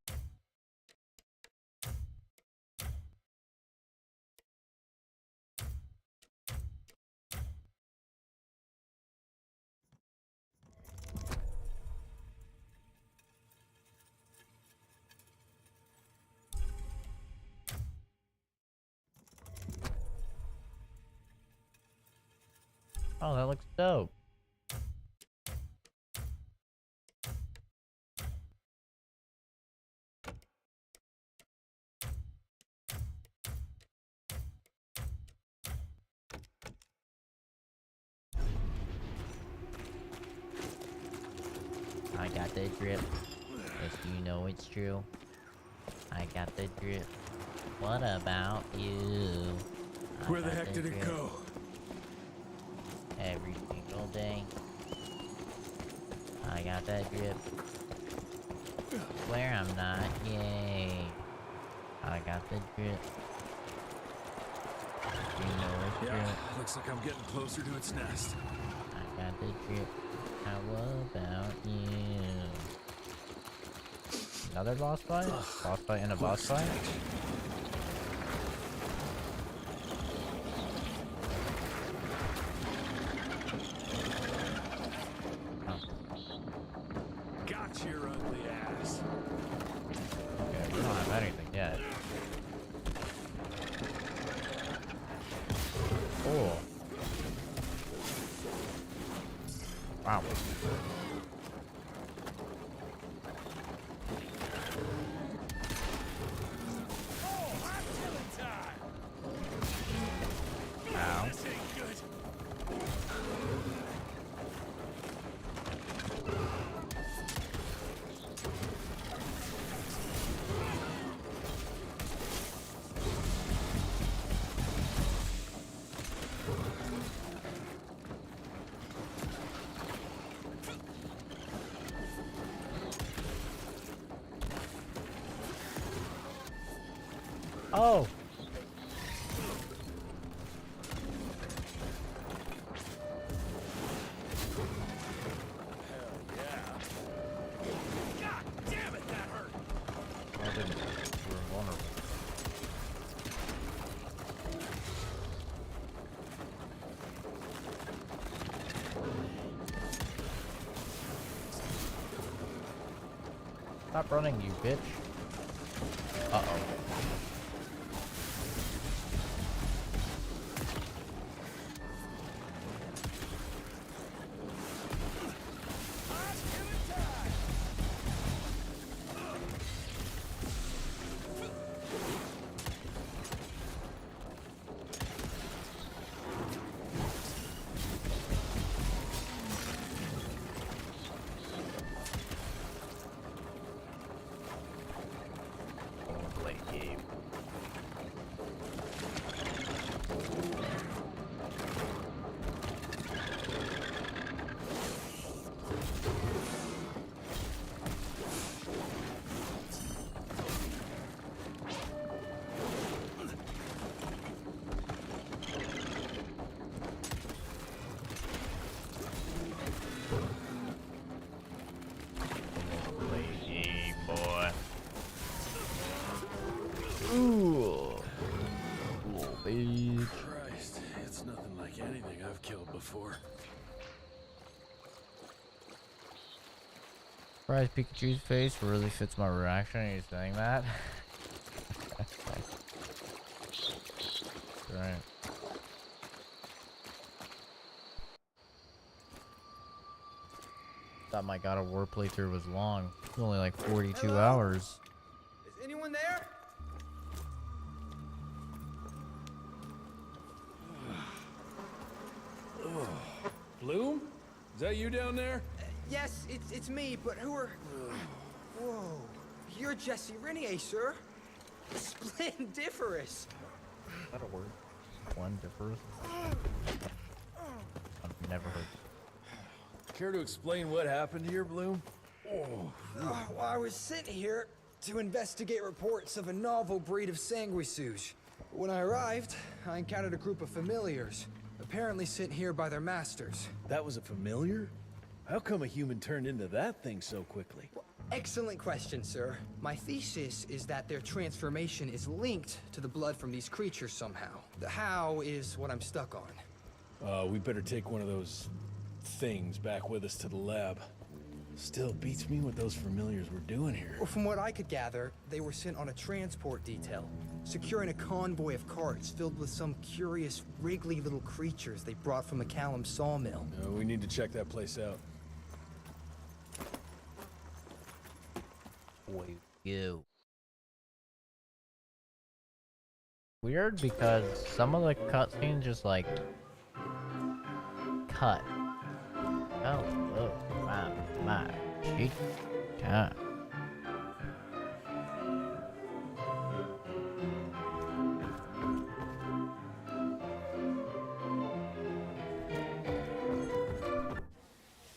Oh, that looks dope. I got the drip. Yes, you know it's true. I got the drip. What about you? Where the heck did it go? Every single day. I got that drip. Where I'm not, yay. I got the drip. You know it's Yeah, drip. looks like I'm getting closer to its nest. I got the drip. How about you? Another boss fight? Boss fight and a boss fight? Got your ugly ass. Okay, we don't have anything yet. Cool. Oh. God damn it, that hurt! Well, didn't hurt. You were vulnerable. Stop running, you bitch. Uh-oh. Play game. Play game, boy. Ooh. Little bitch. Christ, it's nothing like anything I've killed before. Surprise, Pikachu's face really fits my reaction. Are you saying that? Right. Thought my God of War playthrough was long. It's only like 42 hours. Is anyone there? Bloom? Is that you down there? Yes, it's me, but who are... Whoa. You're Jesse Renier, sir. Splendiferous. Is that a word? Splendiferous? I've never heard. Care to explain what happened here, Bloom? Well, I was sent here to investigate reports of a novel breed of sanguisuge. When I arrived, I encountered a group of familiars, apparently sent here by their masters. That was a familiar? How come a human turned into that thing so quickly? Excellent question, sir. My thesis is that their transformation is linked to the blood from these creatures somehow. The how is what I'm stuck on. We better take one of those things back with us to the lab. Still beats me what those familiars were doing here. Well, from what I could gather, they were sent on a transport detail, securing a convoy of carts filled with some curious, wriggly little creatures they brought from McCallum's sawmill. We need to check that place out. You. Weird because some of the cutscenes just like cut. Oh, whoa, my cheek time.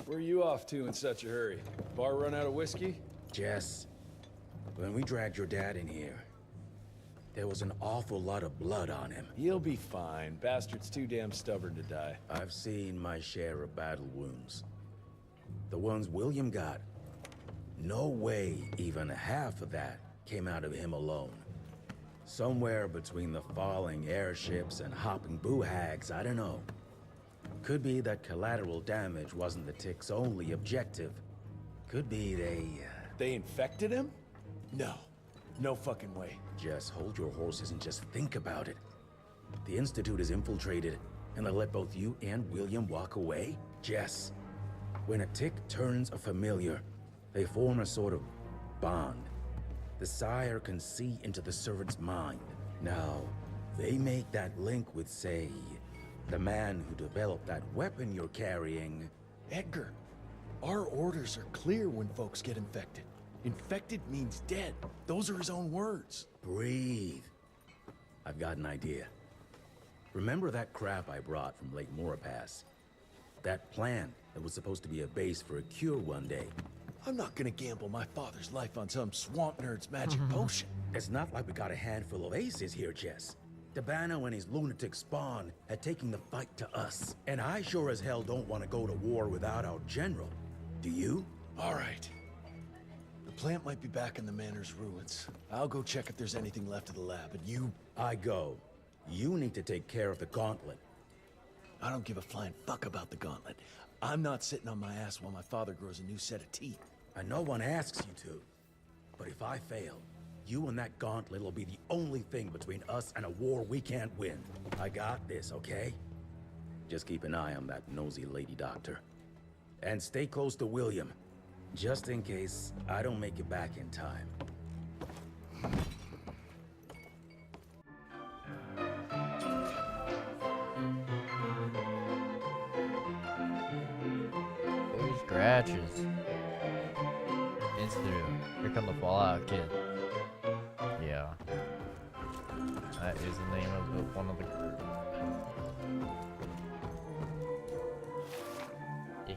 Where are you off to in such a hurry? Bar run out of whiskey? Jess, when we dragged your dad in here, there was an awful lot of blood on him. He'll be fine. Bastard's too damn stubborn to die. I've seen my share of battle wounds. The ones William got, no way even half of that came out of him alone. Somewhere between the falling airships and hopping boo-hags, I don't know. Could be that collateral damage wasn't the Tick's only objective. Could be They infected him? No. No fucking way. Just hold your horses and just think about it. The Institute is infiltrated, and they let both you and William walk away? Jess, when a Tick turns a familiar, they form a sort of bond. The sire can see into the servant's mind. Now, they make that link with, say, the man who developed that weapon you're carrying. Edgar, our orders are clear when folks get infected. Infected means dead. Those are his own words. Breathe. I've got an idea. Remember that crap I brought from Lake Morapass? That plant that was supposed to be a base for a cure one day? I'm not gonna gamble my father's life on some swamp nerd's magic potion. It's not like we got a handful of aces here, Jess. Dabano and his lunatic spawn had taken the fight to us. And I sure as hell don't want to go to war without our general. Do you? All right. The plant might be back in the manor's ruins. I'll go check if there's anything left of the lab, and you... I go. You need to take care of the gauntlet. I don't give a flying fuck about the gauntlet. I'm not sitting on my ass while my father grows a new set of teeth. And no one asks you to. But if I fail, you and that gauntlet will be the only thing between us and a war we can't win. I got this, okay? Just keep an eye on that nosy lady doctor. And stay close to William, just in case I don't make it back in time. Those scratches. It's through. Here come the Fallout kid. Yeah. That is the name of one of the group.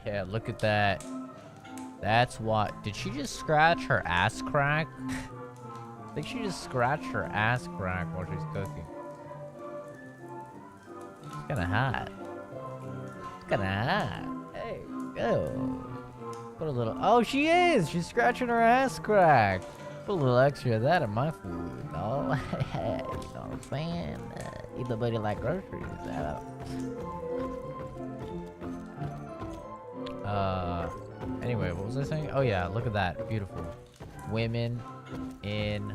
Yeah, look at that. That's what. Did she just scratch her ass crack? I think she just scratched her ass crack while she's cooking. It's kinda hot. It's kinda hot. Hey, go. Put a little. Oh, she is! She's scratching her ass crack. Put a little extra of that in my food, dog. You know what I'm saying? Eat the buddy like groceries. Anyway, what was I saying? Oh yeah, look at that. Beautiful. Women in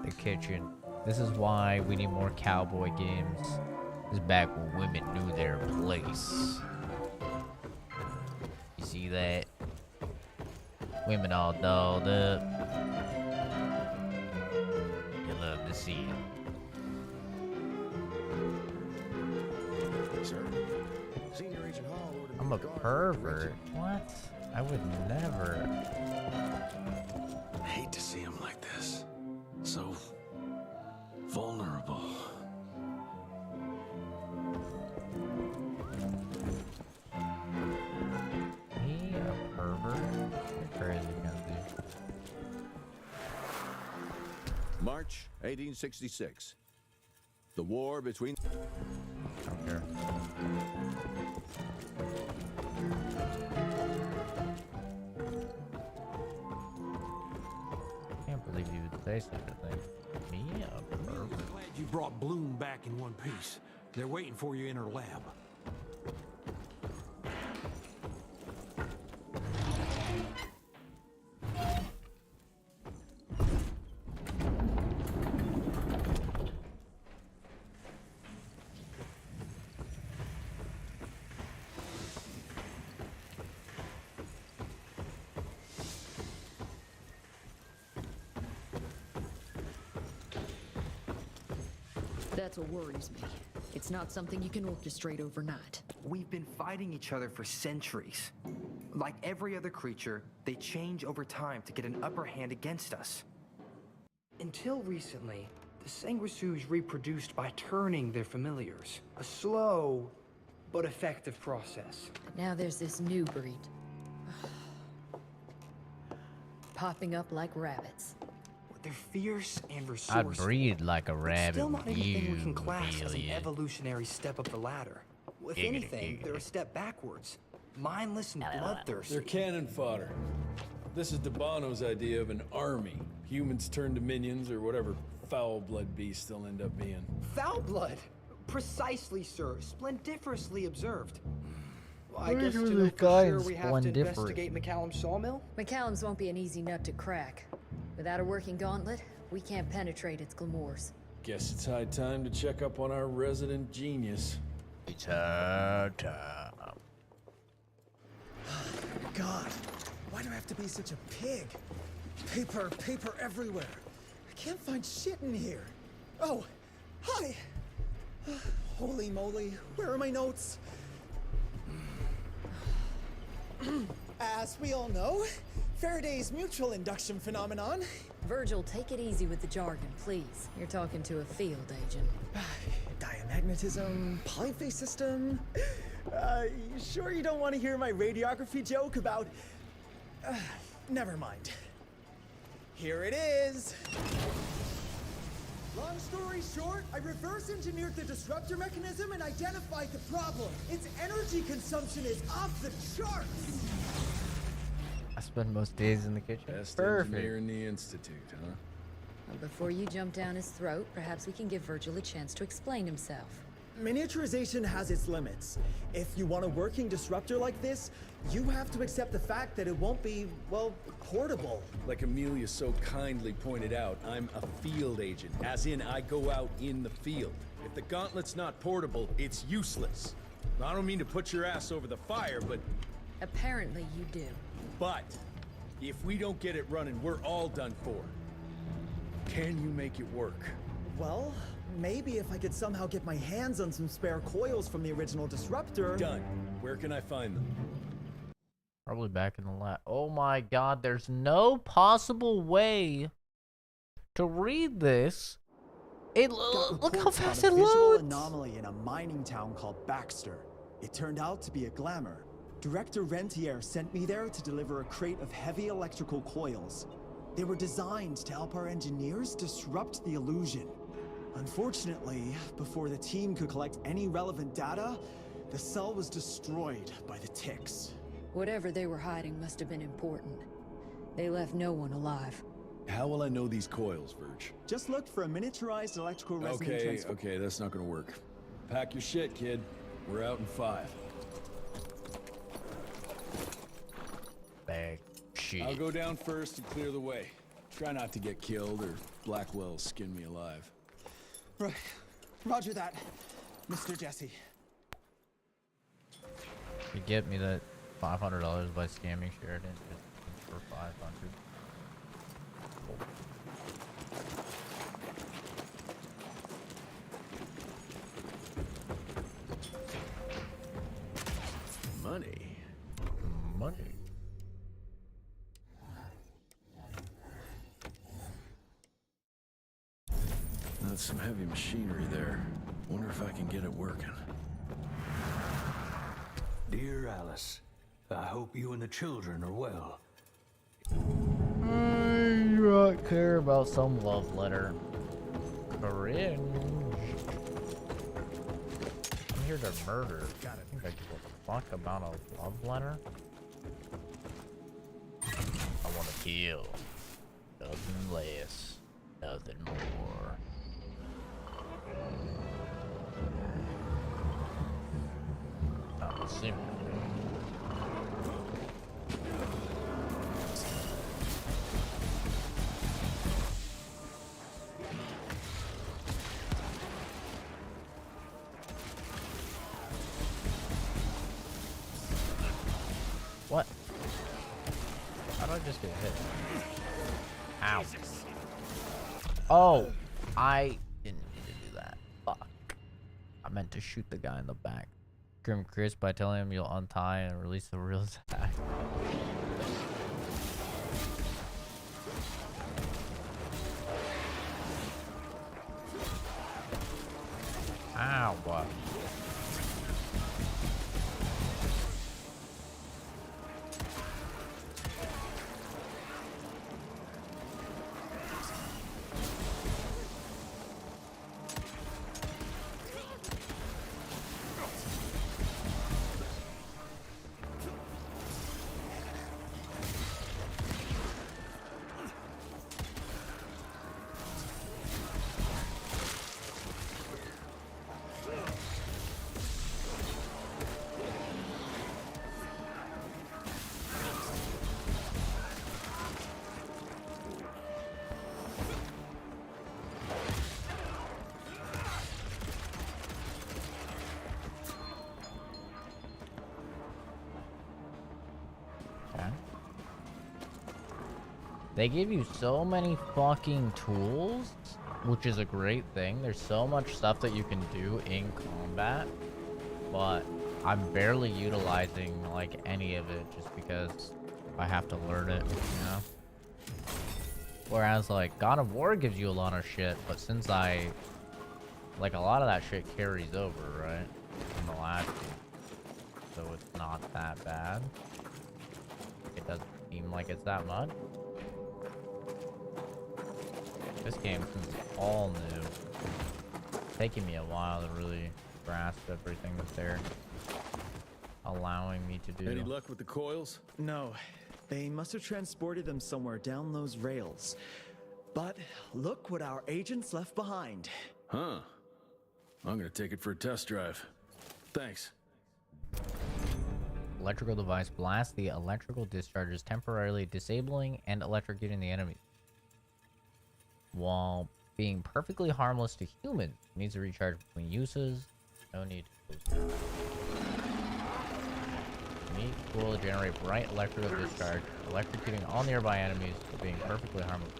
the kitchen. This is why we need more cowboy games. This is back when women knew their place. You see that? Women all dolled up. You love to see it. Sir, Senior Agent Hall ordered I'm a pervert. What? I would never. I hate to see him like this. So vulnerable. Me, a pervert? You're crazy, Gunsy. March 1866. The war between... I don't care. Can't believe you would say such a thing. Me, a pervert. Glad you brought Bloom back in one piece. They're waiting for you in her lab. That's what worries me. It's not something you can orchestrate overnight. We've been fighting each other for centuries. Like every other creature, they change over time to get an upper hand against us. Until recently, the sanguisuges reproduced by turning their familiars. A slow but effective process. But now there's this new breed. Popping up like rabbits. They're fierce and resourceful. I'd breed like a rabbit. Still not anything we can You class as an alien. evolutionary step up the ladder. If anything, they're a step backwards. Mindless and bloodthirsty. They're cannon fodder. This is Dabano's idea of an army. Humans turn to minions or whatever foul-blood beasts they'll end up being. Foul blood? Precisely, sir. Splendiferously observed. Well, I guess to know for sure we have to investigate McCallum's sawmill? McCallum's won't be an easy nut to crack. Without a working gauntlet, we can't penetrate its glamours. Guess it's high time to check up on our resident genius. It's high time. God, why do I have to be such a pig? Paper everywhere. I can't find shit in here. Oh, hi. Holy moly, where are my notes? As we all know, Faraday's mutual induction phenomenon. Virgil, take it easy with the jargon, please. You're talking to a field agent. Diamagnetism, polyphase system. You sure you don't want to hear my radiography joke about Never mind. Here it is. Long story short, I reverse engineered the disruptor mechanism and identified the problem. Its energy consumption is off the charts. I spend most days in the kitchen. Best Perfect. engineer in the Institute, huh? Well, before you jump down his throat, perhaps we can give Virgil a chance to explain himself. Miniaturization has its limits. If you want a working disruptor like this, you have to accept the fact that it won't be, well, portable. Like Amelia so kindly pointed out, I'm a field agent, as in I go out in the field. If the gauntlet's not portable, it's useless. I don't mean to put your ass over the fire, but... Apparently you do. But, if we don't get it running, we're all done for. Can you make it work? Well, maybe if I could somehow get my hands on some spare coils from the original disruptor... Done. Where can I find them? Probably back in the lab. Oh my god, there's no possible way to read this. Look how fast it visual loads. anomaly in a mining town called Baxter. It turned out to be a glamour. Director Rentier sent me there to deliver a crate of heavy electrical coils. They were designed to help our engineers disrupt the illusion. Unfortunately, before the team could collect any relevant data, the cell was destroyed by the ticks. Whatever they were hiding must have been important. They left no one alive. How will I know these coils, Verge? Just look for a miniaturized electrical resonant transformer. Okay, that's not gonna work. Pack your shit, kid. We're out in 5. Bag shit. I'll go down first and clear the way. Try not to get killed or Blackwell skin me alive. Right. Roger that, Mr. Jesse. You get me that $500 by scamming Sheridan just for 500. Money. Money. That's some heavy machinery there. Wonder if I can get it working. Dear Alice, I hope you and the children are well. I do not care about some love letter. Cringe. I'm here to murder. I think I give a fuck about a love letter. I want to kill. Nothing less. Nothing more. I'm assuming. What? How did I just get hit? Ow. Oh, I didn't need to do that. Fuck. I meant to shoot the guy in the back. Grim Chris by telling him you'll untie and release the real attack. Ow, what? They give you so many fucking tools, which is a great thing. There's so much stuff that you can do in combat, but I'm barely utilizing like any of it just because I have to learn it, you know? Whereas like God of War gives you a lot of shit, but since like a lot of that shit carries over, right? From the last game. So it's not that bad. It doesn't seem like it's that much. This game seems all new. It's taking me a while to really grasp everything that they're allowing me to do. Any luck with the coils? No. They must have transported them somewhere down those rails. But look what our agents left behind. Huh. I'm gonna take it for a test drive. Thanks. Electrical device blasts the electrical discharges, temporarily disabling and electrocuting the enemy. While being perfectly harmless to humans, it needs to recharge between uses. No need to close down. Neat tool to generate bright electrical discharge, electrocuting all nearby enemies, but being perfectly harmless.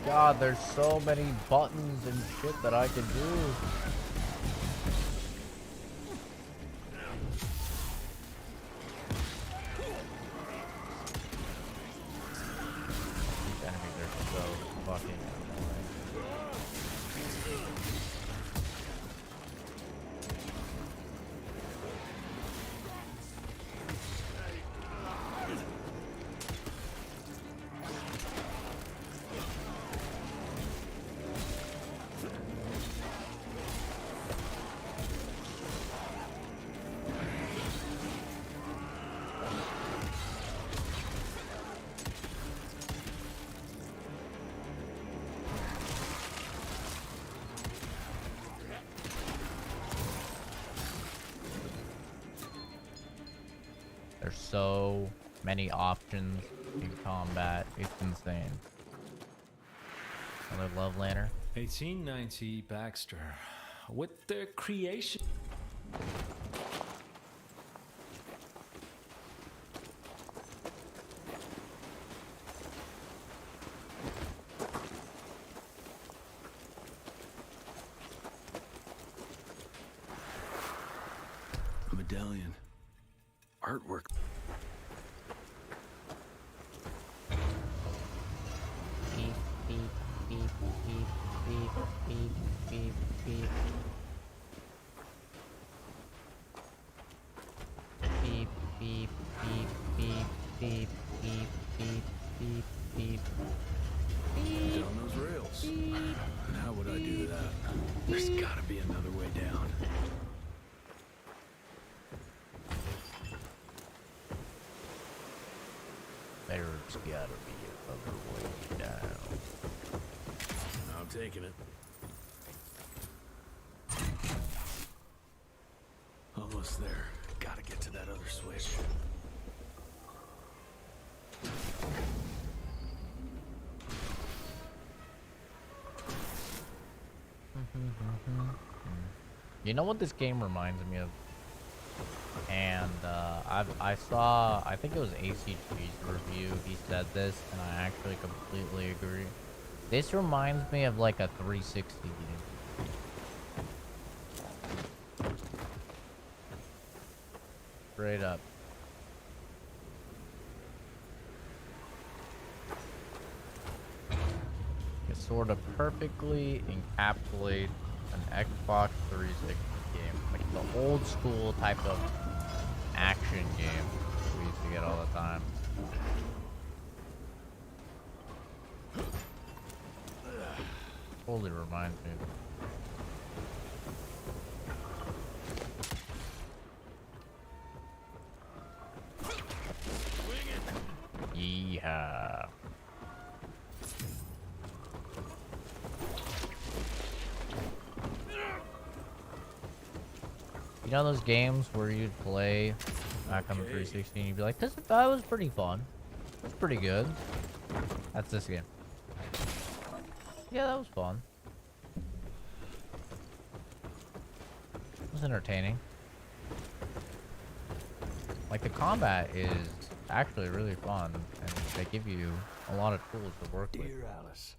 God, there's so many buttons and shit that I can do. These enemies are so fucking annoying. There's so many options in combat. It's insane. Another love lantern. 1890 Baxter. With their creation. A medallion. Artwork. Beep, beep, beep, beep, beep, beep, beep, beep. Beep, beep, beep, beep, beep, beep, beep, beep, beep. Down those rails. And how would I do that? There's gotta be another way down. There's gotta be another way down. I'm taking it. Almost there. Gotta get to that other switch. You know what this game reminds me of? And I saw, I think it was ACG's review, he said this, and I actually completely agree. This reminds me of like a 360 game. Straight up. It sort of perfectly encapsulates an Xbox 360 game, like the old school type of action game we used to get all the time. Totally reminds me. Yeehaw. You know those games where you'd play back on the 360 and you'd be like, that was pretty fun. That's pretty good. That's this game. Yeah, that was fun. It was entertaining. Like, the combat is actually really fun, and they give you a lot of tools to work with. Dear Alice.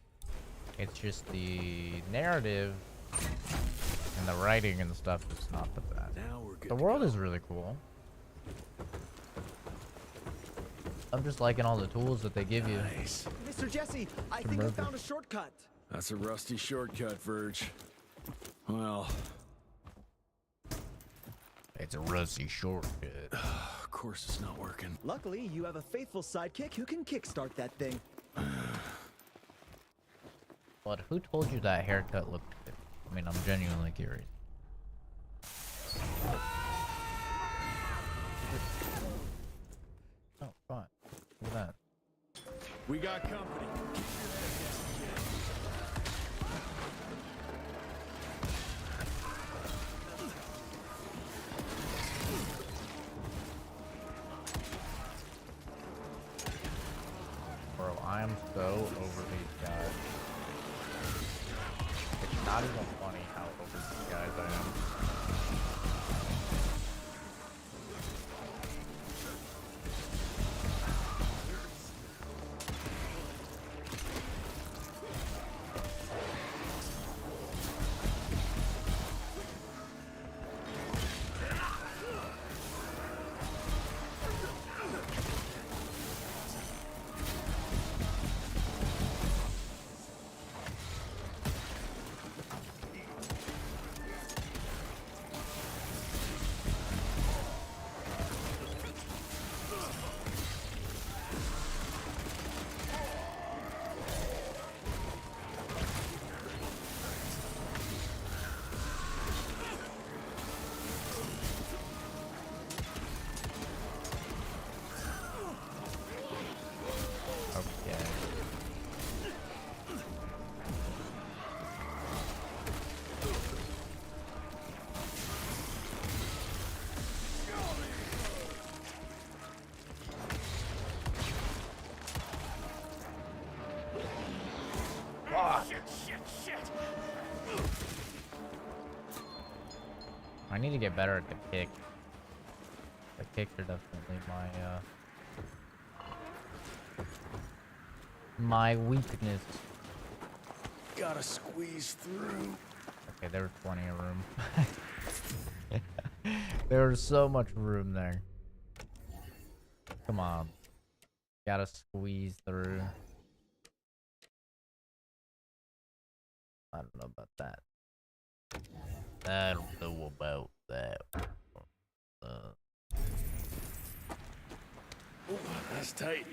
It's just the narrative and the writing and stuff is not the best. Now we're good The to world go. is really cool. I'm just liking all the tools that they give you. Nice. Mr. Jesse, I think I found a shortcut. That's a rusty shortcut, Verge. Well, it's a rusty shortcut. Of course it's not working. Luckily, you have a faithful sidekick who can kickstart that thing. But who told you that haircut looked good? I mean, I'm genuinely curious. Oh, fine. Look at that. We got company. Bro, I am so over these guys. It's not even funny how over these guys I am. Okay. Shit. I need to get better at the kick. The kicks are definitely my weakness. Gotta squeeze through. Okay, there was plenty of room. There was so much room there. Come on. Gotta squeeze through. I don't know about that. I don't know about that. Oh, that's tight.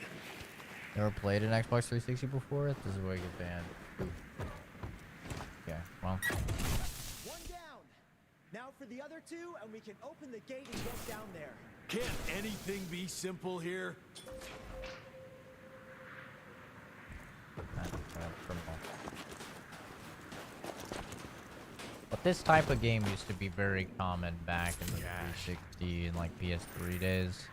Never played an Xbox 360 before? This is where you get banned. Ooh. Okay, well. One down. Now for the other two, and we can open the gate and get down there. Can't anything be simple here? But this type of game used to be very common back in the 360 and like PS3 days.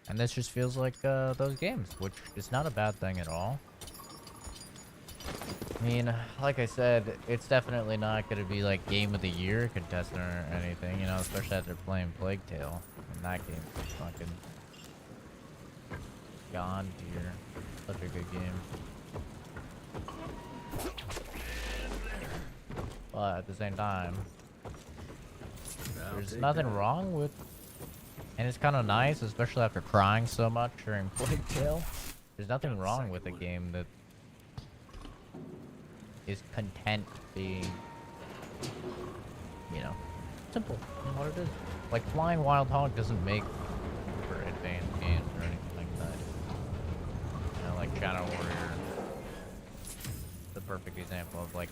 And this just feels like those games, which is not a bad thing at all. I mean, like I said, it's definitely not going to be like Game of the Year contestant or anything, you know, especially after playing Plague Tale. And that game is fucking god tier. Such a good game. But at the same time, there's nothing wrong with, and it's kind of nice, especially after crying so much during Plague Tale. There's nothing wrong with a game that is content being, you know, simple in what it is. Like Flying Wild Hog doesn't make for advanced games or anything like that. You know, like Shadow Warrior, the perfect example of like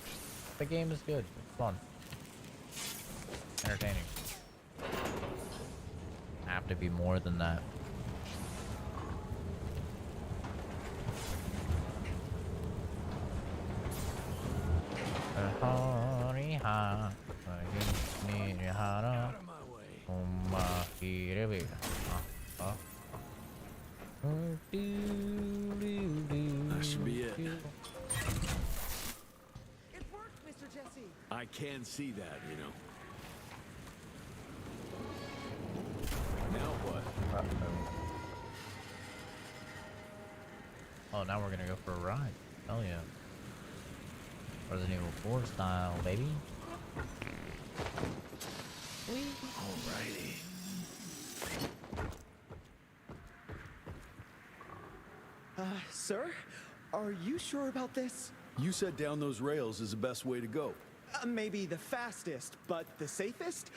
The game is good. It's fun. Entertaining. Have to be more than that. That should be it. It worked, Mr. Jesse. I can see that, you know. Now what? Oh, now we're gonna go for a ride. Hell yeah. Resident Evil 4 style, baby. Alrighty. Sir? Are you sure about this? You said down those rails is the best way to go. Maybe the fastest, but the safest?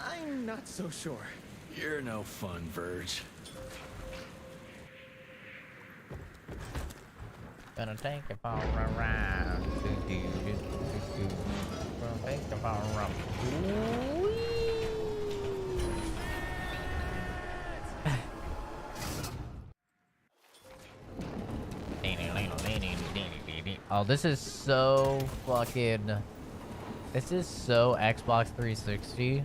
I'm not so sure. You're no fun, Verge. Gonna take it for a ride. Gonna take it for a ride. Oh, this is so fucking... This is so Xbox 360.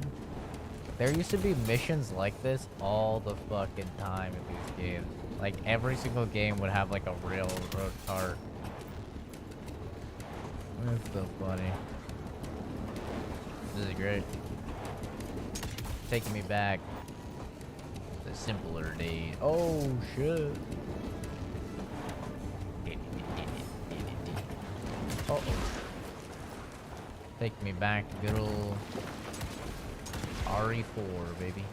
There used to be missions like this all the fucking time in these games. Like, every single game would have, like, a railroad cart. That's so funny. This is great. Taking me back to simpler days. Oh, shit. Uh-oh. Take me back to good old RE4, baby.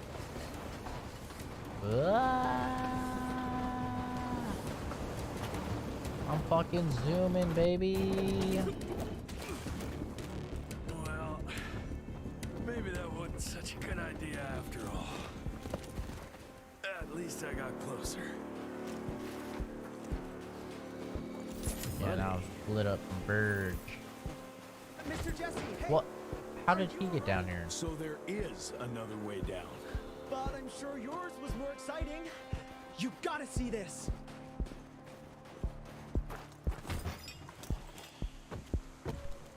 I'm fucking zooming, baby. Well, maybe that wasn't such a good idea after all. At least I got closer. Yeah, now I'm split up from Verge. Mr. Jesse, hey! What? How did he get down here? So there is another way down. But I'm sure yours was more exciting. You gotta see this.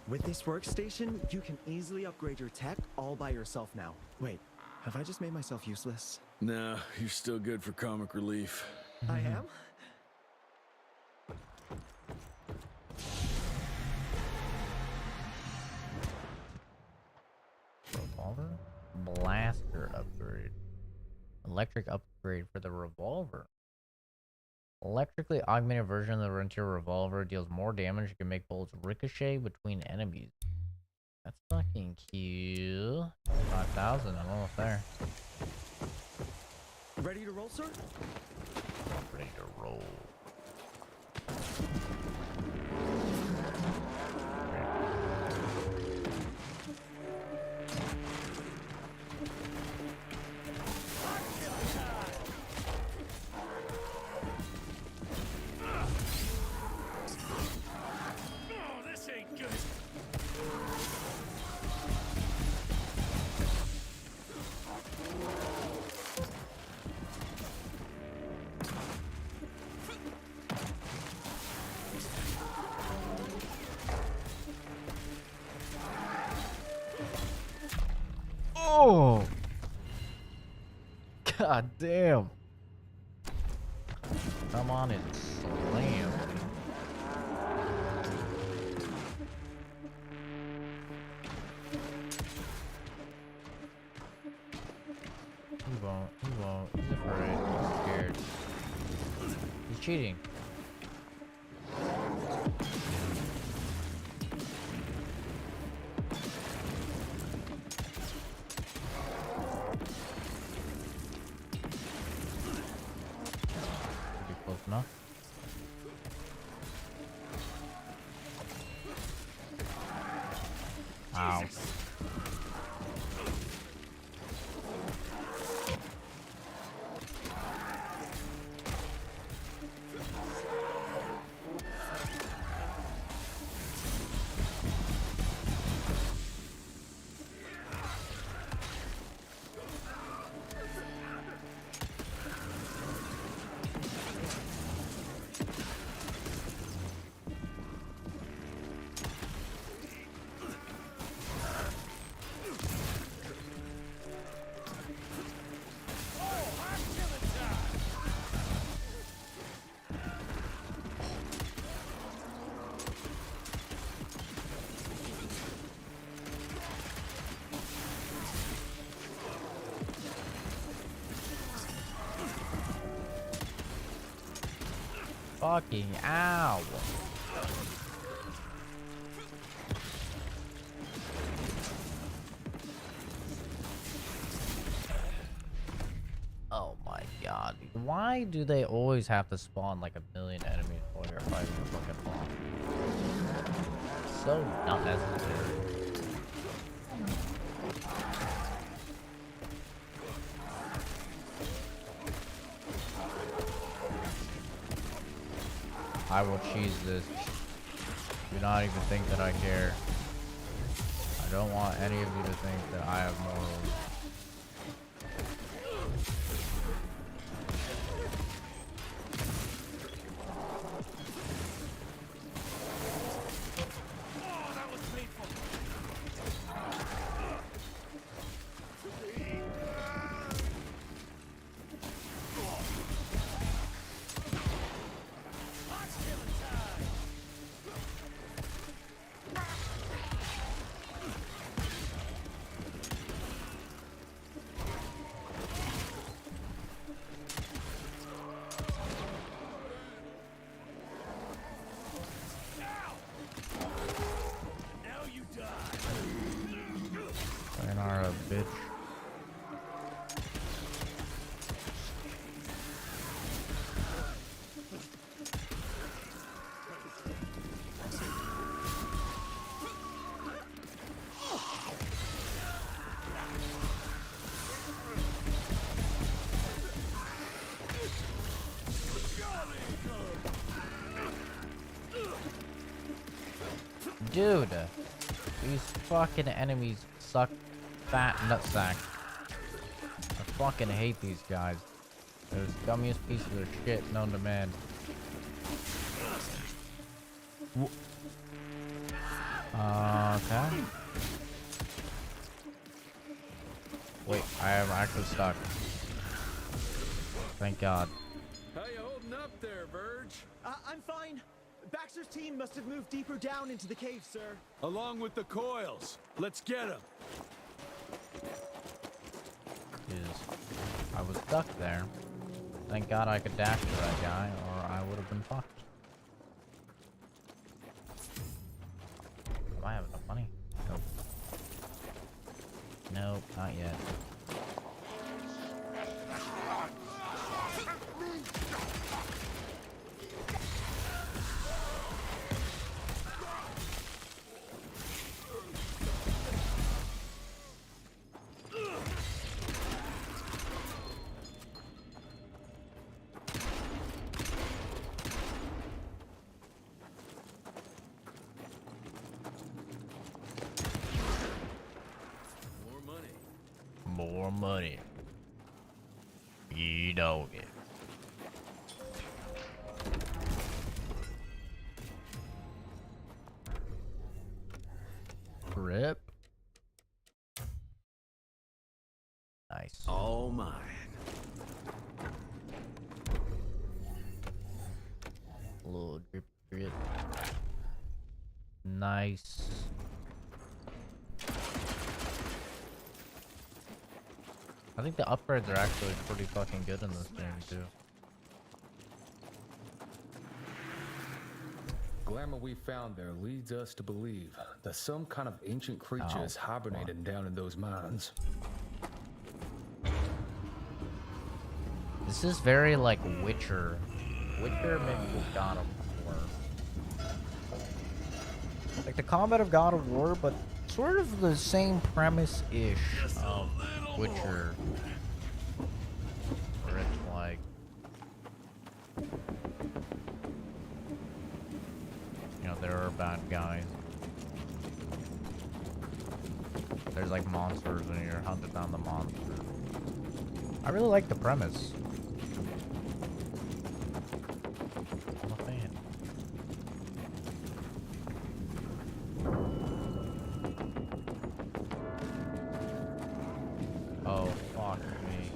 With this workstation, you can easily upgrade your tech all by yourself now. Wait, have I just made myself useless? No, you're still good for comic relief. I am? Revolver? Blaster upgrade. Electric upgrade for the revolver. Electrically augmented version of the Rentier revolver deals more damage and can make bullets ricochet between enemies. That's fucking cute. 5,000, I'm almost there. Ready to roll, sir? Ready to roll. Oh! God damn. Come on and slam. He won't. He won't. He's afraid. He's scared. He's cheating. Enough. Ow. fucking ow. Oh my god. Why do they always have to spawn like a million enemies while you're fighting a fucking bomb? So not necessary. I will cheese this. Do not even think that I care. I don't want any of you to think that I have morals. Sayonara, bitch. Dude, these fucking enemies suck fat nutsack. I fucking hate these guys. They're the scummiest pieces of shit known to man. Okay. Wait, I am actually stuck. Thank God. How you holding up there, Verge? I'm fine. Baxter's team must have moved deeper down into the cave, sir. Along with the coils. Let's get them. I was stuck there. Thank God I could dash to that guy, or I would have been fucked. Do I have enough money? Nope. Nope, not yet. More money. You don't get. Rip. Nice. All mine. A little drip drip. Nice. I think the upgrades are actually pretty fucking good in this game too. Glamour we found there leads us to believe that some kind of ancient creature is hibernating down in those mines. This is very like Witcher. Witcher mixed with God of War. Like the combat of God of War, but sort of the same premise-ish of Witcher. Where it's like, you know, there are bad guys. There's like monsters and you're hunting down the monsters. I really like the premise. I'm a fan. Oh, fuck me.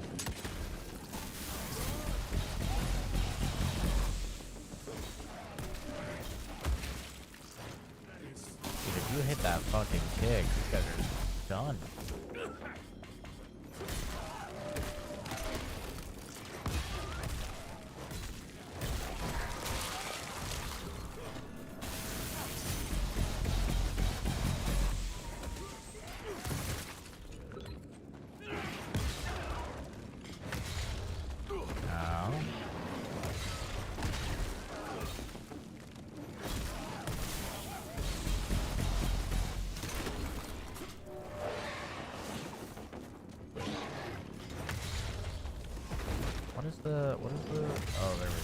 Dude, if you hit that fucking kick, you guys are done. what is the? Oh, there we go.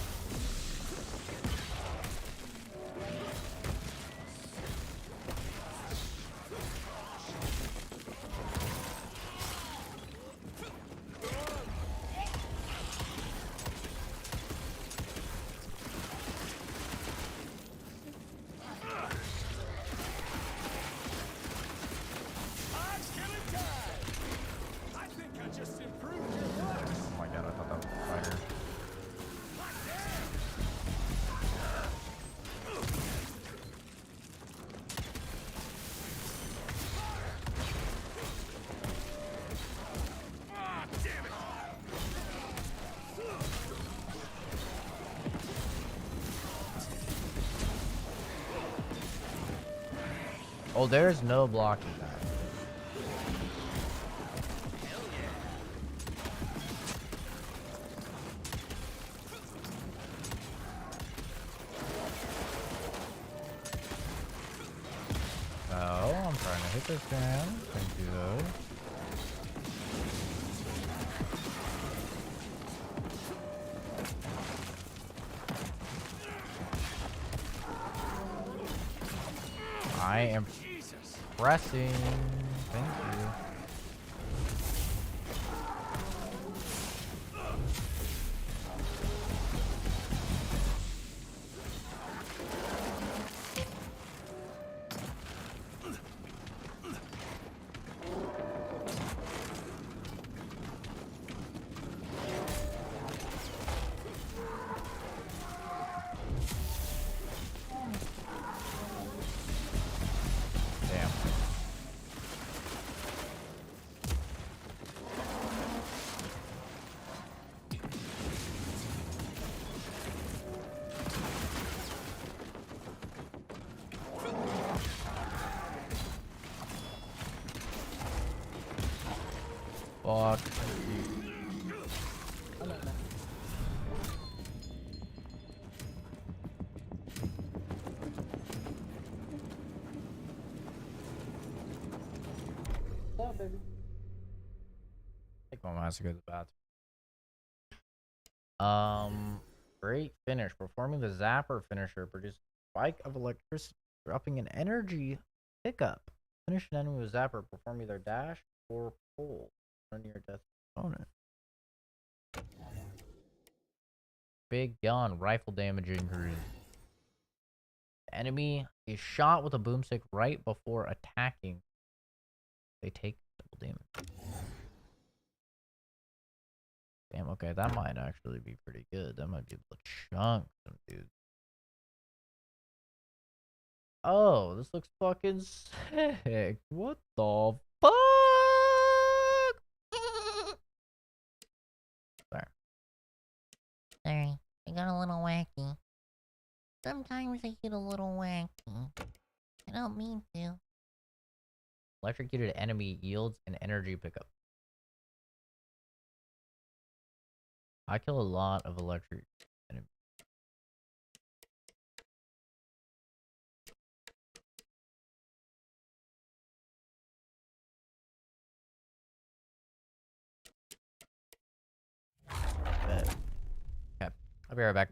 Oh my god, I thought that was a fighter. Oh, there's no blocking that. Oh, I'm trying to hit this man. Thank you though. I am pressing. Thank you. Damn. Fuck. I think Mama has to go to the bathroom. Great finish. Performing the Zapper finisher produces a spike of electricity, dropping an energy pickup. Finish an enemy with Zapper, performing their dash or pull on your death opponent. Big gun, rifle damage increase. The enemy is shot with a boomstick right before attacking. They take double damage. Damn, okay, that might actually be pretty good. That might be able to chunk some dudes. Oh, this looks fucking sick. What the fuck? Sorry. Sorry, I got a little wacky. Sometimes I get a little wacky. I don't mean to. Electrocuted enemy yields an energy pickup. I kill a lot of electric enemies. Okay, I'll be right back.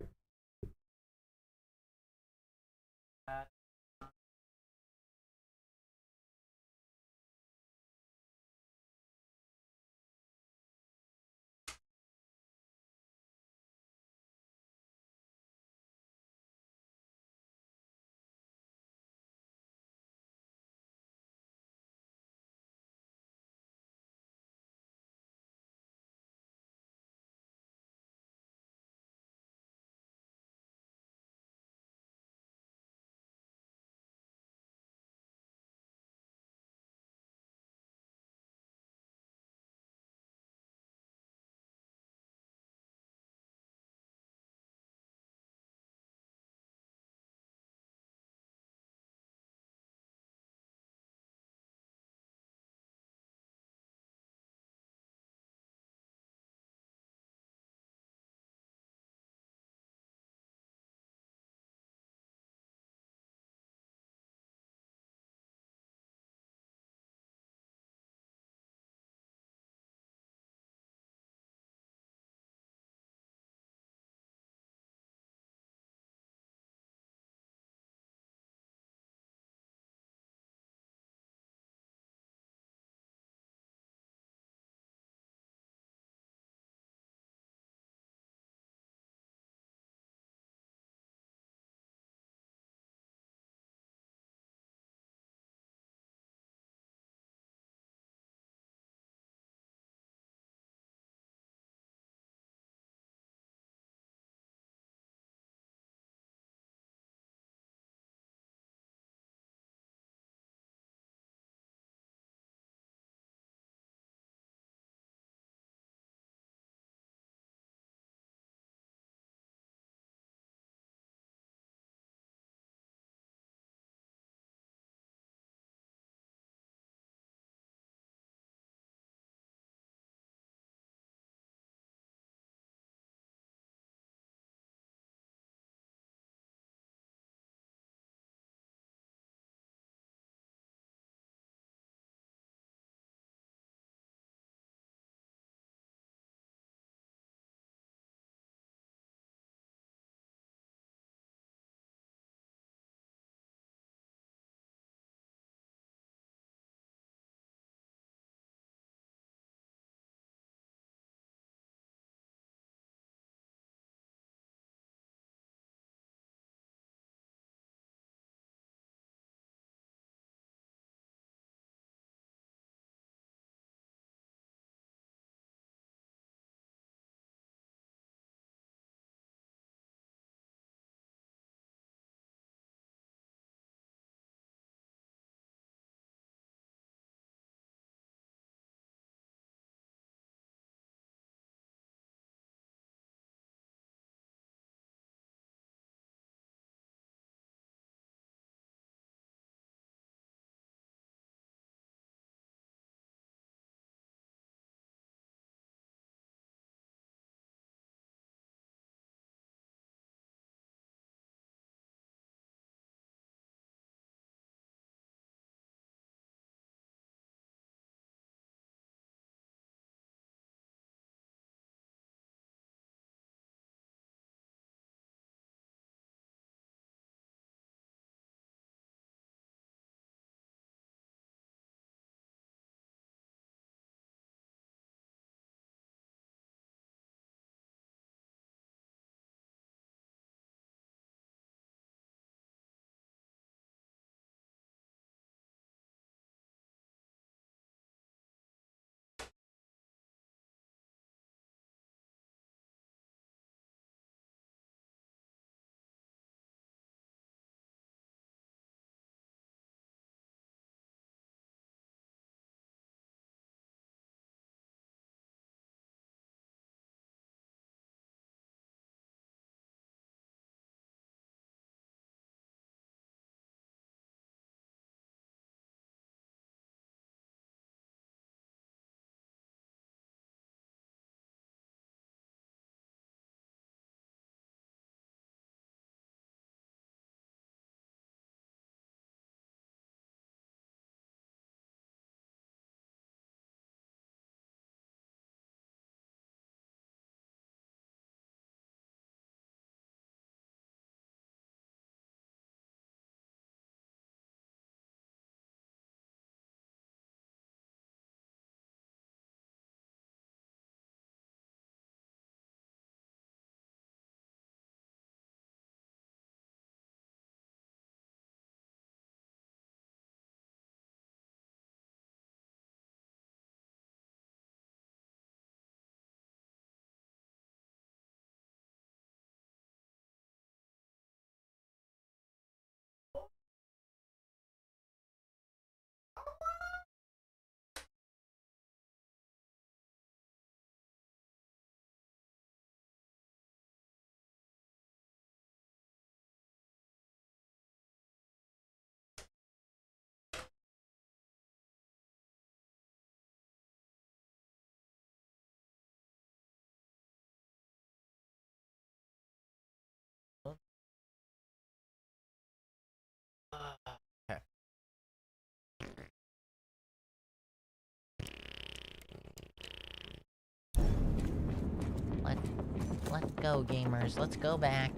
Let's go, gamers. Let's go back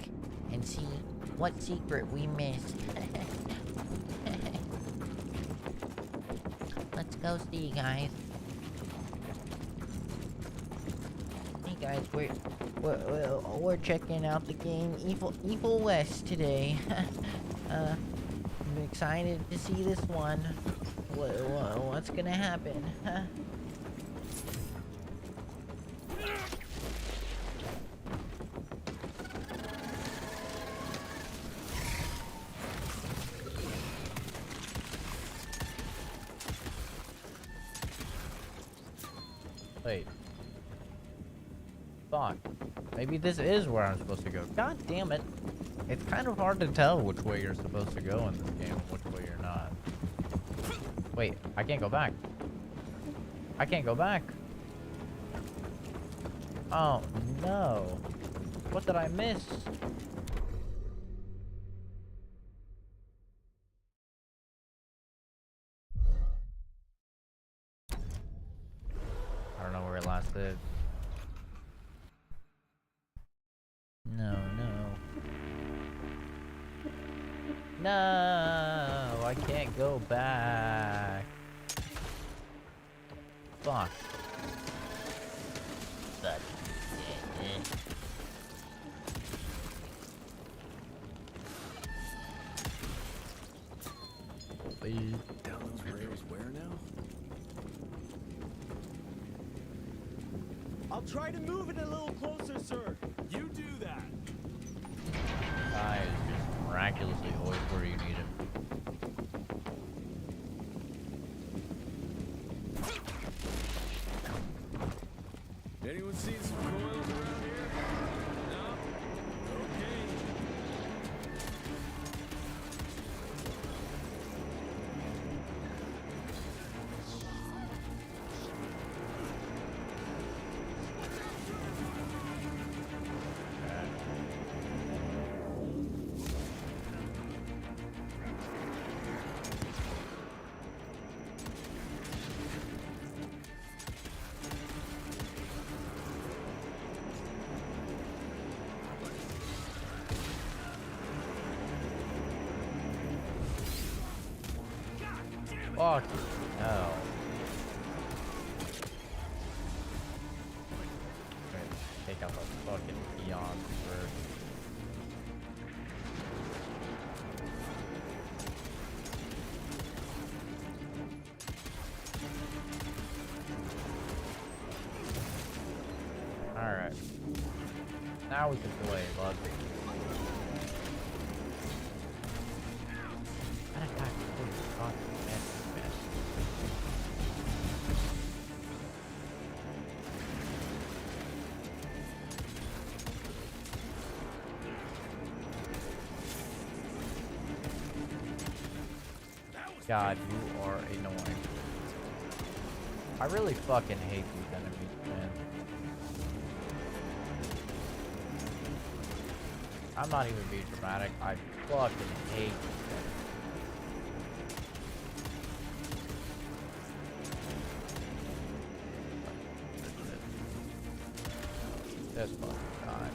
and see what secret we missed. Let's go see, guys. Hey guys, we're checking out the game Evil West today. I'm excited to see this one. What's gonna happen? Wait. Fuck. Maybe this is where I'm supposed to go. God damn it. It's kind of hard to tell which way you're supposed to go in this game and which way you're not. Wait, I can't go back. I can't go back. Oh, no. What did I miss? I don't know where it last did. No. No, I can't go back. Fuck. But Down those rails where now? I'll try to move it a little closer, sir. You do that. Guy is just miraculously always where you need him. Anyone seen some coils around here? No? Okay. Fuck hell. Take out the fucking peons first. Alright. Now we can play, bud. God, you are annoying. I really fucking hate these enemies, man. I'm not even being dramatic. I fucking hate these enemies. This fucking time.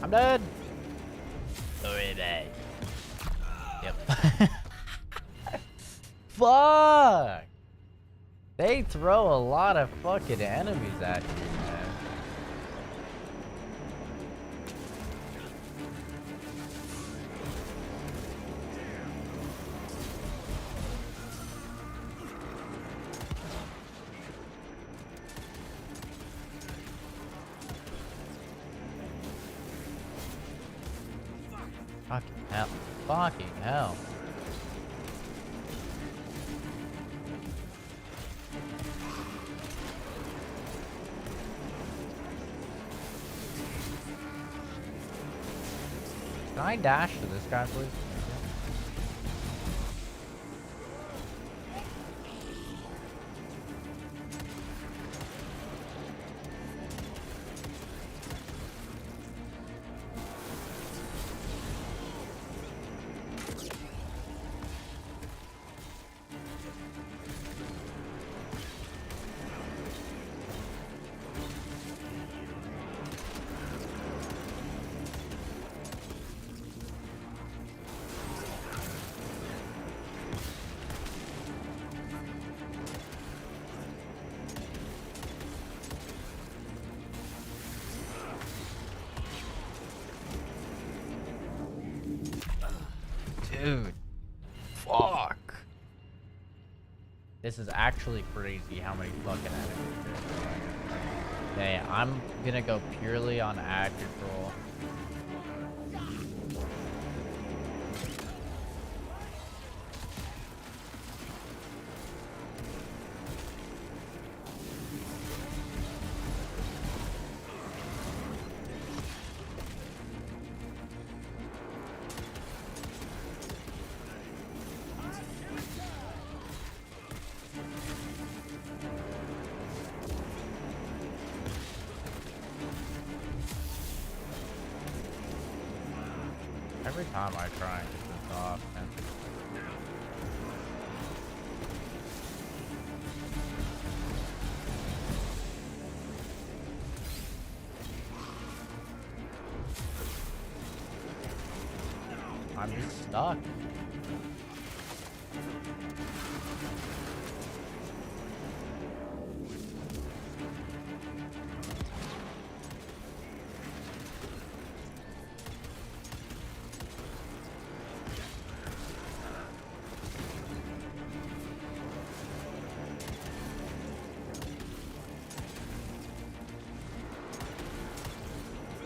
I'm dead. Sorry, bad. Yep. Fuck. They throw a lot of fucking enemies at you, man. Fucking hell. Fucking hell. Can I dash to this guy, please? Dude. Fuck. This is actually crazy how many fucking enemies there are. Okay, I'm gonna go purely on ad control. Every time I try and get this off, man. I'm just stuck.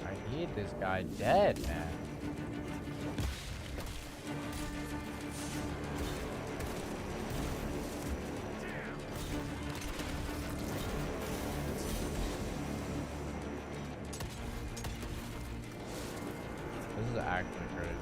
I need this guy dead, man. This is actually crazy.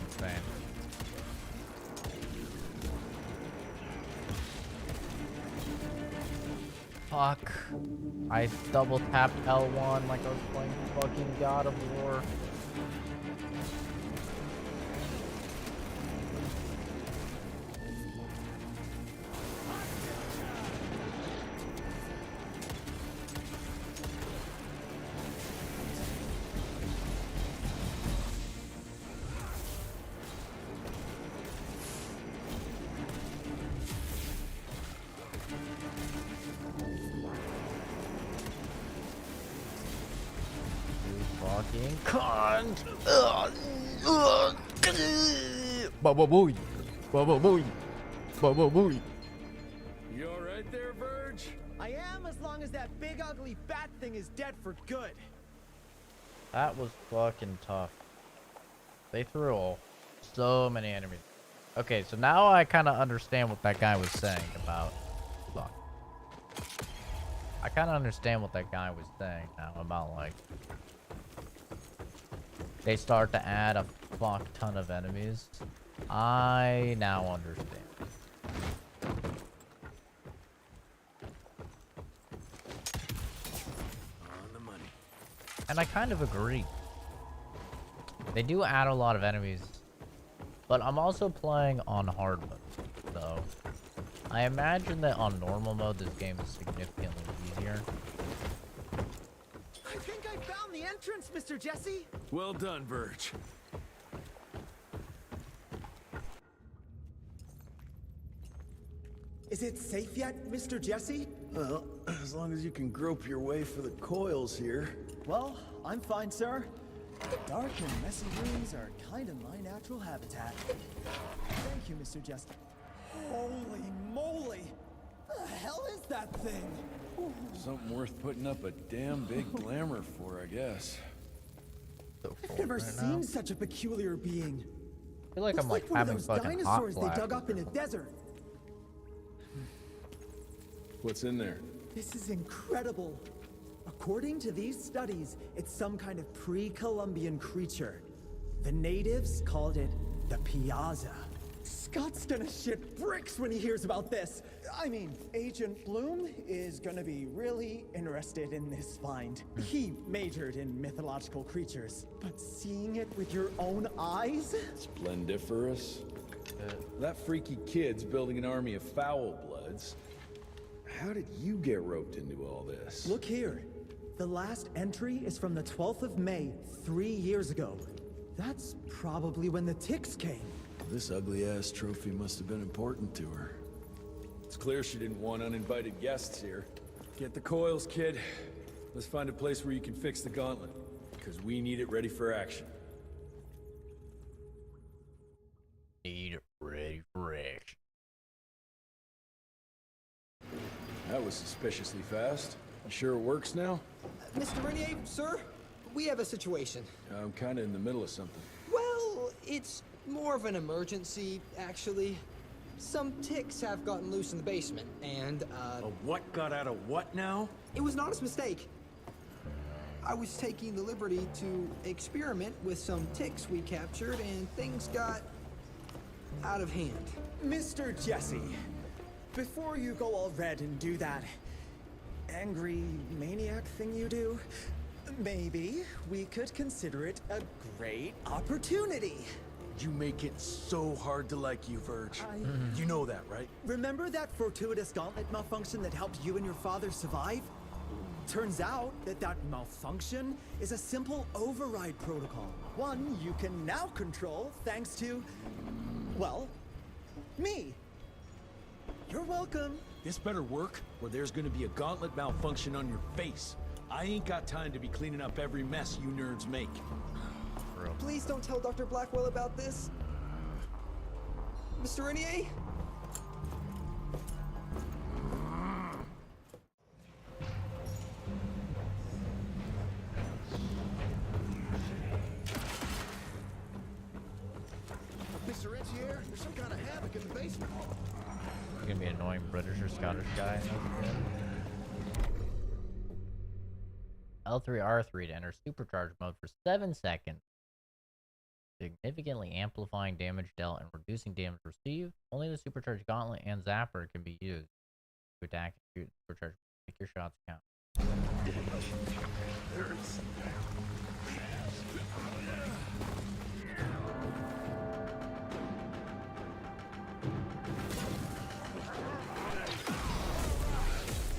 Insane. Fuck. I double tapped L1 like I was playing fucking God of War. Fucking cunt! Bubba boy! Bubba boy! Bubba boy! You alright there, Verge? I am, as long as that big ugly bat thing is dead for good. That was fucking tough. They threw so many enemies. Okay, so now I kind of understand what that guy was saying about... Hold on. I kind of understand what that guy was saying now about, like... They start to add a fuck ton of enemies. I now understand. On the money. And I kind of agree. They do add a lot of enemies. But I'm also playing on hard mode, so... I imagine that on normal mode, this game is significantly easier. I think I found the entrance, Mr. Jesse. Well done, Verge. Is it safe yet, Mr. Jesse? Well, as long as you can grope your way for the coils here. Well, I'm fine, sir. Dark and messy rooms are kind of my natural habitat. Thank you, Mr. Jesse. Holy moly! The hell is that thing? Something worth putting up a damn big glamour for, I guess. I've never seen such a peculiar being. I feel like Looks I'm like one having of those fucking dinosaurs hot they dug flashes up in or a something. desert. What's in there? This is incredible. According to these studies, it's some kind of pre-Columbian creature. The natives called it the Piazza. Scott's gonna shit bricks when he hears about this. I mean, Agent Bloom is gonna be really interested in this find. He majored in mythological creatures, but seeing it with your own eyes? Splendiferous. That freaky kid's building an army of foul bloods. How did you get roped into all this? Look here. The last entry is from the 12th of May, 3 years ago. That's probably when the ticks came. This ugly-ass trophy must have been important to her. It's clear she didn't want uninvited guests here. Get the coils, kid. Let's find a place where you can fix the gauntlet, because we need it ready for action. Need it ready for action. That was suspiciously fast. You sure it works now? Mr. Renier, sir, we have a situation. I'm kind of in the middle of something. Well, it's more of an emergency, actually. Some ticks have gotten loose in the basement, and, A what got out of what now? It was an honest mistake. I was taking the liberty to experiment with some ticks we captured, and things got out of hand. Mr. Jesse, before you go all red and do that angry maniac thing you do, maybe we could consider it a great opportunity. You make it so hard to like you, Verge. You know that, right? Remember that fortuitous gauntlet malfunction that helped you and your father survive? Turns out that malfunction is a simple override protocol. One you can now control thanks to, well, me. You're welcome. This better work, or there's gonna be a gauntlet malfunction on your face. I ain't got time to be cleaning up every mess you nerds make. Please don't tell Dr. Blackwell about this. Mr. Renier? Mr. Rentier, there's some kind of havoc in the basement. There's gonna be an annoying British or Scottish guy. L3 R3 to enter supercharge mode for 7 seconds. Significantly amplifying damage dealt and reducing damage received. Only the supercharged gauntlet and zapper can be used to attack and shoot supercharged. Make your shots count.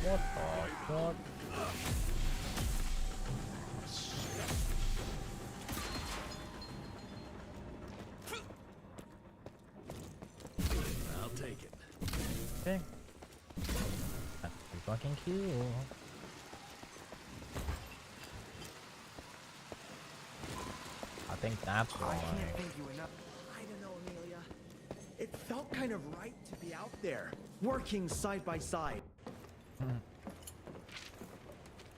What the fuck? I'll take it. Okay. That's pretty fucking cool. I think that's why. I can't thank you enough. I don't know, Amelia. It felt kind of right to be out there, working side by side.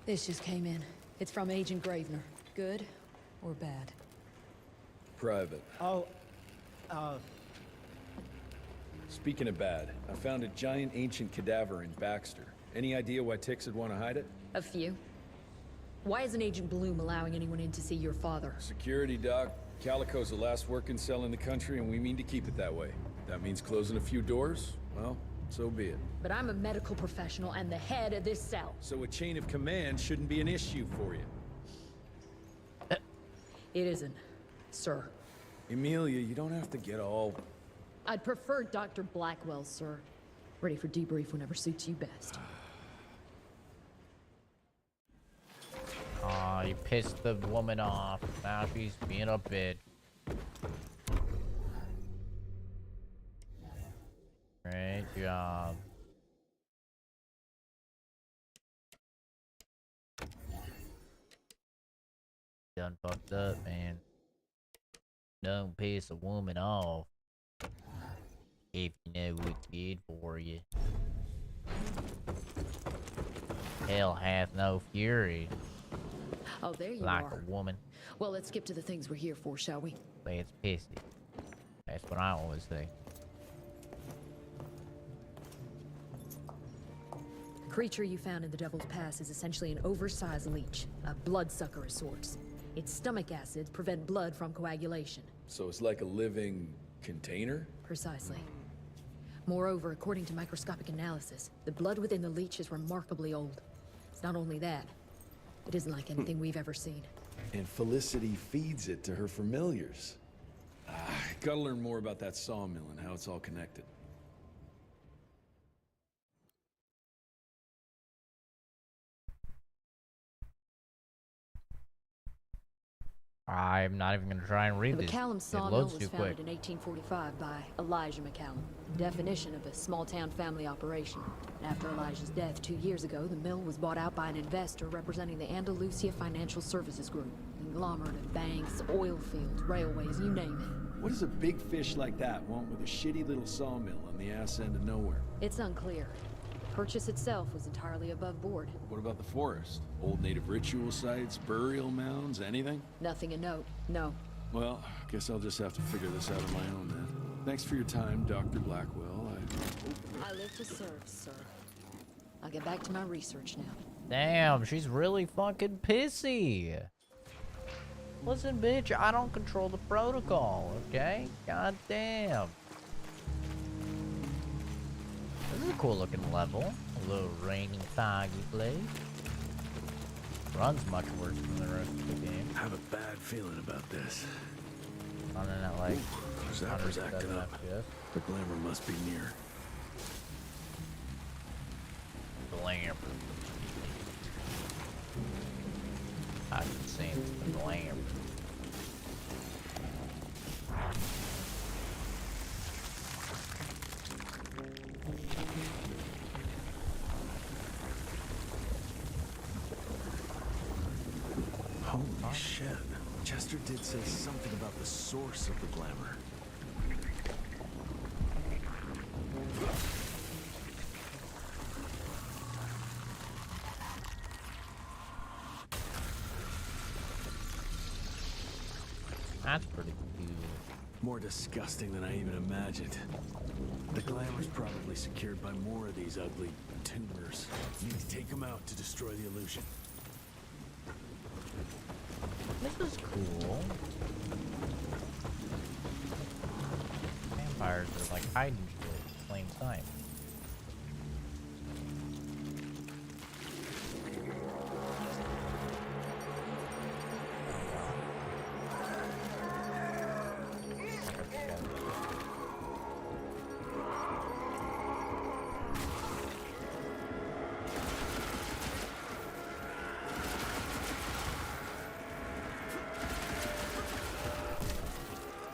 This just came in. It's from Agent Gravener. Good or bad? Private. Oh, Speaking of bad, I found a giant ancient cadaver in Baxter. Any idea why ticks would want to hide it? A few. Why isn't Agent Bloom allowing anyone in to see your father? Security, Doc. Calico's the last working cell in the country, and we mean to keep it that way. That means closing a few doors? Well, so be it. But I'm a medical professional and the head of this cell. So a chain of command shouldn't be an issue for you. It isn't, sir. Emilia, you don't have to get all... I'd prefer Dr. Blackwell, sir. Ready for debrief whenever suits you best. Aw, you pissed the woman off. Now she's being a bitch. Great job. Done fucked up, man. Don't piss a woman off. If you know what's good for you. Hell hath no fury. Oh, there you Like are. a woman. Well, let's skip to the things we're here for, shall we? But it's pissy. That's what I always say. The creature you found in the Devil's Pass is essentially an oversized leech, a bloodsucker of sorts. Its stomach acids prevent blood from coagulation. So it's like a living container? Precisely. Moreover, according to microscopic analysis, the blood within the leech is remarkably old. It's not only that, it isn't like anything we've ever seen. And Felicity feeds it to her familiars. Gotta learn more about that sawmill and how it's all connected. I'm not even gonna try and read The this. McCallum It sawmill loads was too founded quick. in 1845 by Elijah McCallum, definition of a small-town family operation. After Elijah's death 2 years ago, the mill was bought out by an investor representing the Andalusia Financial Services Group. Conglomerate of banks, oil fields, railways, you name it. What does a big fish like that want with a shitty little sawmill on the ass end of nowhere? It's unclear. The purchase itself was entirely above board. What about the forest? Old native ritual sites, burial mounds, anything? Nothing a note, no. Well, guess I'll just have to figure this out on my own then. Thanks for your time, Dr. Blackwell. I live to serve, sir. I'll get back to my research now. Damn, she's really fucking pissy. Listen, bitch, I don't control the protocol, okay? God damn. This is a cool looking level. A little rainy, foggy place. Runs much worse than the rest of the game. I have a bad feeling about this. Running at like Zapper's 100 acting up. FPS. The glamour must be near. Glamour. I can sense the glamour. Holy shit. Chester did say something about the source of the glamour. That's pretty cool. More disgusting than I even imagined. The glamour's probably secured by more of these ugly tumors. Need to take them out to destroy the illusion. This is cool. Vampires are like hiding shit in plain sight.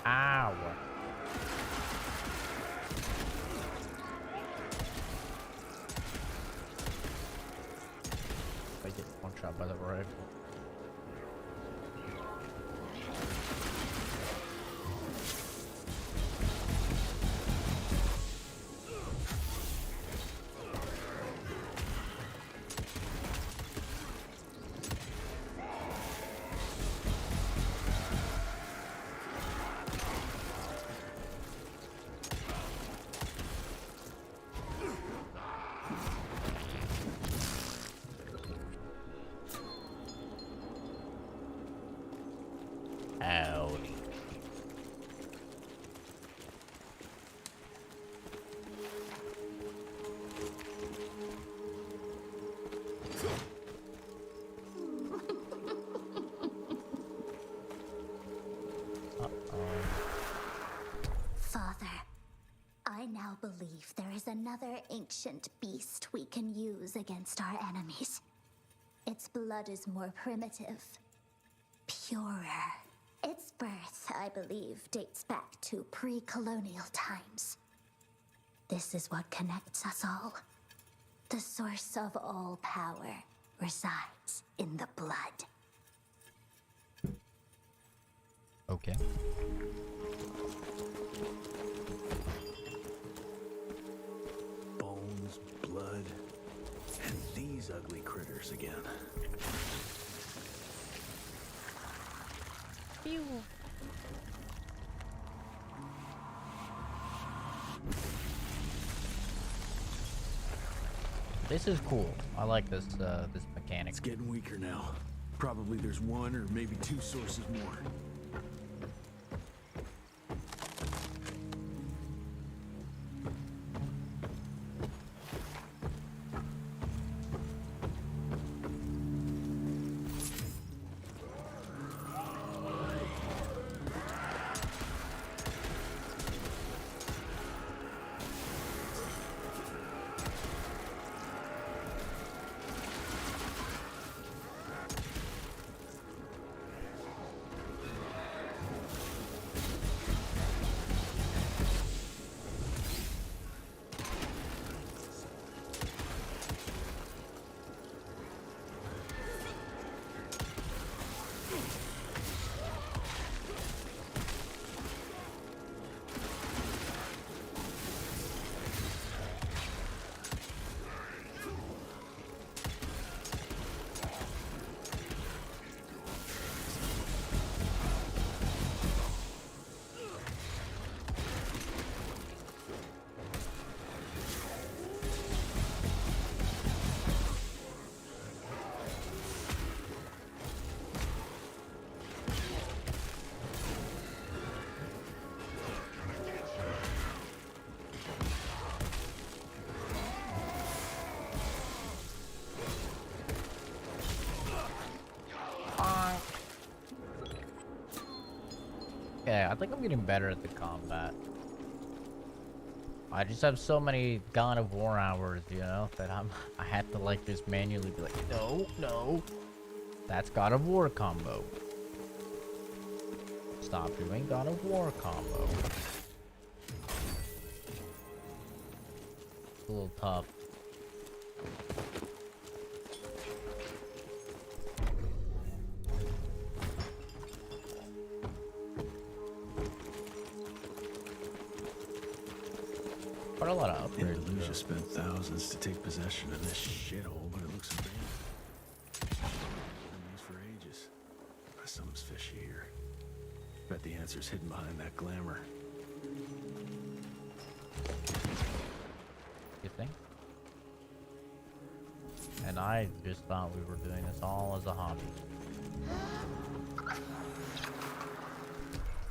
Ow. I get one shot by the rifle. Howdy. Father, I now believe there is another ancient beast we can use against our enemies. Its blood is more primitive, purer. Its birth, I believe, dates back to pre-colonial times. This is what connects us all. The source of all power resides in the blood. Okay. Bones, blood, and these ugly critters again. Pew. This is cool. I like this this mechanic. It's getting weaker now. Probably there's one or maybe two sources more. okay. I think I'm getting better at the combat. I just have so many God of War hours, you know, that I have to like just manually be like, no, no. That's God of War combo. Stop doing God of War combo. It's a little tough. Quite a lot of upgrades. Andalusia spent thousands to take possession of this shithole, but it looks abandoned. Been used for ages. Something's fishy here. Bet the answer's hidden behind that glamour. You think? And I just thought we were doing this all as a hobby.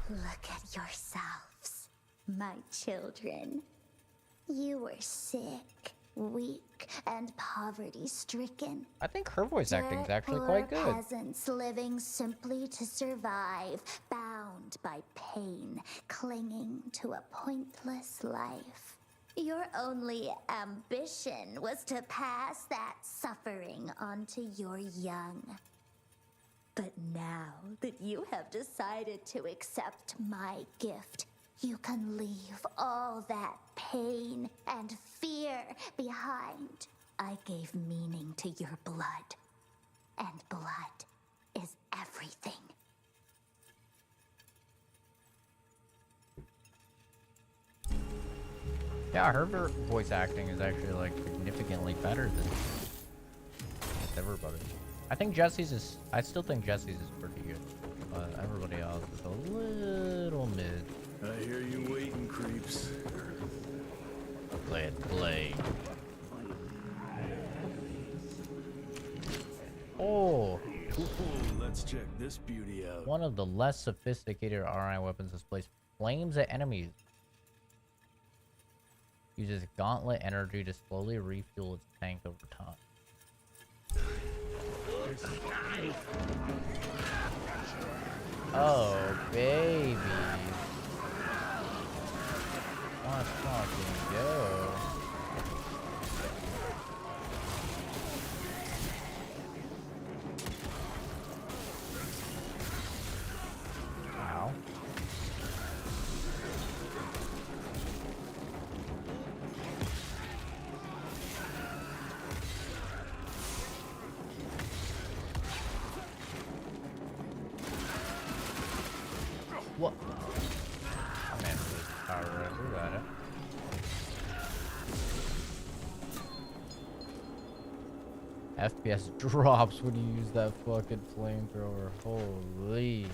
Look at yourselves, my children. You were sick, weak, and poverty-stricken. I think her voice acting is actually Poor quite good. peasants living simply to survive, bound by pain, clinging to a pointless life. Your only ambition was to pass that suffering on to your young. But now that you have decided to accept my gift, you can leave all that pain and fear behind. I gave meaning to your blood, and blood is everything. Yeah, her voice acting is actually like significantly better than everybody. I think Jesse's is. I still think Jesse's is pretty good, but everybody else is a little mid. I hear you waiting, creeps. Let's play. Oh. Ooh, let's check this beauty out. One of the less sophisticated RI weapons displays flames at enemies. Uses gauntlet energy to slowly refuel its tank over time. Oh, baby. Let's fucking go. Wow. What? Oh man, power we got it. FPS drops when you use that fucking flamethrower. Holy.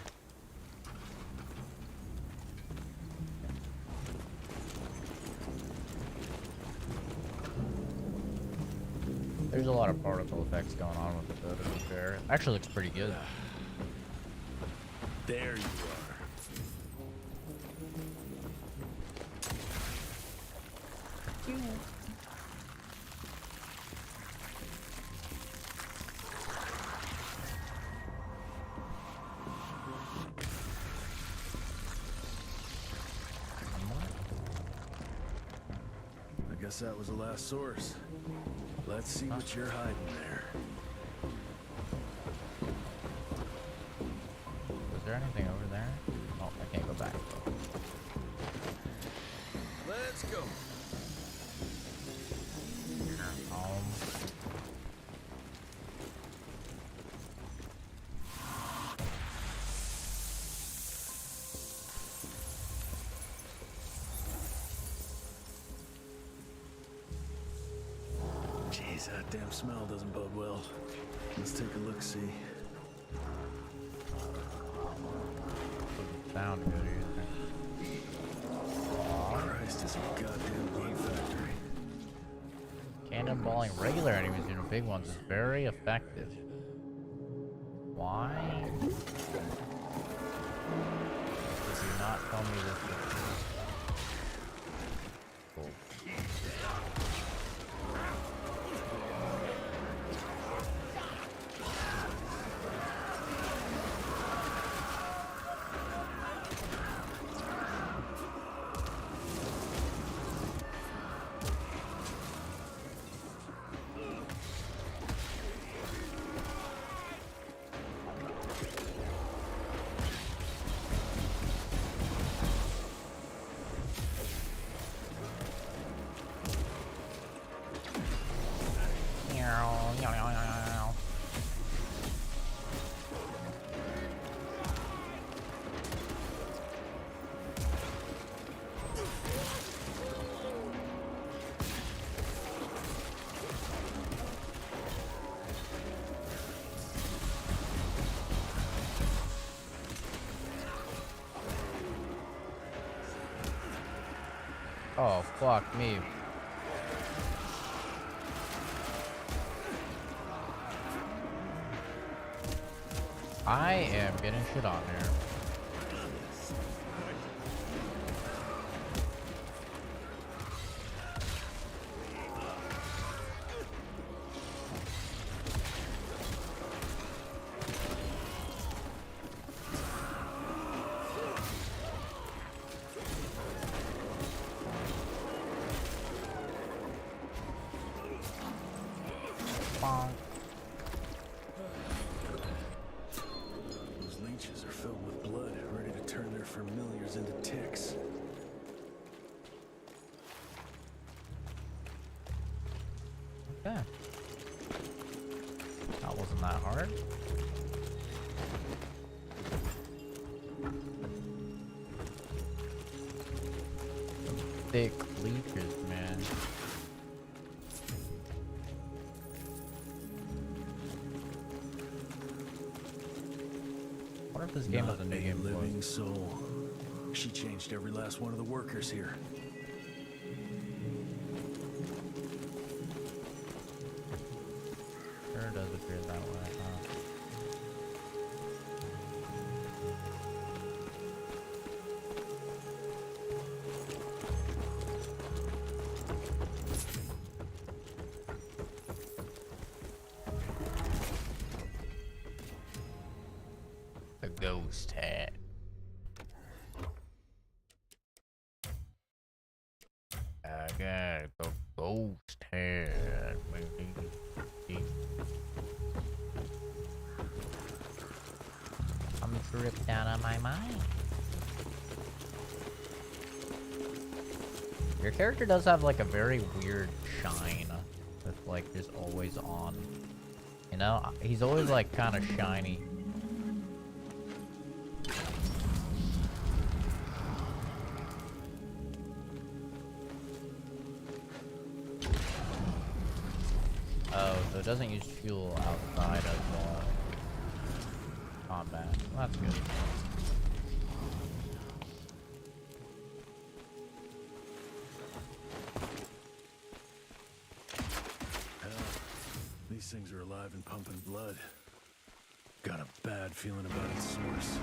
There's a lot of particle effects going on with it though, to be fair. It actually looks pretty good. There you are. I guess that was the last source. Let's see what you're hiding there. Was there anything over there? Oh, I can't go back. Let's go. Jeez, that damn smell doesn't bode well. Let's take a look-see. Doesn't sound good either. Christ, it's a goddamn meat factory. Cannonballing regular enemies into big ones is very effective. Why? Does he not tell me this? Cool. Oh, fuck me. I am getting shit on here. Bonk. Those leeches are filled with blood, ready to turn their familiars into ticks. Okay. That wasn't that hard. Thick leeches, man. I wonder if this game has a new game living mode. soul. She changed every last one of the workers here. Sure does appear that way, huh? The ghost hat. I got the ghost hat. I'm tripped out of my mind. Your character does have like a very weird shine that's like just always on. You know, he's always like kind of shiny. Oh, so it doesn't use fuel outside of combat. Well, that's good. Hell, these things are alive and pumping blood. Got a bad feeling about its source.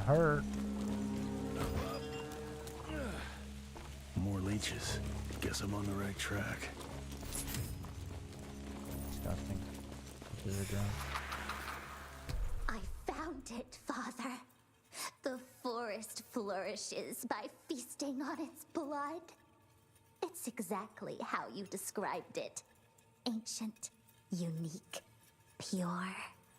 Hurt. More leeches. Guess I'm on the right track. Disgusting. I found it, Father. The forest flourishes by feasting on its blood. It's exactly how you described it. Ancient, unique, pure.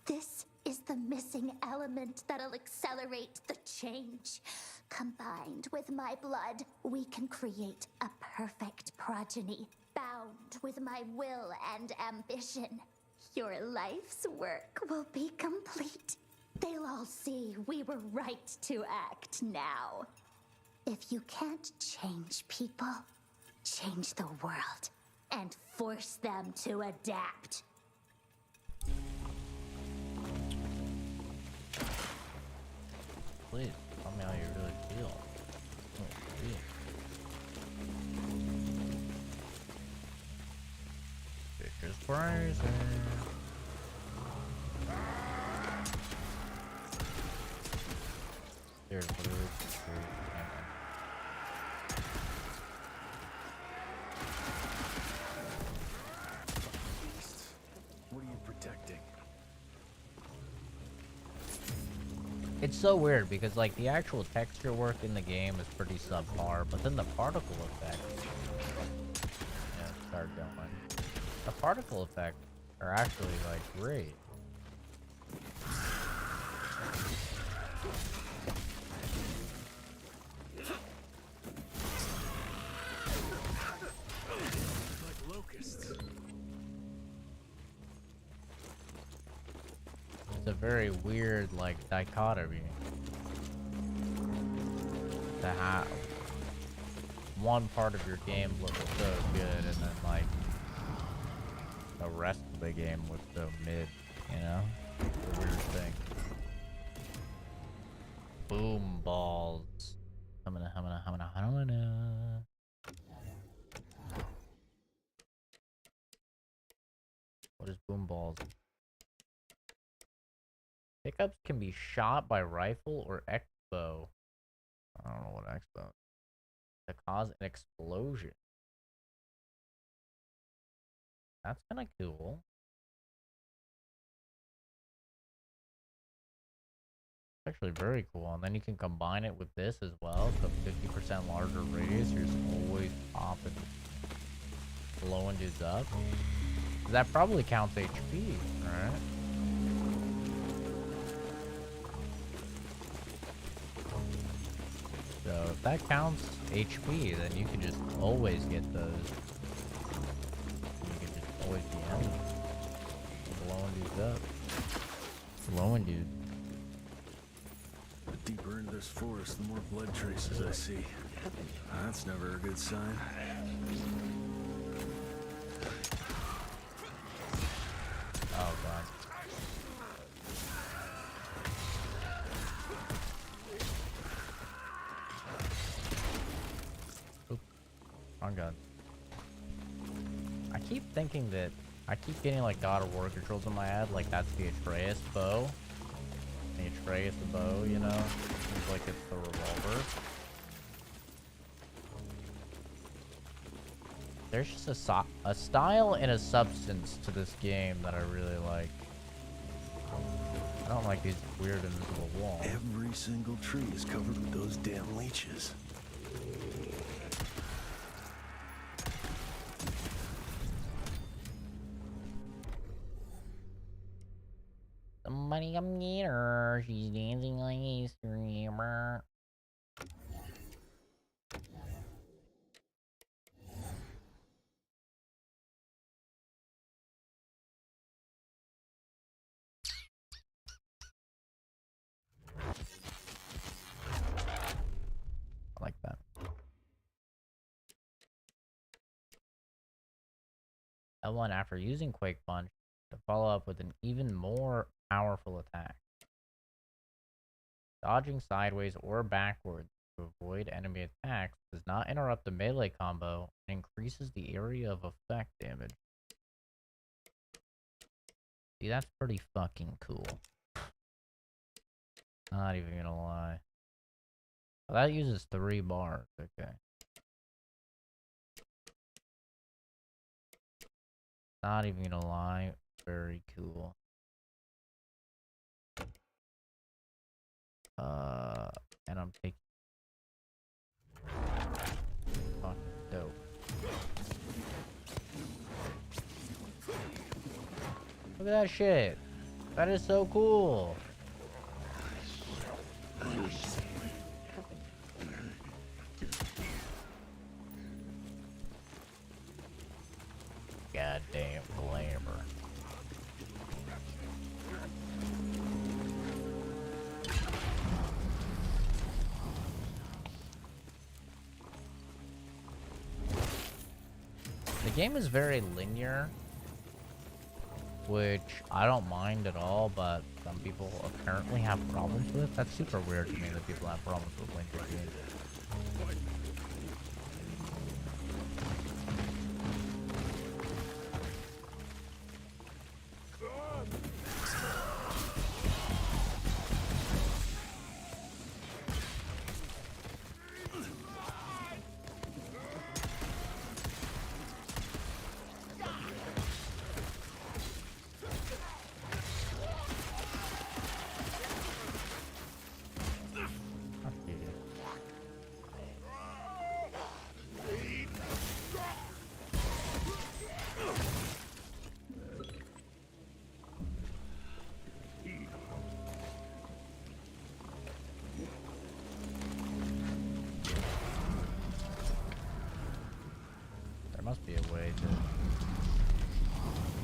This is the missing element that'll accelerate the change. Combined with my blood, we can create a perfect progeny, bound with my will and ambition. Your life's work will be complete. They'll all see we were right to act now. If you can't change people, change the world and force them to adapt. Please, tell me how you really feel. Oh, shit. Fisher's rising. There's blue. What are you protecting? It's so weird because like the actual texture work in the game is pretty subpar, but then the particle effects. Yeah, start going. The particle effects are actually like great. Like locusts. It's a very weird like dichotomy to have one part of your game look so good and then like the rest of the game looks so mid, you know? It's a weird thing. Boom balls. Humana. What is boom balls? Pickups can be shot by rifle or X-bow. I don't know what X-bow is. To cause an explosion. That's kind of cool. Actually very cool. And then you can combine it with this as well. So 50% larger radius. You're just always popping, blowing dudes up. That probably counts HP, right? So if that counts HP, then you can just always get those. You can just always be enemy. Blowing dudes up. Blowing dude. The deeper into this forest, the more blood traces I see. That's never a good sign. Oh god. Oop. Wrong gun. I keep thinking that I keep getting like God of War controls in my head, like that's the Atreus bow. The Atreus bow, you know? Seems like it's the revolver. There's just a style and a substance to this game that I really like. I don't like these weird invisible walls. Every single tree is covered with those damn leeches. Somebody come get her. She's dancing like a streamer. I like that. L1 after using Quake Punch to follow up with an even more powerful attack. Dodging sideways or backwards to avoid enemy attacks does not interrupt the melee combo and increases the area of effect damage. See, that's pretty fucking cool. I'm not even gonna lie. Well, that uses 3 bars, okay. Not even gonna lie, very cool. And I'm taking fucking dope. Look at that shit. That is so cool. Goddamn glamour. The game is very linear, which I don't mind at all, but some people apparently have problems with. That's super weird to me that people have problems with linear games.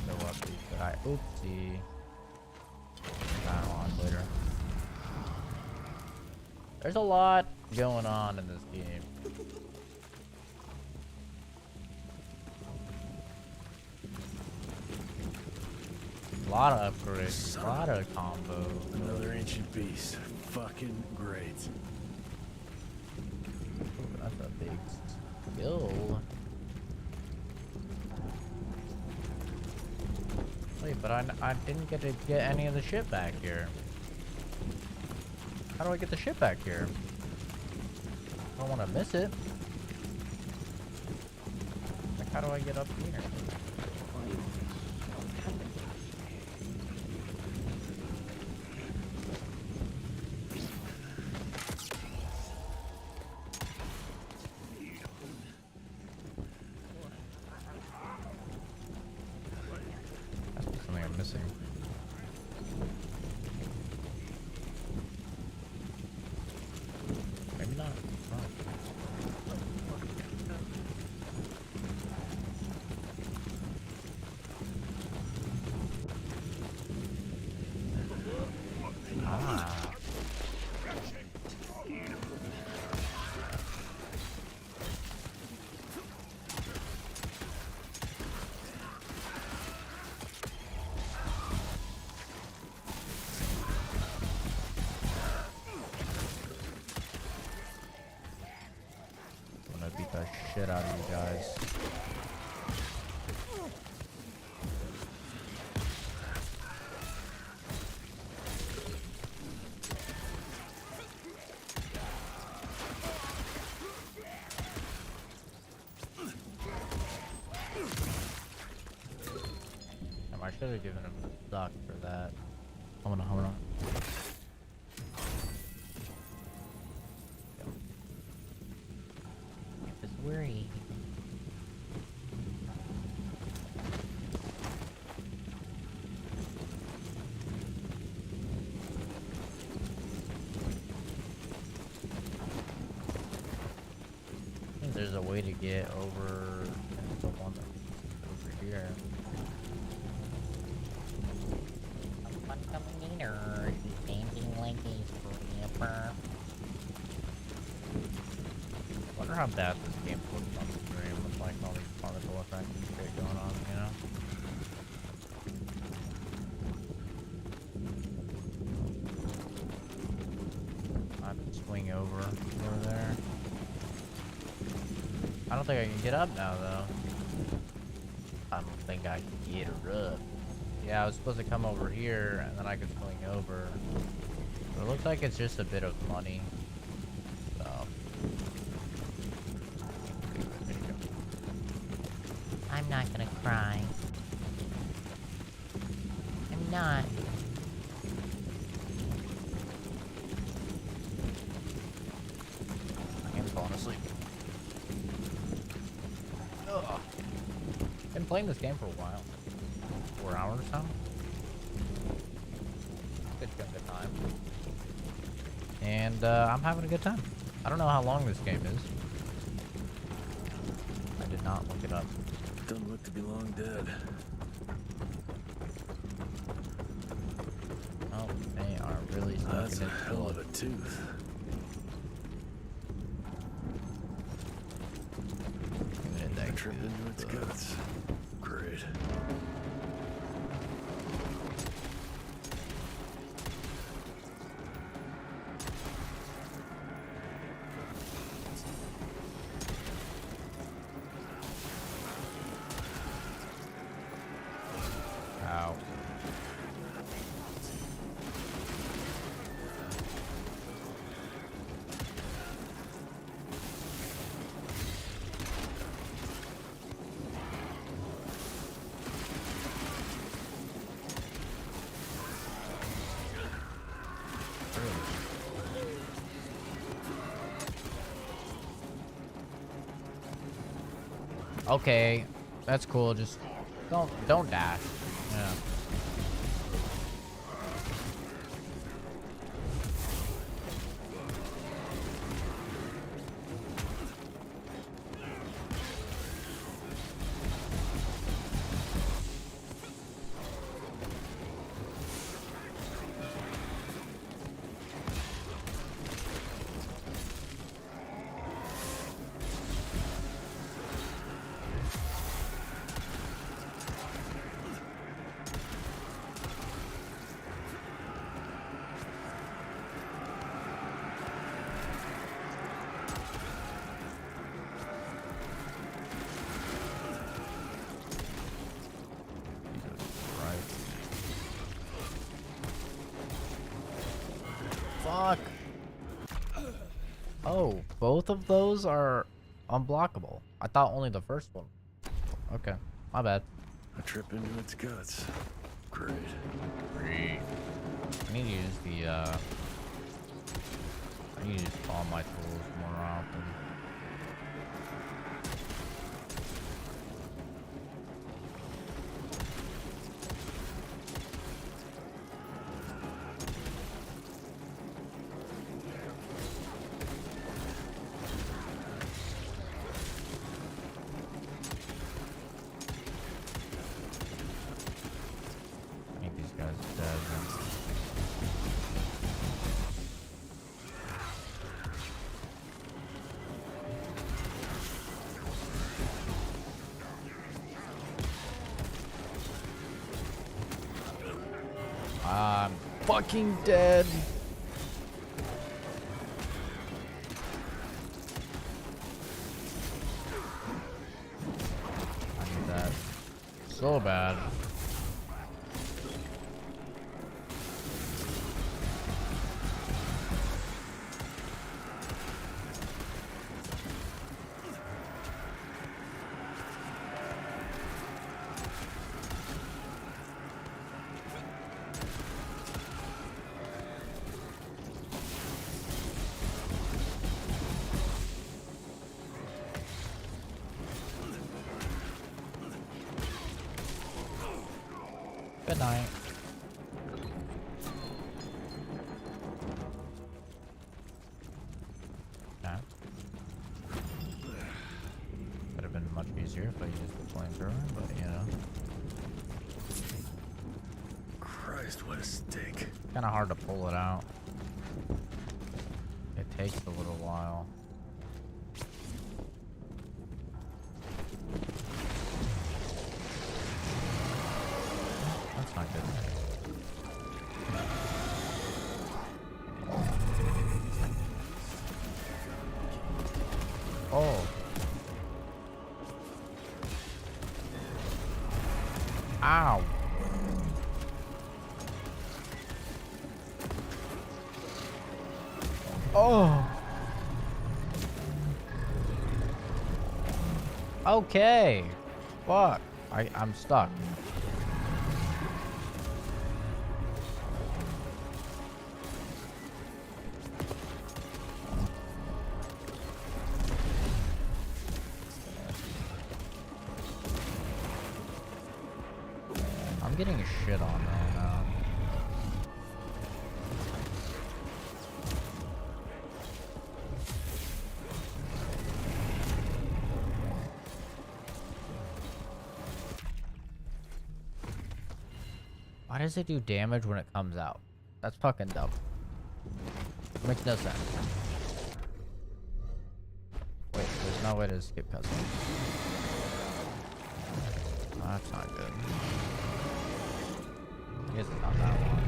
Go up these guys. Oopsie. I'll on later. There's a lot going on in this game. A lot of upgrades, a lot of combos. Another ancient beast. Fucking great. Ooh, that's a big skill. Wait, but I didn't get to get any of the shit back here. How do I get the shit back here? I don't want to miss it. Like, how do I get up here? That's something I'm missing. Maybe not. Ah. I'm gonna beat the shit out of you guys. I should have given him the suck for that. Hold on. It's worry. I think there's a way to get over the one that's over here. Wonder how bad this game looks on the stream with like all these particle effects and shit going on, you know? I have to swing over there. I don't think I can get up now though. I don't think I can get her up. Yeah, I was supposed to come over here and then I could swing over. But it looks like it's just a bit of money. So. There you go. I'm not gonna cry. I'm not. I am falling asleep. Ugh. Been playing this game for a while. 4 hours or so. Good time. And I'm having a good time. I don't know how long this game is. I did not look it up. Doesn't look to be long dead. Oh, they are really stuck That's in a its hell of pillow. a tooth. I tripped into its guts. Great. Ow. Okay, that's cool. Just don't dash. Yeah. Fuck. Oh, both of those are unblockable. I thought only the first one. Okay, my bad. A trip into its guts. Great. Great. I need to use the, I need to use all my tools more often. I think these guys are dead. I'm fucking dead. I need that so bad. Good night. Okay. Could have been much easier if I used the flamethrower, but you know. Christ, what a stink. Kind of hard to pull it out. It takes a little while. That's not good. Oh. Ow. Oh. Okay. Fuck. I'm stuck. I'm getting a shit on right now. Why does it do damage when it comes out? That's fucking dumb. It makes no sense. Wait, there's no way to skip cutscenes. Oh, that's not good. I guess it's not that one.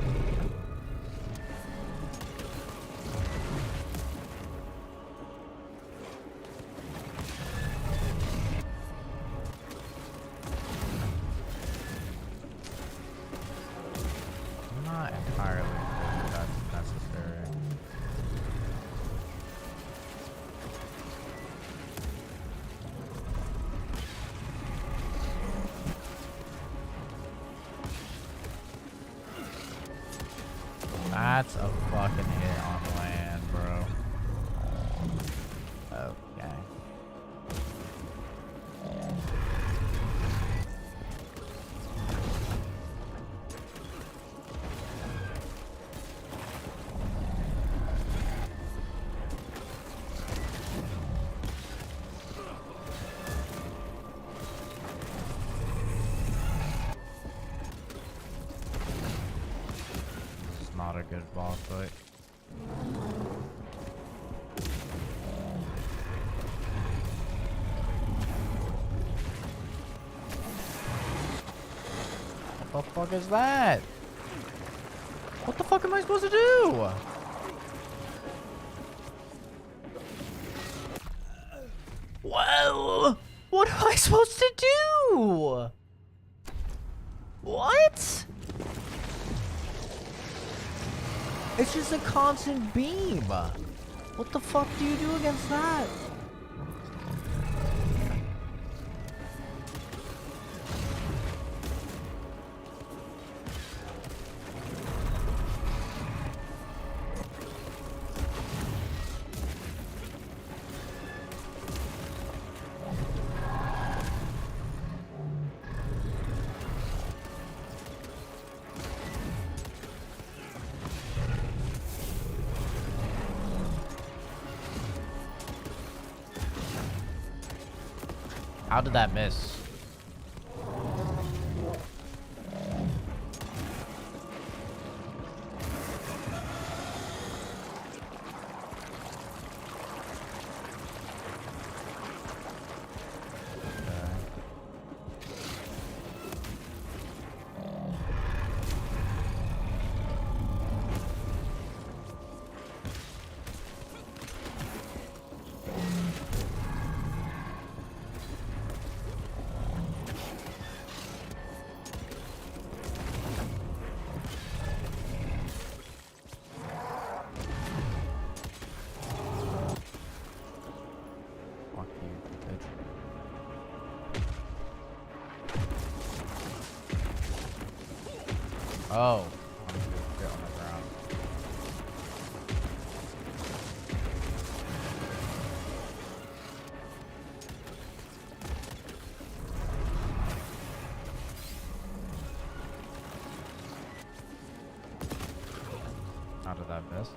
I'm not entirely sure that's necessary. That's a fucking hit on land, bro. Okay. It's not a good boss fight. What the fuck is that? What the fuck am I supposed to do? Whoa! What am I supposed to do? What? It's just a constant beam. What the fuck do you do against that? How did that miss? Oh. I'm gonna get on the ground. How did that miss?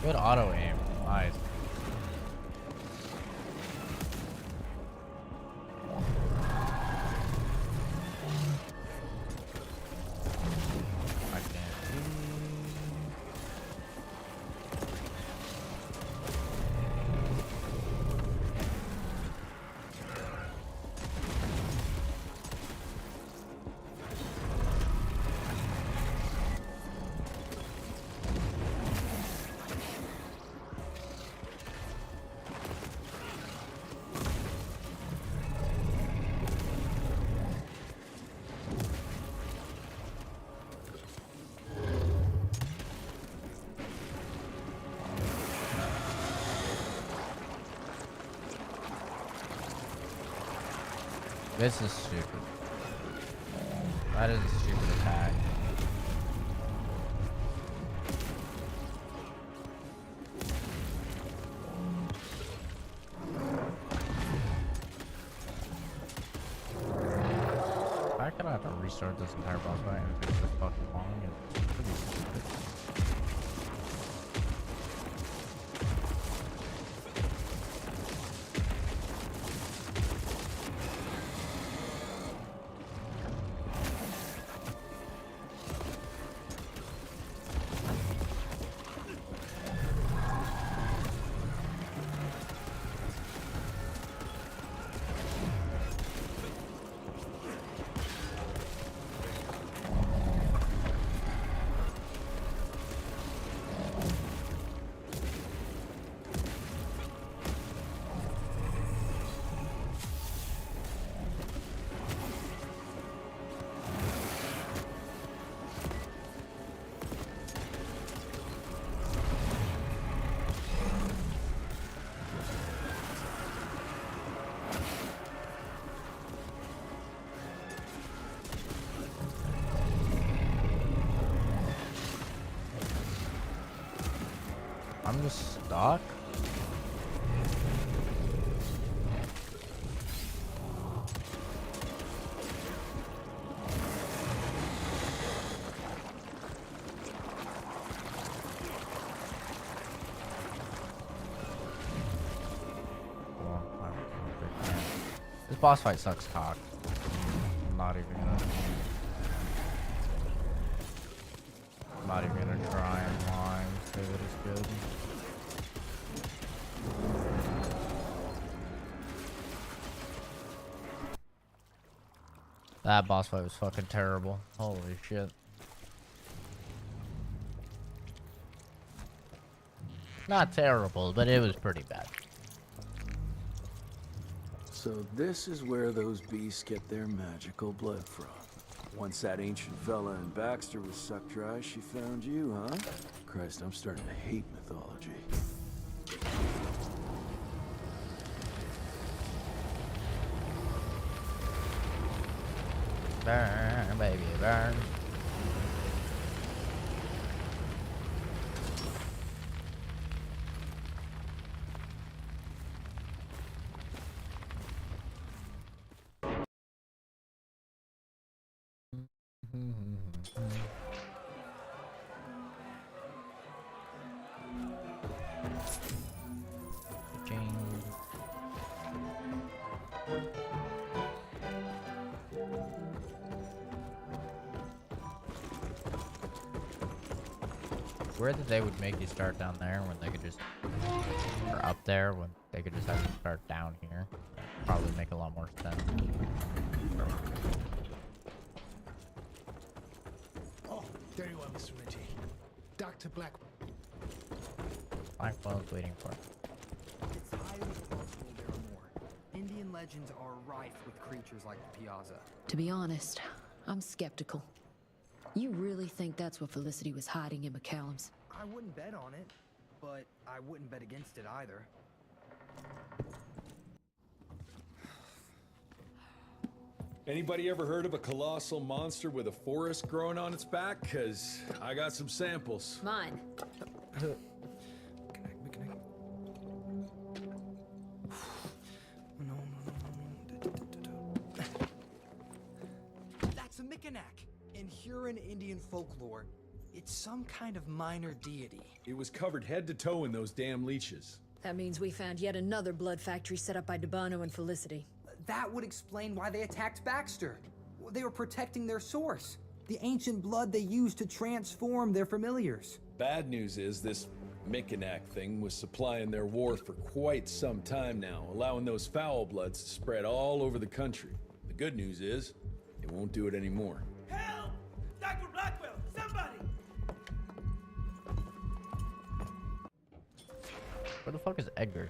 Good auto aim. Nice. This is stupid. That is a stupid attack. Why could I have to restart this entire boss fight and it's this fucking long? It's pretty stupid. I'm just stuck. This boss fight sucks cock. I'm not even gonna try and lie and say that it's good. That boss fight was fucking terrible. Holy shit. Not terrible, but it was pretty bad. So this is where those beasts get their magical blood from. Once that ancient fella in Baxter was sucked dry, she found you, huh? Christ, I'm starting to hate mythology. Burn, baby, burn. Where that they would make you start down there when they could just, or up there when they could just have you start down here. That'd probably make a lot more sense. Oh, there you are, Mr. Ritchie. Dr. Blackwell. Blackwell's waiting for it. It's highly possible there are more. Indian legends are rife with creatures like the Piazza. To be honest, I'm skeptical. You really think that's what Felicity was hiding in McCallum's? I wouldn't bet on it, but I wouldn't bet against it either. Anybody ever heard of a colossal monster with a forest growing on its back? 'Cause I got some samples. Mine. That's a Mikanak. In Huron Indian folklore, it's some kind of minor deity. It was covered head to toe in those damn leeches. That means we found yet another blood factory set up by Debano and Felicity. That would explain why they attacked Baxter. They were protecting their source, the ancient blood they used to transform their familiars. Bad news is this Mikanak thing was supplying their war for quite some time now, allowing those foul bloods to spread all over the country. The good news is, it won't do it anymore. Help! Dr. Blackwell, somebody! Where the fuck is Edgar?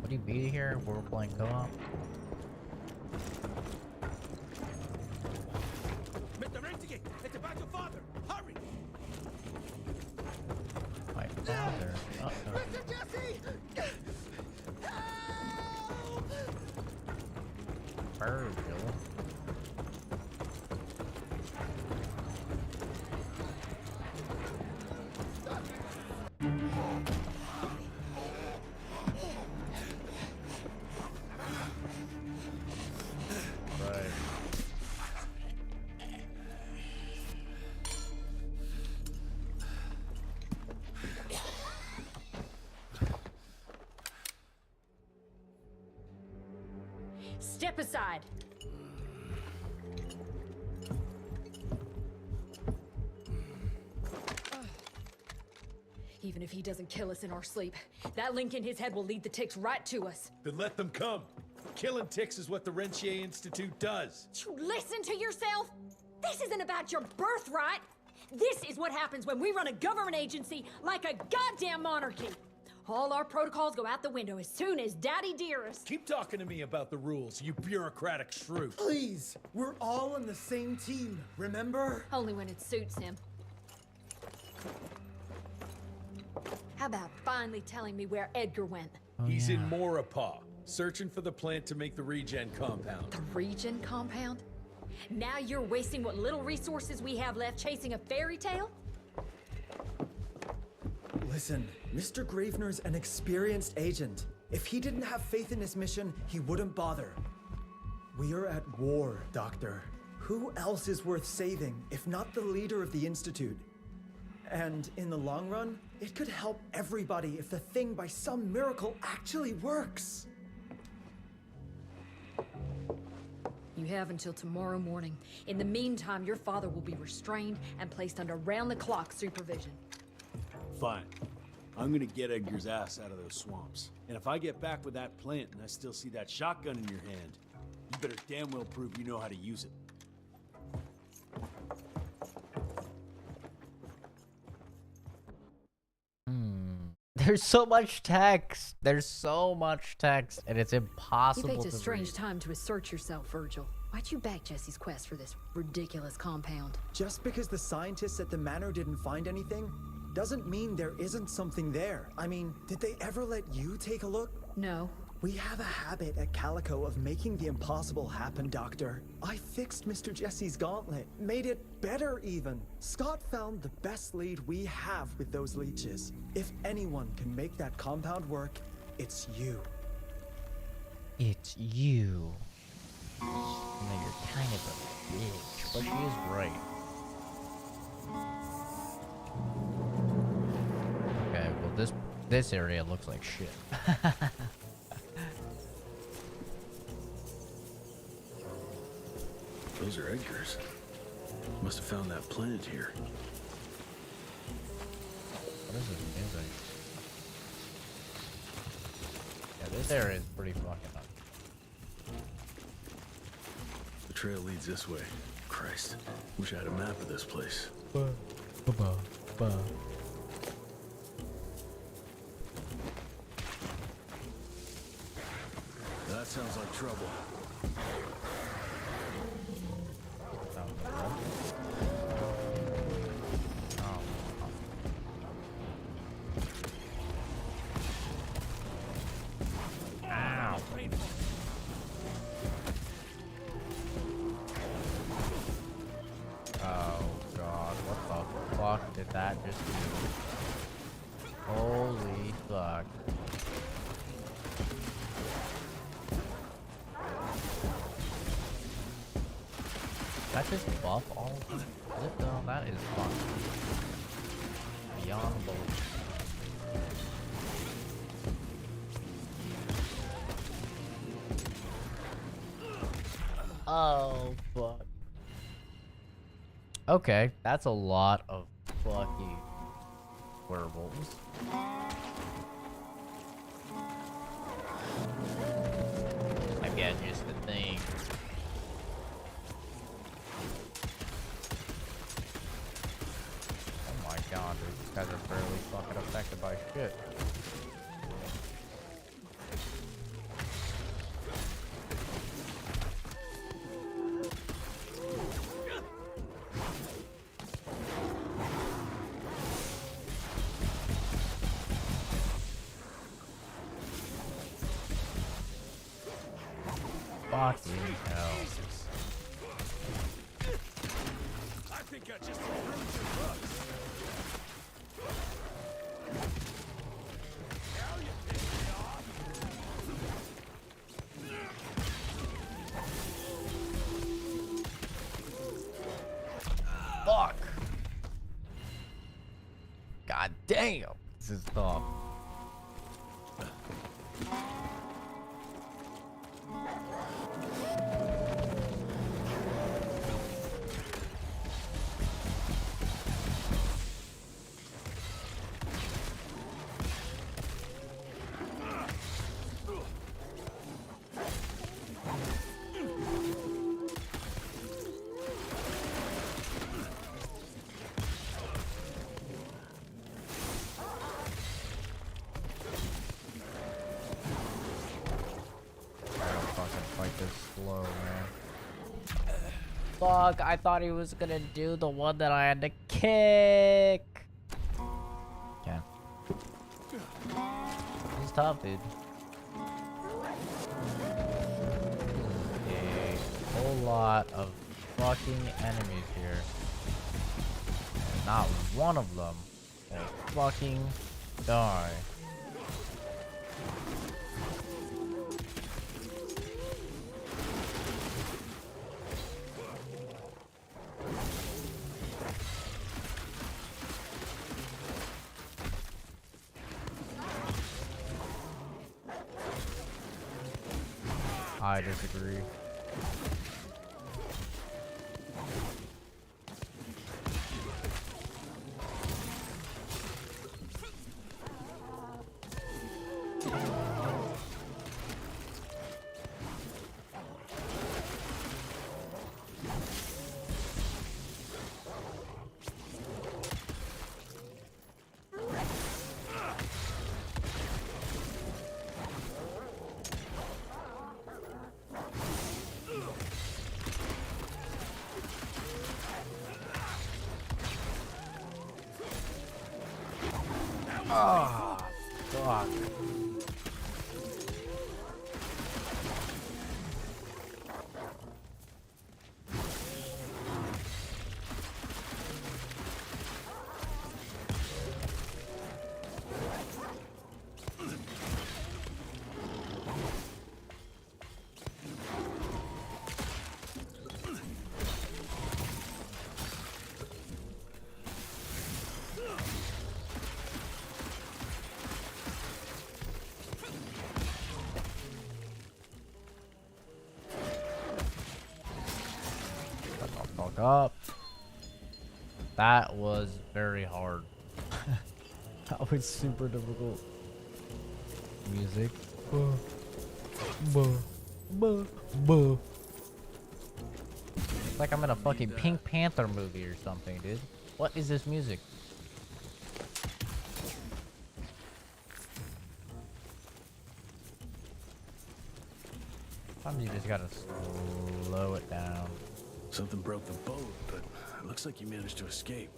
Would he be here if we were playing co-op? Mr. Renegade, it's about your father! Hurry! My father. Uh-oh. Mr. Jesse! Help! Virgil. Step aside. Even if he doesn't kill us in our sleep, that link in his head will lead the ticks right to us. Then let them come. Killing ticks is what the Rentier Institute does. You listen to yourself? This isn't about your birthright. This is what happens when we run a government agency like a goddamn monarchy. All our protocols go out the window as soon as Daddy Dearest. Keep talking to me about the rules, you bureaucratic shrew. Please, we're all on the same team, remember? Only when it suits him. How about finally telling me where Edgar went? He's in Maurepas, searching for the plant to make the regen compound. The regen compound? Now you're wasting what little resources we have left chasing a fairy tale? Listen, Mr. Gravener's an experienced agent. If he didn't have faith in his mission, he wouldn't bother. We are at war, Doctor. Who else is worth saving, if not the leader of the Institute? And in the long run, it could help everybody if the thing by some miracle actually works. You have until tomorrow morning. In the meantime, your father will be restrained and placed under round-the-clock supervision. Fine. I'm gonna get Edgar's ass out of those swamps. And if I get back with that plant and I still see that shotgun in your hand, you better damn well prove you know how to use it. There's so much text. There's so much text, and it's You impossible picked a to strange read. time to assert yourself, Virgil. Why'd you back Jesse's quest for this ridiculous compound? Just because the scientists at the manor didn't find anything doesn't mean there isn't something there. I mean, did they ever let you take a look? No. We have a habit at Calico of making the impossible happen, Doctor. I fixed Mr. Jesse's gauntlet, made it better even. Scott found the best lead we have with those leeches. If anyone can make that compound work, it's you. It's you. I mean, you're kind of a bitch, but she is right. Okay, well this area looks like shit. Those are Edgar's. Must have found that plant here. What is this music? Yeah, this area is pretty fucking up. The trail leads this way. Christ, wish I had a map of this place. That sounds like trouble. Did that just do? Holy fuck. That just buff all of them? Is it though? That is fun. Beyond belief. Oh fuck. Okay, that's a lot of fucking werewolves. I get just the thing. Oh my god, dude, these guys are barely fucking affected by shit. Fucking hell. I think I just improved your looks. Now you piss me off. Fuck. God damn. This is tough. Slow, man. Fuck, I thought he was gonna do the one that I had to kick. Yeah. He's tough, dude. A whole lot of fucking enemies here. And not one of them will fucking die. I disagree. Ah, fuck. Fuck up. That was very hard. That was super difficult. Music. It's like I'm in a fucking Pink Panther movie or something, dude. What is this music? Sometimes you just gotta slow it down. Something broke the boat, but it looks like you managed to escape.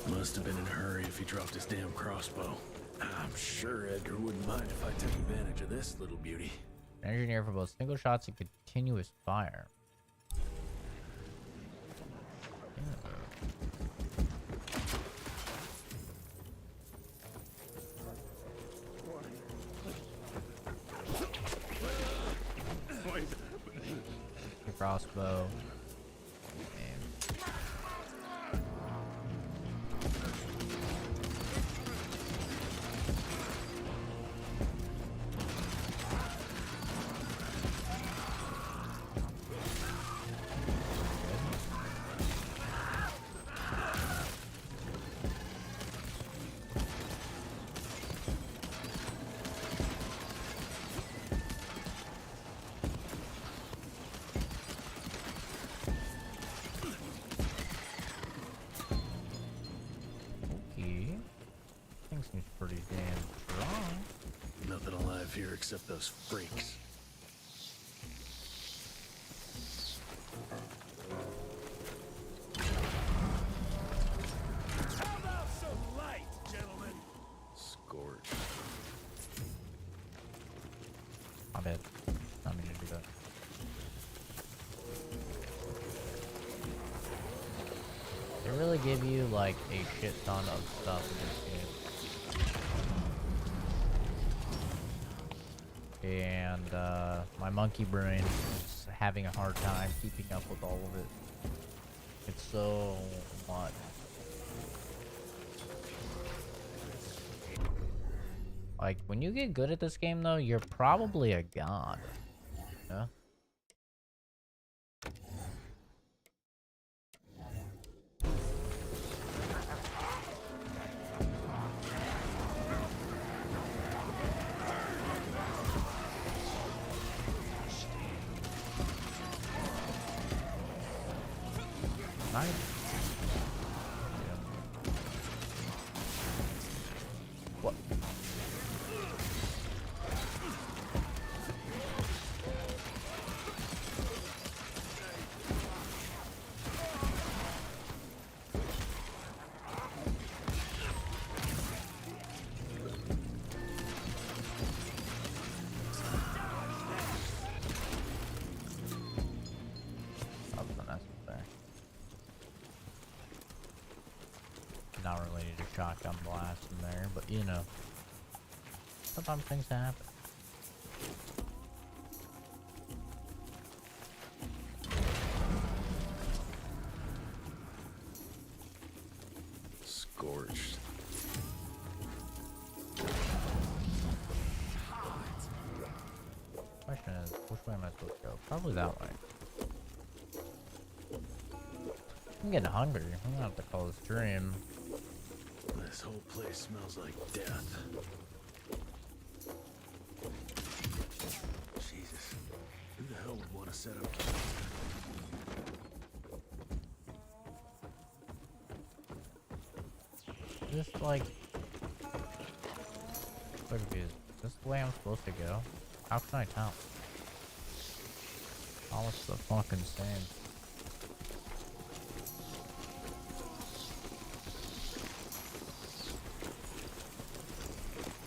Must have been in a hurry if he dropped his damn crossbow. I'm sure Edgar wouldn't mind if I took advantage of this little beauty. Engineer for both single shots and continuous fire. Crossbow. Seems pretty damn strong. Nothing alive here except those freaks. How about some light, gentlemen? Scorched. My bad. Not meaning to do that. They really give you like a shit ton of stuff in this game. And my monkey brain is having a hard time keeping up with all of it. It's so much. Like, when you get good at this game, though, you're probably a god. Yeah? Nice. What? Not related to shotgun blast in there, but you know, sometimes things happen. Scorched. Question is, which way am I supposed to go? Probably that way. I'm getting hungry. I'm gonna have to call this stream. This whole place smells like death. Jesus. Who the hell would want to set up? Just like, confused. Is this the way I'm supposed to go? How can I tell? Polish the fucking sand.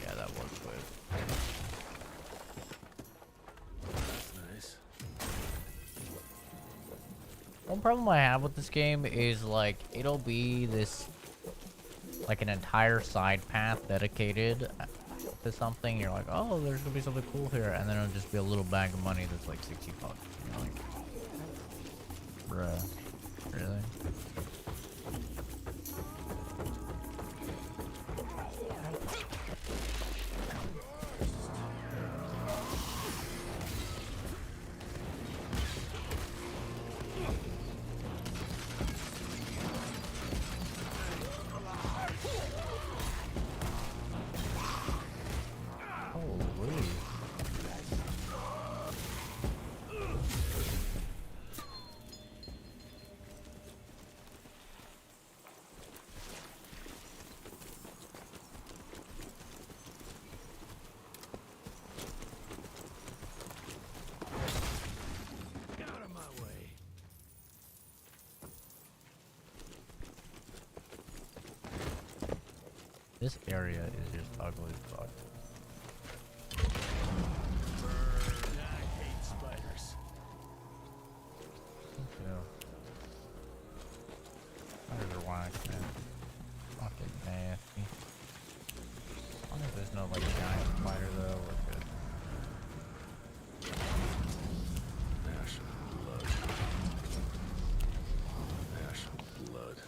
Yeah, that was good. That's nice. One problem I have with this game is, like, it'll be this, like, an entire side path dedicated to something. You're like, oh, there's gonna be something cool here, and then it'll just be a little bag of money that's like 60 bucks. You're like, bruh, really? Holy. Get out of my way. This area is just ugly as fuck. I hate spiders. Yeah. Spiders are whack, man. Fucking nasty. As long as there's no, like, giant spider, though, we're good. Ash and blood. Ash and blood.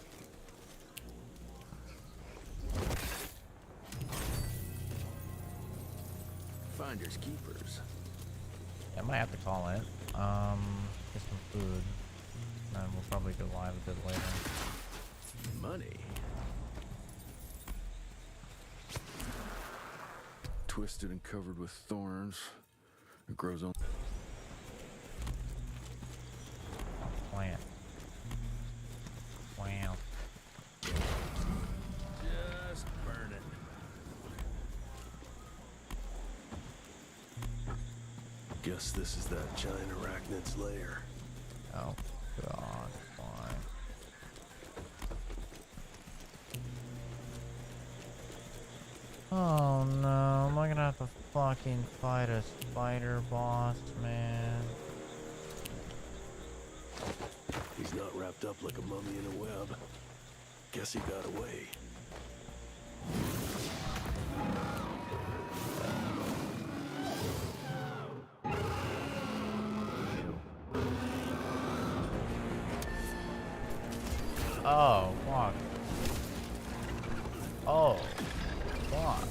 Finders keepers. I might have to call it. Get some food. And we'll probably go live a bit later. Money. Twisted and covered with thorns. It grows on. Plant. Wow. Just burn it. Guess this is that giant arachnid's lair. Oh, God. Why? Oh, no. Am I gonna have to fucking fight a spider boss, man? He's not wrapped up like a mummy in a web. Guess he got away. Oh, fuck. Oh, fuck.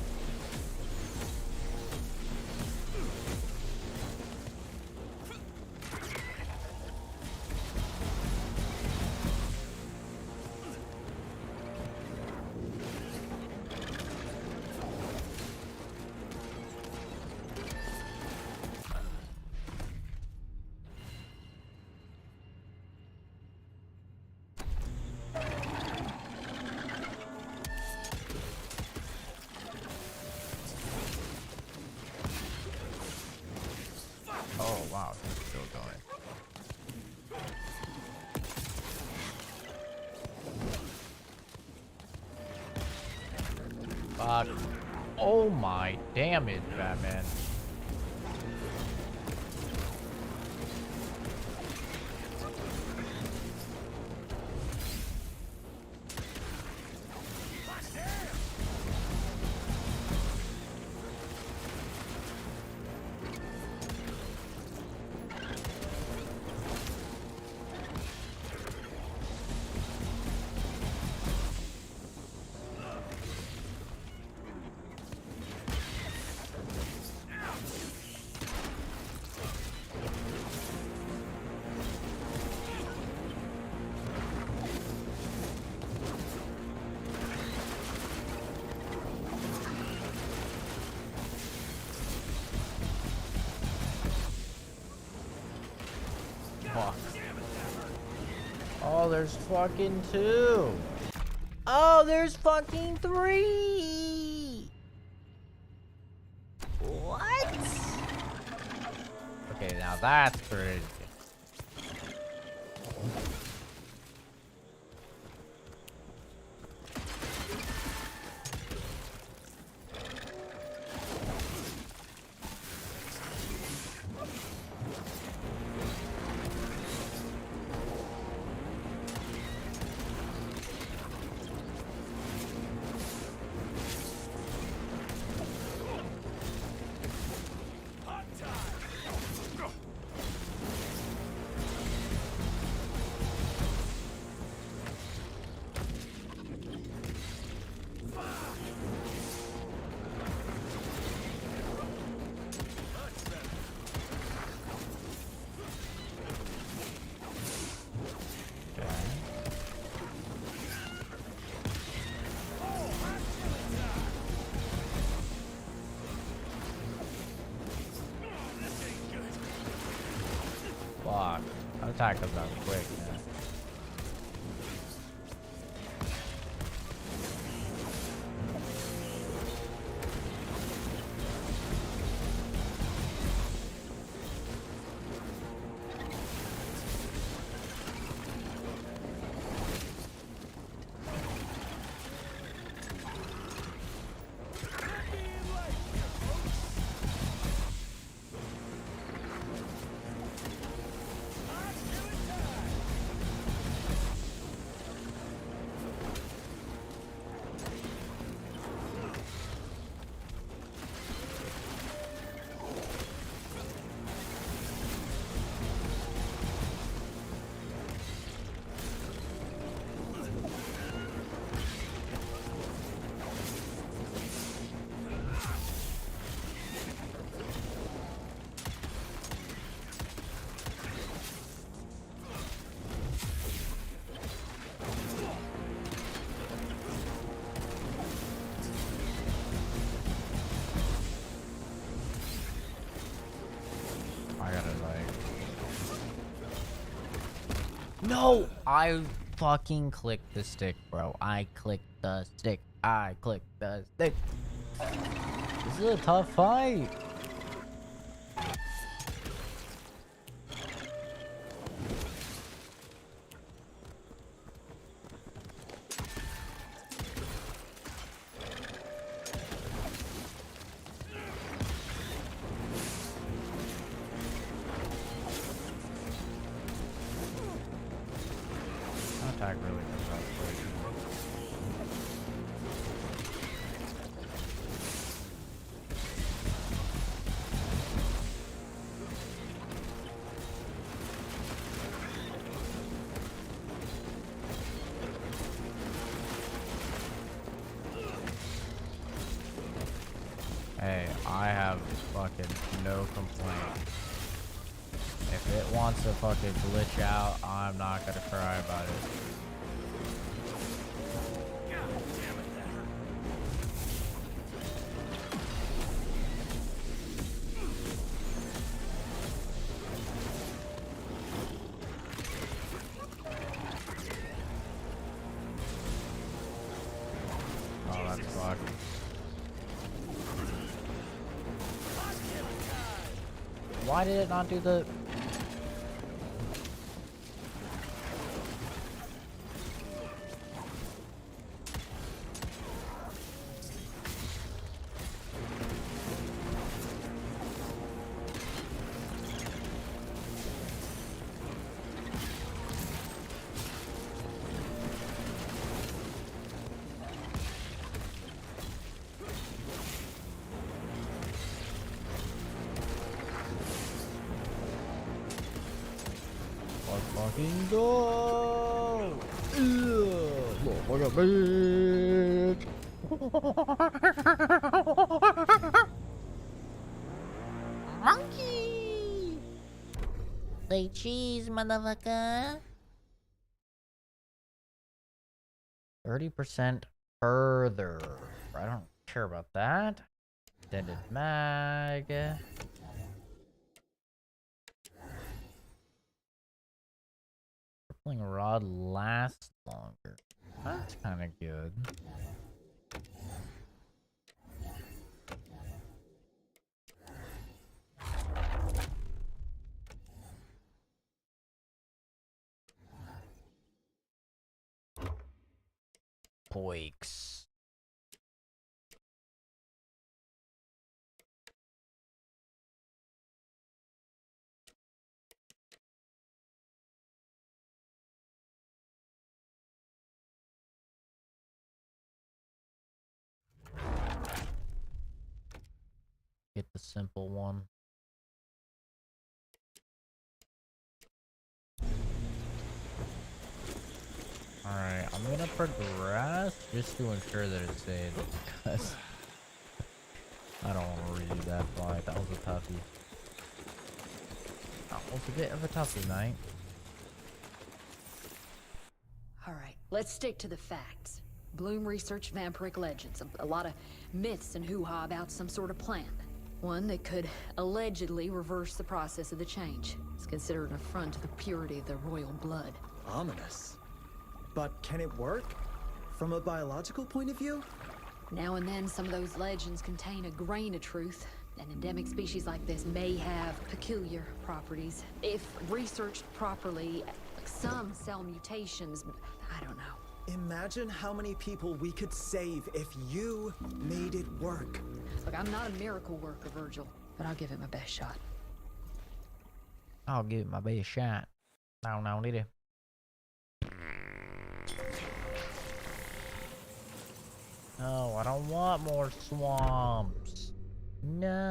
Oh, wow, he's still going. Fuck. Oh my damage, Batman. Fuck. Oh, there's fucking 2. Oh, there's fucking 3. What? Okay, now that's crazy. attack comes out quick, man. No! I fucking clicked the stick, bro. I clicked the stick. I clicked the stick. This is a tough fight. Attack really comes out quick. Hey, I have fucking no complaint. If it wants to fucking glitch out, I'm not gonna cry about it. Oh, that's fucked. Why did it not do the... Let's fucking go! Look like a bitch! Monkey! Say cheese, motherfucker. 30% further. I don't care about that. Extended mag. Crippling rod lasts longer. That's kind of good. Poix. Get the simple one. Alright, I'm gonna progress just to ensure that it's saved, because I don't want to redo that fight. That was a toughie. That was a bit of a toughie, mate. Alright, let's stick to the facts. Bloom researched vampiric legends, a lot of myths and hoo-ha about some sort of plant. One that could allegedly reverse the process of the change. It's considered an affront to the purity of their royal blood. Ominous. But can it work? From a biological point of view? Now and then, some of those legends contain a grain of truth. An endemic species like this may have peculiar properties. If researched properly, some cell mutations, I don't know. Imagine how many people we could save if you made it work. Look, I'm not a miracle worker, Virgil, but I'll give it my best shot. I'll give it my best shot. No, need it. No, I don't want more swamps. No.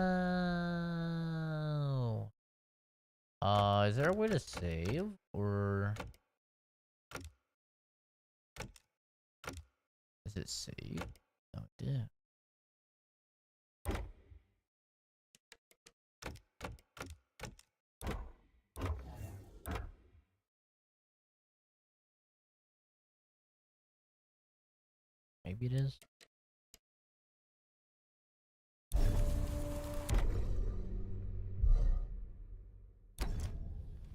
Is there a way to save? Or... is it save? Oh, it did. Maybe it is.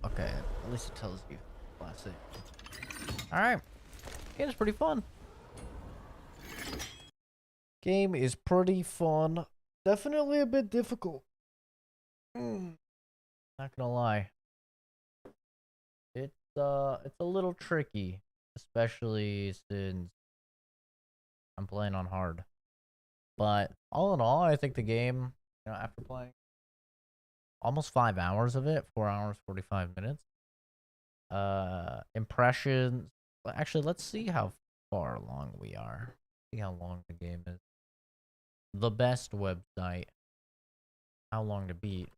Okay, at least it tells you. Last thing. Alright. Game's pretty fun. Game is pretty fun. Definitely a bit difficult. Not gonna lie. It's a little tricky. Especially since I'm playing on hard. But all in all, I think the game, you know, after playing almost 5 hours of it, 4 hours, 45 minutes. Impressions. Actually, let's see how far along we are. See how long the game is. The best website. How long to beat.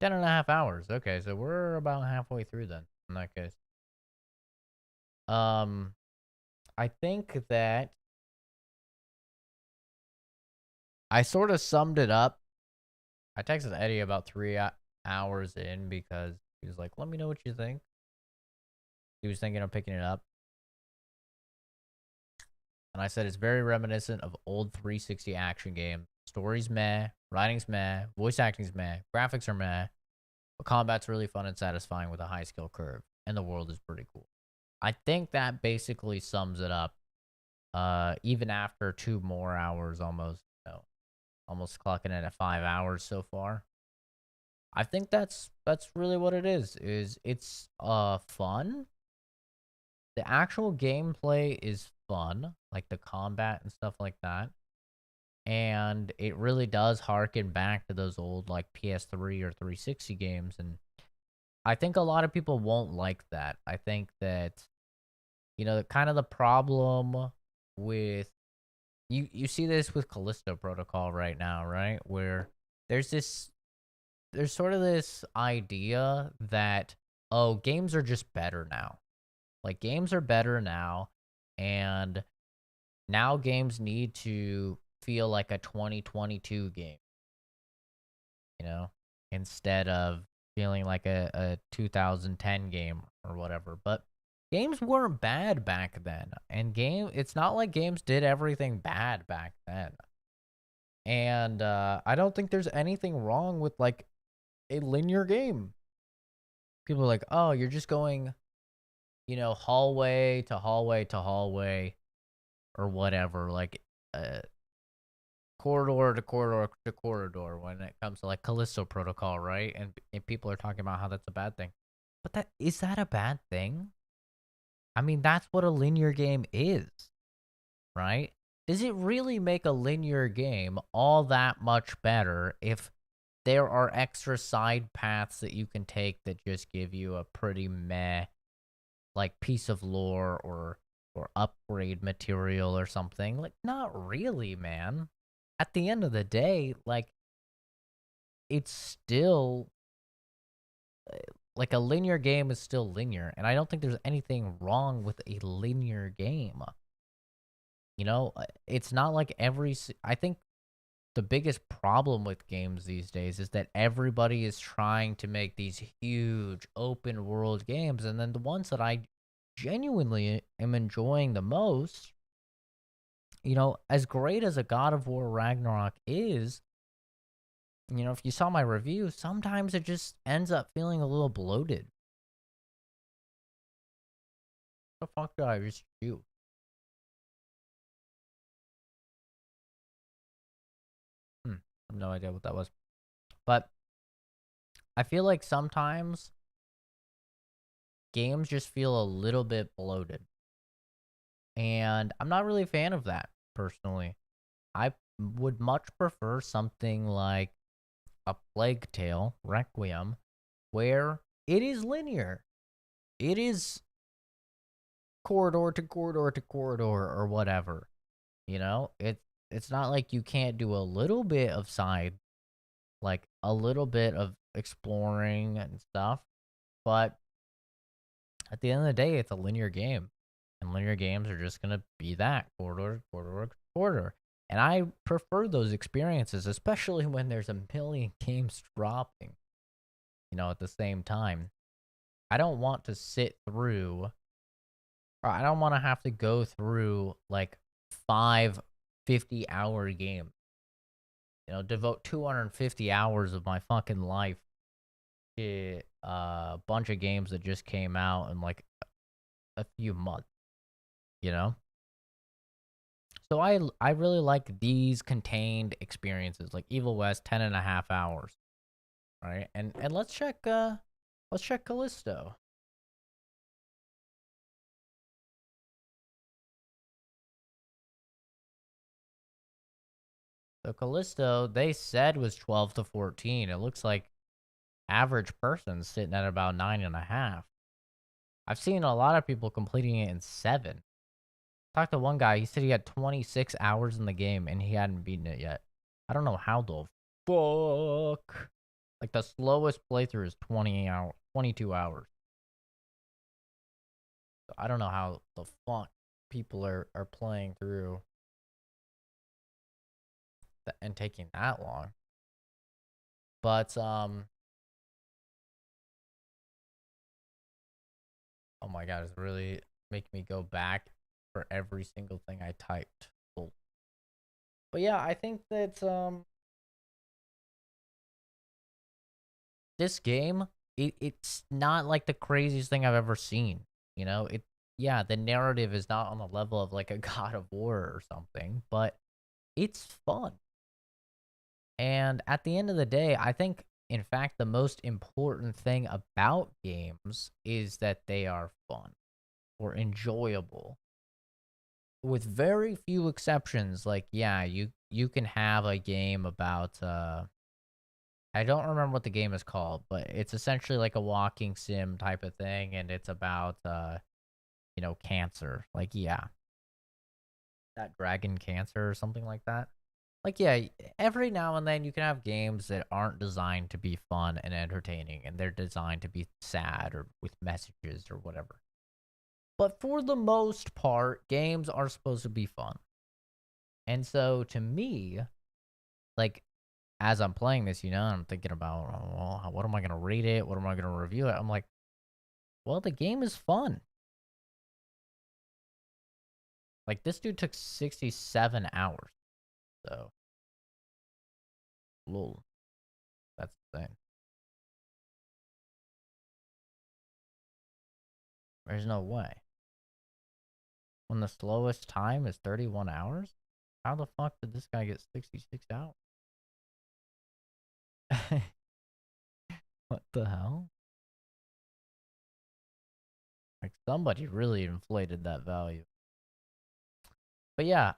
10.5 hours. Okay, so we're about halfway through then, in that case. I think that I sort of summed it up. I texted Eddie about 3 hours in because he was like, let me know what you think. He was thinking of picking it up. And I said it's very reminiscent of old 360 action games. Story's meh, writing's meh, voice acting's meh, graphics are meh, but combat's really fun and satisfying with a high skill curve, and the world is pretty cool. I think that basically sums it up. Even after 2 more hours, almost clocking in at 5 hours so far. I think that's really what it is. It's fun. The actual gameplay is fun, like the combat and stuff like that. And it really does harken back to those old like PS3 or 360 games, and I think a lot of people won't like that. I think that, you know, kind of the problem with you see this with Callisto Protocol right now, right? Where there's sort of this idea that, oh, games are just better now. Like, games are better now, and now games need to feel like a 2022 game, you know, instead of feeling like a 2010 game or whatever. But games weren't bad back then, and it's not like games did everything bad back then. And I don't think there's anything wrong with like a linear game. People are like, oh, you're just going, you know, hallway to hallway to hallway or whatever, like corridor to corridor to corridor when it comes to like Callisto Protocol, right? And people are talking about how that's a bad thing. But is that a bad thing? I mean, that's what a linear game is, right? Does it really make a linear game all that much better if there are extra side paths that you can take that just give you a pretty meh, like, piece of lore or upgrade material or something? Like, not really, man. At the end of the day, like, it's still like a linear game is still linear, and I don't think there's anything wrong with a linear game. You know, it's not like I think the biggest problem with games these days is that everybody is trying to make these huge open world games, and then the ones that I genuinely am enjoying the most, as great as a God of War Ragnarok is, if you saw my review, sometimes it just ends up feeling a little bloated. The fuck did I just do? I have no idea what that was. But I feel like sometimes games just feel a little bit bloated. And I'm not really a fan of that, personally. I would much prefer something like a Plague Tale Requiem, where it is linear. It is corridor to corridor to corridor or whatever. It's not like you can't do a little bit of side, like a little bit of exploring and stuff, but at the end of the day, it's a linear game, and linear games are just gonna be that corridor, corridor, corridor. And I prefer those experiences, especially when there's a million games dropping, at the same time. I don't want to sit through, or I don't want to have to go through like 5 50-hour games. Devote 250 hours of my fucking life to a bunch of games that just came out in like a few months, So I really like these contained experiences, like Evil West, 10.5 hours, right? And let's check Callisto. So Callisto, they said was 12 to 14. It looks like average person's sitting at about 9.5. I've seen a lot of people completing it in 7. Talked to one guy, he said he had 26 hours in the game and he hadn't beaten it yet. I don't know how the fuck. Like the slowest playthrough is 22 hours. So I don't know how the fuck people are playing through and taking that long. But oh my god, it's really making me go back for every single thing I typed. Cool. But yeah, I think that this game, it's not like the craziest thing I've ever seen. The narrative is not on the level of like a God of War or something, but it's fun. And at the end of the day, I think, in fact, the most important thing about games is that they are fun or enjoyable. With very few exceptions, like, yeah, you can have a game about, I don't remember what the game is called, but it's essentially like a walking sim type of thing, and it's about, cancer. Like, yeah. That Dragon Cancer or something like that. Like, yeah, every now and then you can have games that aren't designed to be fun and entertaining, and they're designed to be sad or with messages or whatever. But for the most part, games are supposed to be fun. And so, to me, like, as I'm playing this, I'm thinking about, well, what am I going to rate it? What am I going to review it? I'm like, well, the game is fun. Like, this dude took 67 hours. So, lol. That's the thing. There's no way. When the slowest time is 31 hours? How the fuck did this guy get 66 hours? What the hell? Like, somebody really inflated that value. But yeah,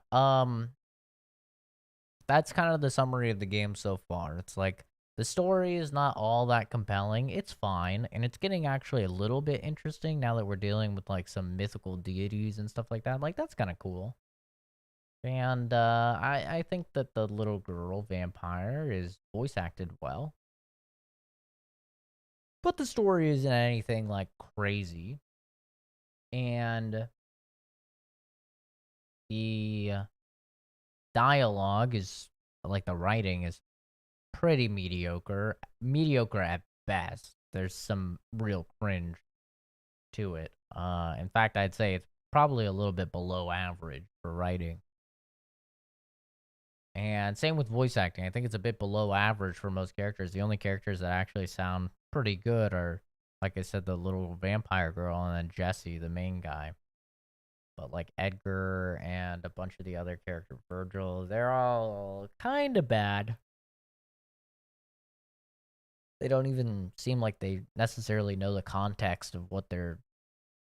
that's kind of the summary of the game so far. It's like, the story is not all that compelling. It's fine, and it's getting actually a little bit interesting now that we're dealing with, like, some mythical deities and stuff like that. Like, that's kind of cool. And I think that the little girl vampire is voice acted well. But the story isn't anything, like, crazy. And the dialogue is, like, the writing is pretty mediocre at best. There's some real cringe to it. In fact, I'd say it's probably a little bit below average for writing. And same with voice acting. I think it's a bit below average for most characters. The only characters that actually sound pretty good are, like I said, the little vampire girl and then Jesse, the main guy. But like Edgar and a bunch of the other characters, Virgil, they're all kind of bad. They don't even seem like they necessarily know the context of what their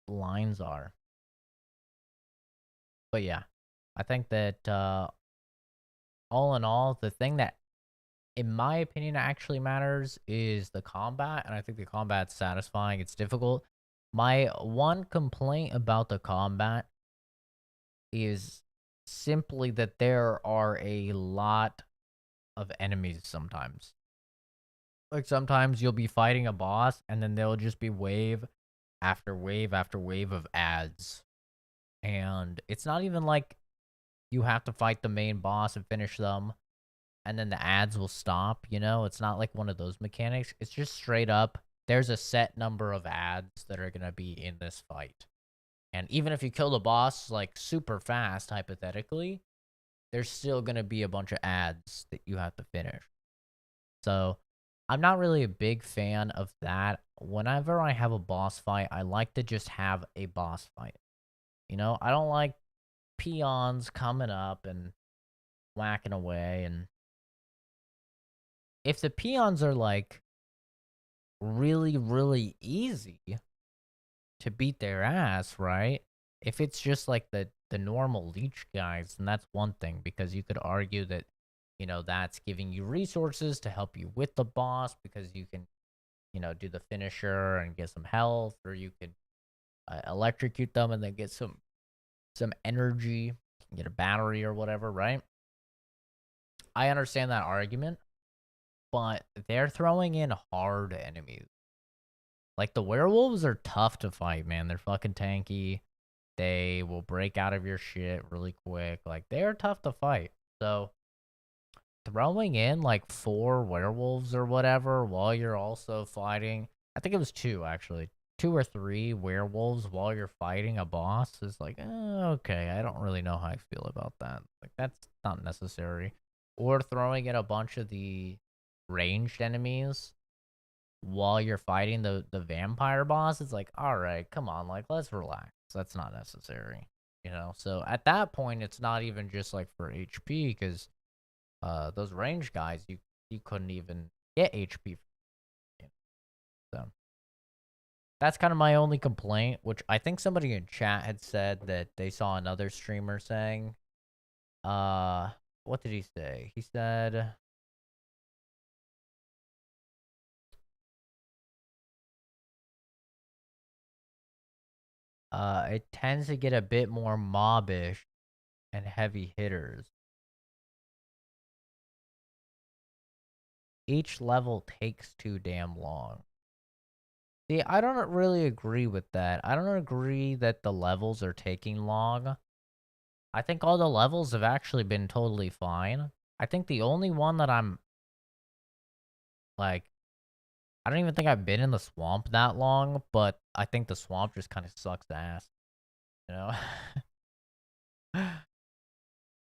lines are. But yeah, I think that all in all, the thing that, in my opinion, actually matters is the combat, and I think the combat's satisfying. It's difficult. My one complaint about the combat is simply that there are a lot of enemies sometimes. Like sometimes you'll be fighting a boss and then there'll just be wave after wave after wave of ads. And it's not even like you have to fight the main boss and finish them and then the ads will stop, you know? It's not like one of those mechanics. It's just straight up, there's a set number of ads that are going to be in this fight. And even if you kill the boss like super fast, hypothetically, there's still going to be a bunch of ads that you have to finish. So I'm not really a big fan of that. Whenever I have a boss fight, I like to just have a boss fight. You know, I don't like peons coming up and whacking away. And if the peons are like really, really easy to beat their ass, right? If it's just like the normal leech guys, then that's one thing, because you could argue that, you know, that's giving you resources to help you with the boss because you can, you know, do the finisher and get some health, or you could electrocute them and then get some energy, get a battery or whatever, right? I understand that argument, but they're throwing in hard enemies. Like the werewolves are tough to fight, man. They're fucking tanky. They will break out of your shit really quick. Like they're tough to fight. So throwing in like 4 werewolves or whatever while you're also fighting, I think it was 2 actually. 2 or 3 werewolves while you're fighting a boss is like, okay, I don't really know how I feel about that. Like that's not necessary. Or throwing in a bunch of the ranged enemies while you're fighting the vampire boss, it's like, all right, come on, like let's relax. That's not necessary, you know. So at that point, it's not even just like for HP, because those range guys, you couldn't even get HP. So that's kind of my only complaint, which I think somebody in chat had said that they saw another streamer saying. What did he say? He said, it tends to get a bit more mobbish and heavy hitters. Each level takes too damn long. See, I don't really agree with that. I don't agree that the levels are taking long. I think all the levels have actually been totally fine. I think the only one that I'm like, I don't even think I've been in the swamp that long, but I think the swamp just kind of sucks ass, you know?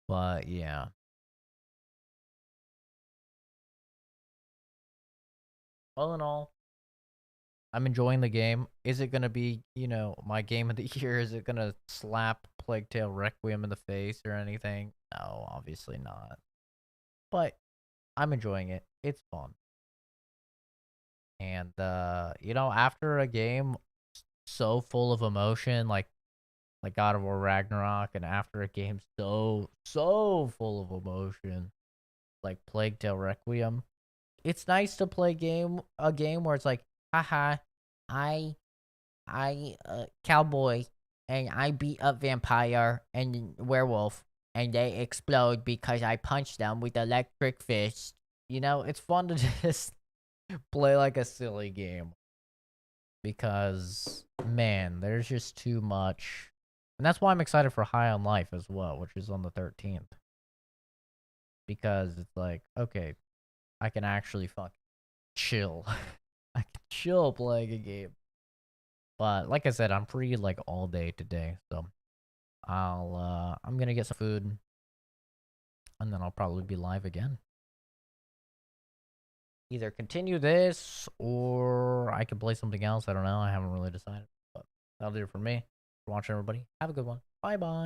But yeah. All in all, I'm enjoying the game. Is it going to be, you know, my game of the year? Is it going to slap Plague Tale Requiem in the face or anything? No, obviously not. But I'm enjoying it. It's fun. And, you know, after a game so full of emotion, like God of War Ragnarok, and after a game so full of emotion, like Plague Tale Requiem, it's nice to play a game where it's like, haha, I cowboy, and I beat up vampire and werewolf, and they explode because I punched them with electric fist. You know, it's fun to just play like a silly game, because man, there's just too much. And that's why I'm excited for High on Life as well, which is on the 13th. Because it's like, okay, I can actually fucking chill. I can chill playing a game. But like I said, I'm free like all day today, so I'm gonna get some food, and then I'll probably be live again. Either continue this, or I can play something else. I don't know. I haven't really decided, but that'll do it for me. For watching, everybody. Have a good one. Bye bye.